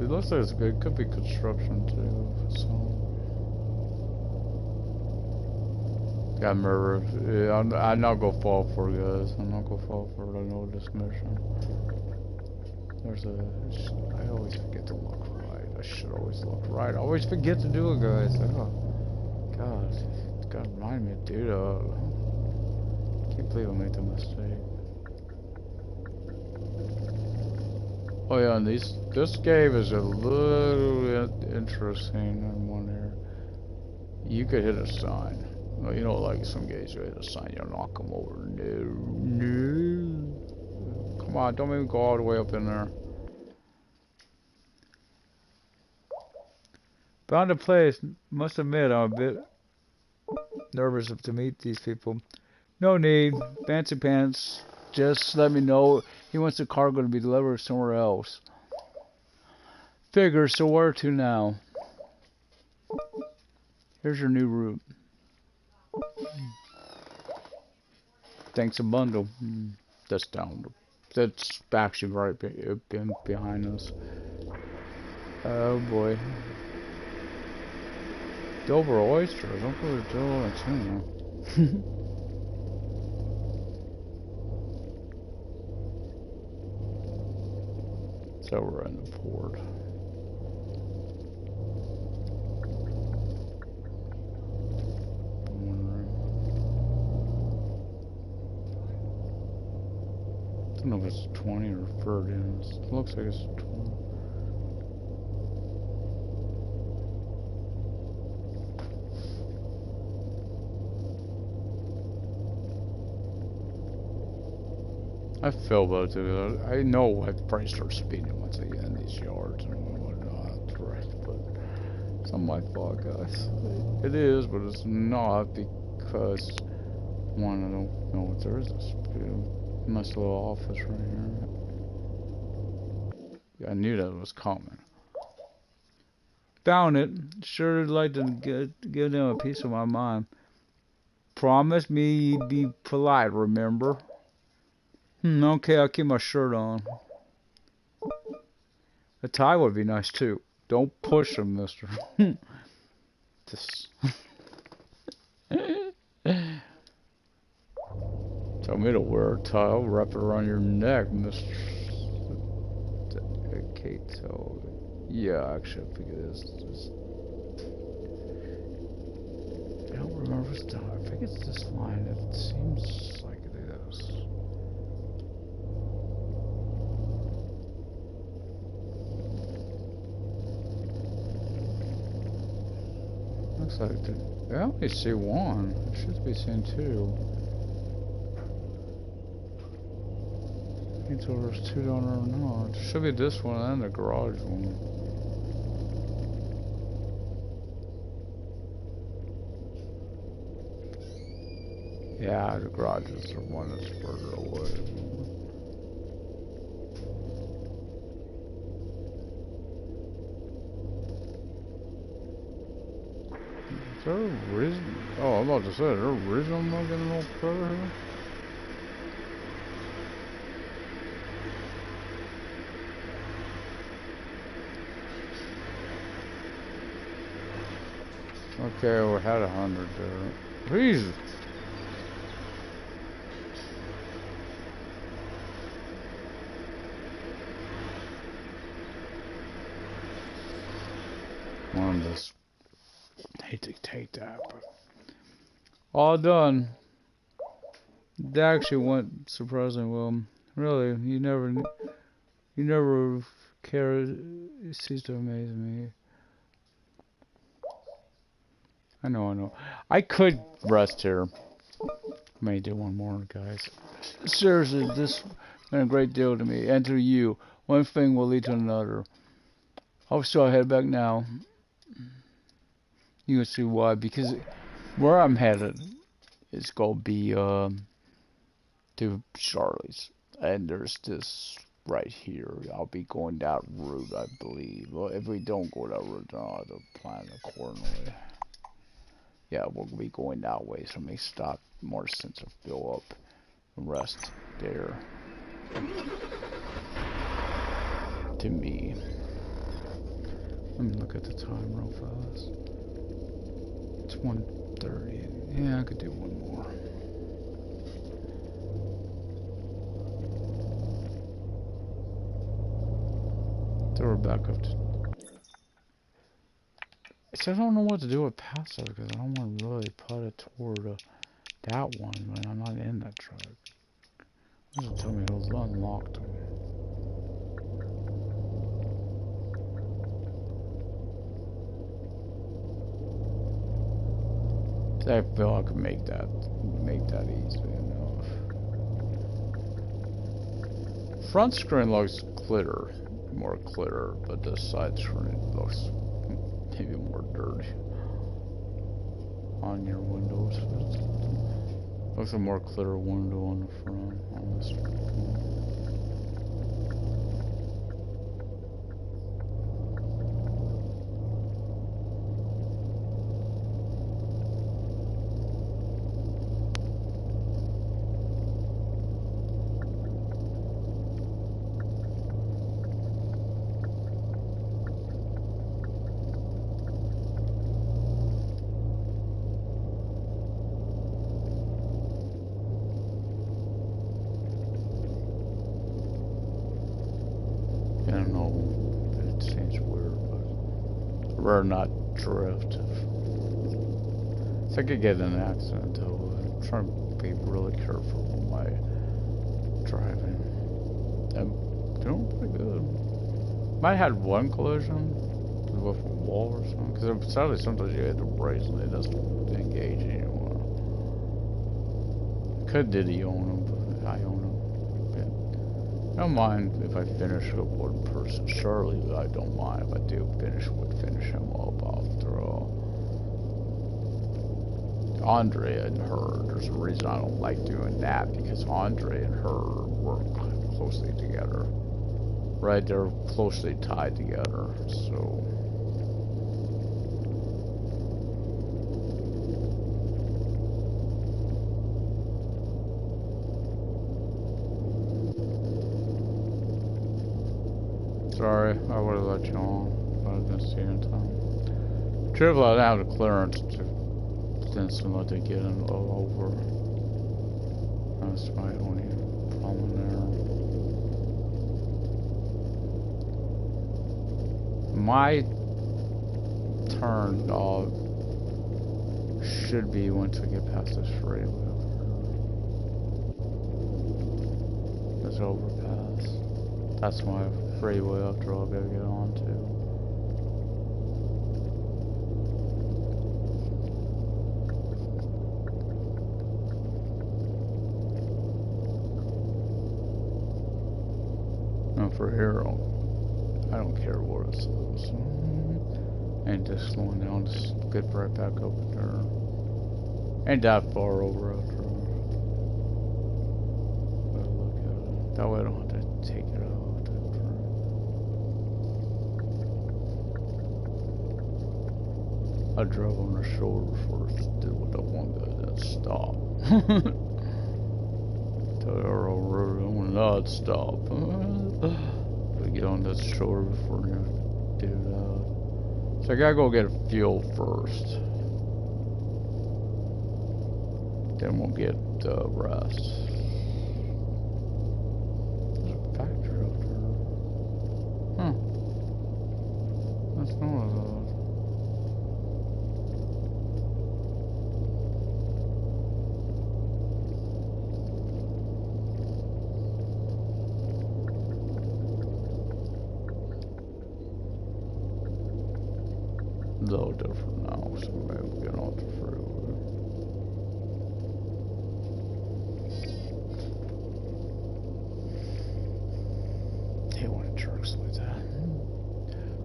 It looks like it's good. It could be construction too. So. Got murdered. Yeah, I'm not gonna fall for it, guys. I'm not gonna fall for it. I know this mission. There's a. I always forget to look right. I should always look right. I always forget to do it, guys. Oh, God. You gotta remind me to do that. I can't believe I made the mistake. Oh yeah, and this game is a little interesting in one area. You could hit a sign. Well, you know, like some games you hit a sign, you knock them over. No. Come on, don't make me go all the way up in there. Found a place. Must admit, I'm a bit nervous to meet these people. No need. Fancy pants. Just let me know he wants the cargo to be delivered somewhere else. Figure, so where to now? Here's your new route. Thanks a bundle. That's down. That's actually right behind us. Oh boy. Dover oysters. I'm gonna do it too. So we're in the port. I don't know if it's 20 or 30. It looks like it's 20. I feel about it. I know I probably start speeding once I get in these yards and whatnot, right? But it's not my fault, guys. It is, but it's not because one, I don't know what there is. This nice little office right here. Yeah, I knew that was coming. Found it. Sure would like to give them a piece of my mind. Promise me you'd be polite, remember? Okay, I'll keep my shirt on. A tie would be nice too. Don't push him, mister. Just tell me to wear a tie. I'll wrap it around your neck, mister. Kato. Yeah, actually, I think it is. I don't remember if it's I think it's this line. It seems like it is. Looks like I only see one. I should be seeing two. Can't tell there's two down there or not. It should be this one and the garage one. Yeah, the garage is the one that's further away. Is there a reason? Oh, I'm about to say, is there a reason I'm not getting no further here? Okay, we had 100 there. Jesus. One just hate to take that, but all done. That actually went surprisingly well. Really, you never care. It ceased to amaze me. I know. I could rest here. May do one more, guys. Seriously, this meant a great deal to me and to you. One thing will lead to another. I'll still head back now. You can see why, because where I'm headed is gonna be to Charlie's, and there's this right here. I'll be going that route, I believe. Well, if we don't go that route, then I'll have to plan accordingly. Yeah, we'll be going that way, so it may stop more sense of fill up and rest there. To me. Let me look at the time real fast. It's 1:30. Yeah, I could do one more. So we're back up to... So I don't know what to do with passive because I don't want to really put it toward that one when I'm not in that truck. This will tell me it was unlocked. I feel I could make that easily enough. Front screen looks clearer, more clear, but the side screen looks maybe more dirty on your windows. Looks a more clear window on the front on this one. Or not drift. So I could get in an accident though. I'm trying to be really careful with my driving. I'm doing pretty good. Might have had one collision with a wall or something. Because sadly sometimes you hit the brakes and it doesn't engage anymore. Could Diddy own them, but I own them. I don't mind if I finish with one person. Surely I don't mind if I do finish him up after all. Andrei and her, there's a reason I don't like doing that, because Andrei and her work closely together. Right, they're closely tied together, so... Sorry, I would have let you on, but I didn't see you in time. Triple, I didn't have the clearance to instantly let it get in over. That's my only problem there. My turn should be once we get past this freeway. This overpass. That's my freeway after all I gotta get on to. Now for here, I don't care what it says. Ain't just slowing down, just get right back up there. Ain't that far over after all. But look at it. That way I don't have to take it out. I drove on the shoulder first, did what that one guy that stopped. Tell the road, I will not stop. We get on that shoulder before you do that. So I gotta go get fuel first. Then we'll get the rest. There's a factory up there. Huh. That's not what I thought. A little different now, so maybe we'll get on the freeway. Hate when it jerks like that.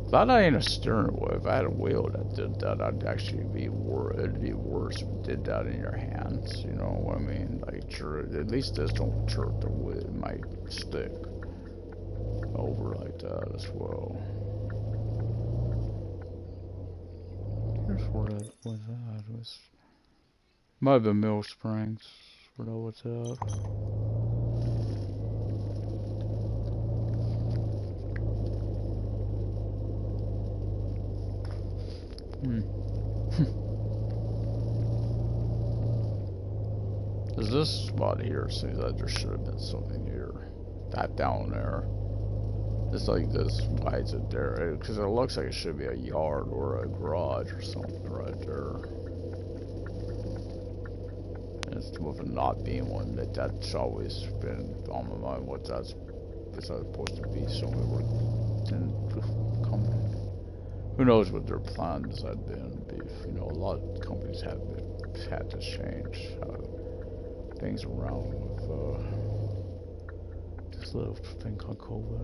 Glad I ain't a steering wheel. If I had a wheel that did that, I'd actually be worse. It'd be worse if it did that in your hands. You know what I mean? Like, at least this don't jerk the wheel. It might stick over like that as well. Here's where that was at. It was might have been Mill Springs. Where that was at. Cause this spot here seems like there should have been something here. That down there. It's like this. Why is it there? Because it looks like it should be a yard or a garage or something right there. And it's with it not being one, that's always been on my mind. What that's supposed to be. So we were didn't come. Who knows what their plans had been? You know, a lot of companies have had to change things around with this little thing called COVID.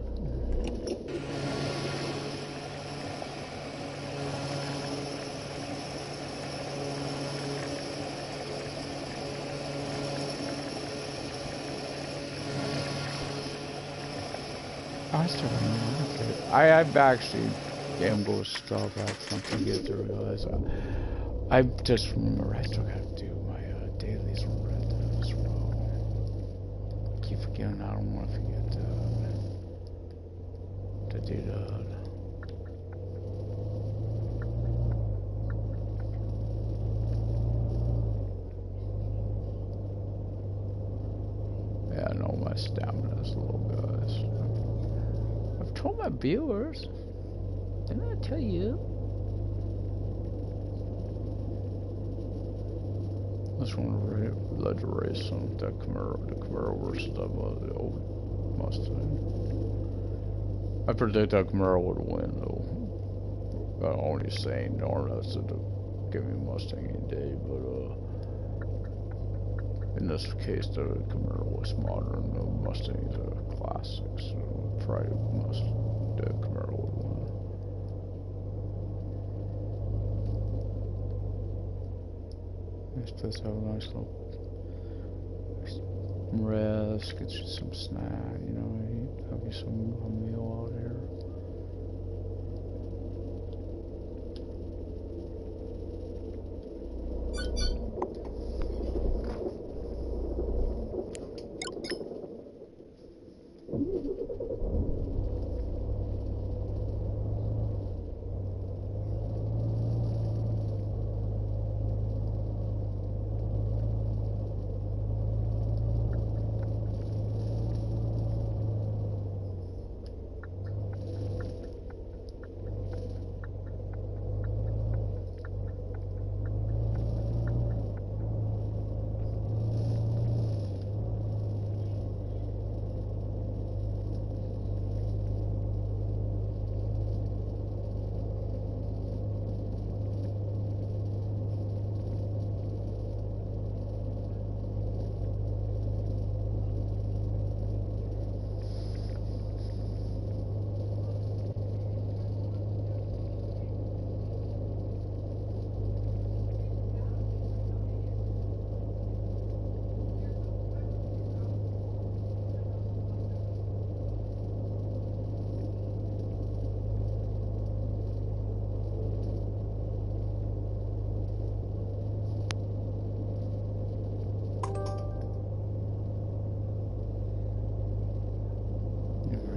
I still don't know. I've actually game goes stop at something to get to realize. I just remember I still have to do my dailies on Red as well. I keep forgetting. I don't want to forget to do that. Yeah, I know my stamina is low, guys. I've told my viewers. Didn't I tell you? I just want to let you race some that Camaro, the Camaro versus the old Mustang. I predict that Camaro would win though. I'm only saying, darn, that's to give me Mustang any day, but in this case, the Camaro was modern, the Mustang is a classic, so probably the Camaro would win. This place have a nice little rest, get you some snack, you know, have you some a meal out here.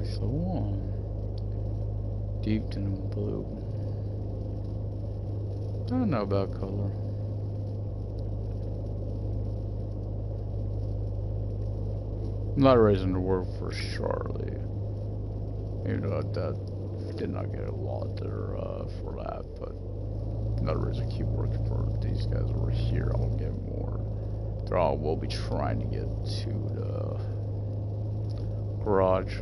So warm, deep in blue. I don't know about color. I'm not raising the word for Charlie. You know that did not get a lot there for that, but another reason I keep working for these guys over here. I'll get more. They're all will be trying to get to the garage.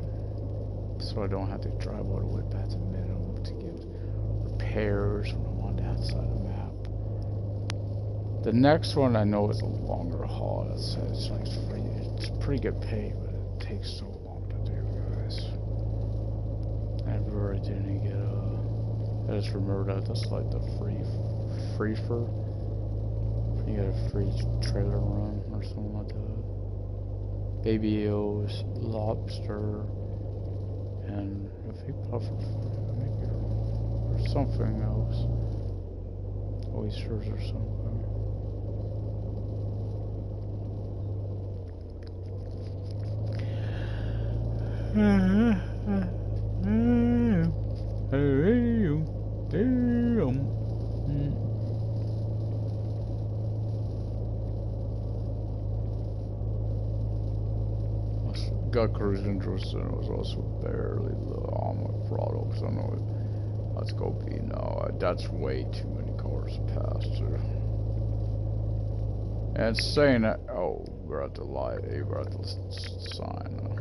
So I don't have to drive all the way back to Minimum to get repairs when I'm on that side of the map. The next one I know is a longer haul. It's pretty good pay, but it takes so long to do, guys. I really didn't get I just remember that that's like the free for. You get a free trailer run or something like that. Baby O's, lobster. And I think puffer, maybe, or something else. Oysters or something. got cruise interest and it was also barely on my throttle because I know it. Let's go B now. That's way too many cars past her. And it's saying that. Oh, we're at the light. We're at the sign now.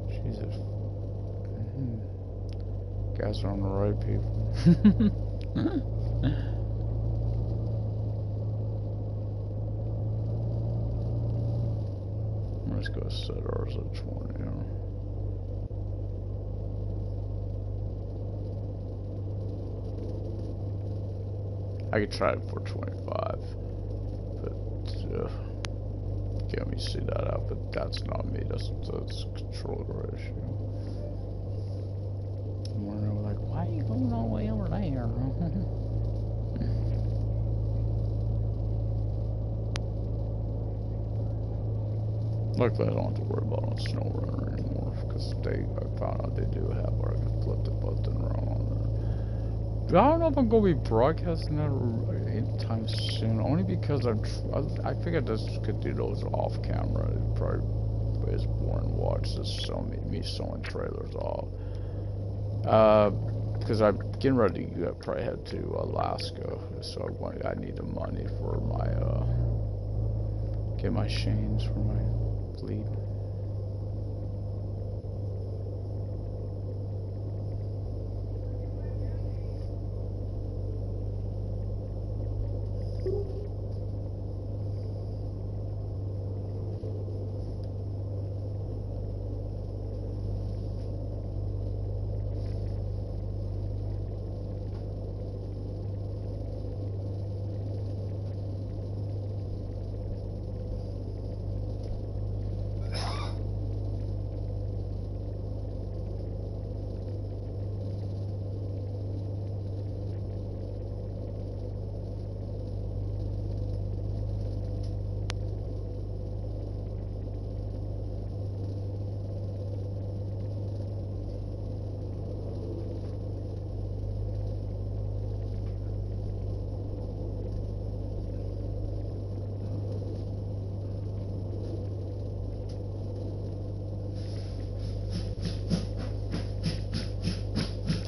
Jesus. Guys are on the right people. Let's go set ours at 20. I could try it for 25, but can't me see that out. But that's not me. That's a controller issue. I'm wondering, like, why are you going all the way over there? Luckily, I don't have to worry about on snow runner anymore because I found out they do have where I can flip the button around on there. I don't know if I'm gonna be broadcasting that anytime soon, only because I figured this could do those off camera. It probably is boring to watch this me sewing trailers off. Because I'm getting ready to probably head to Alaska, so I need the money for my get my chains for my fleet.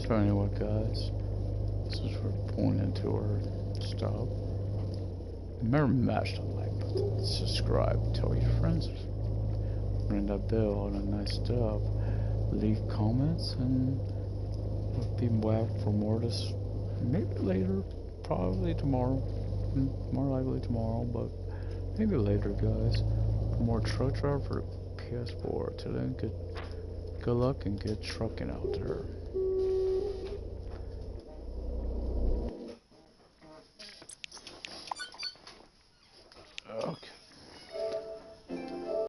So anyway, guys, since we're pulling into our stop, remember mash the like button, subscribe, tell your friends, ring that bell, all that nice stuff, leave comments, and we'll be back for more this, maybe later, probably tomorrow, more likely tomorrow, but maybe later, guys, for more truck driver for PS4. Till then, good luck and good trucking out there.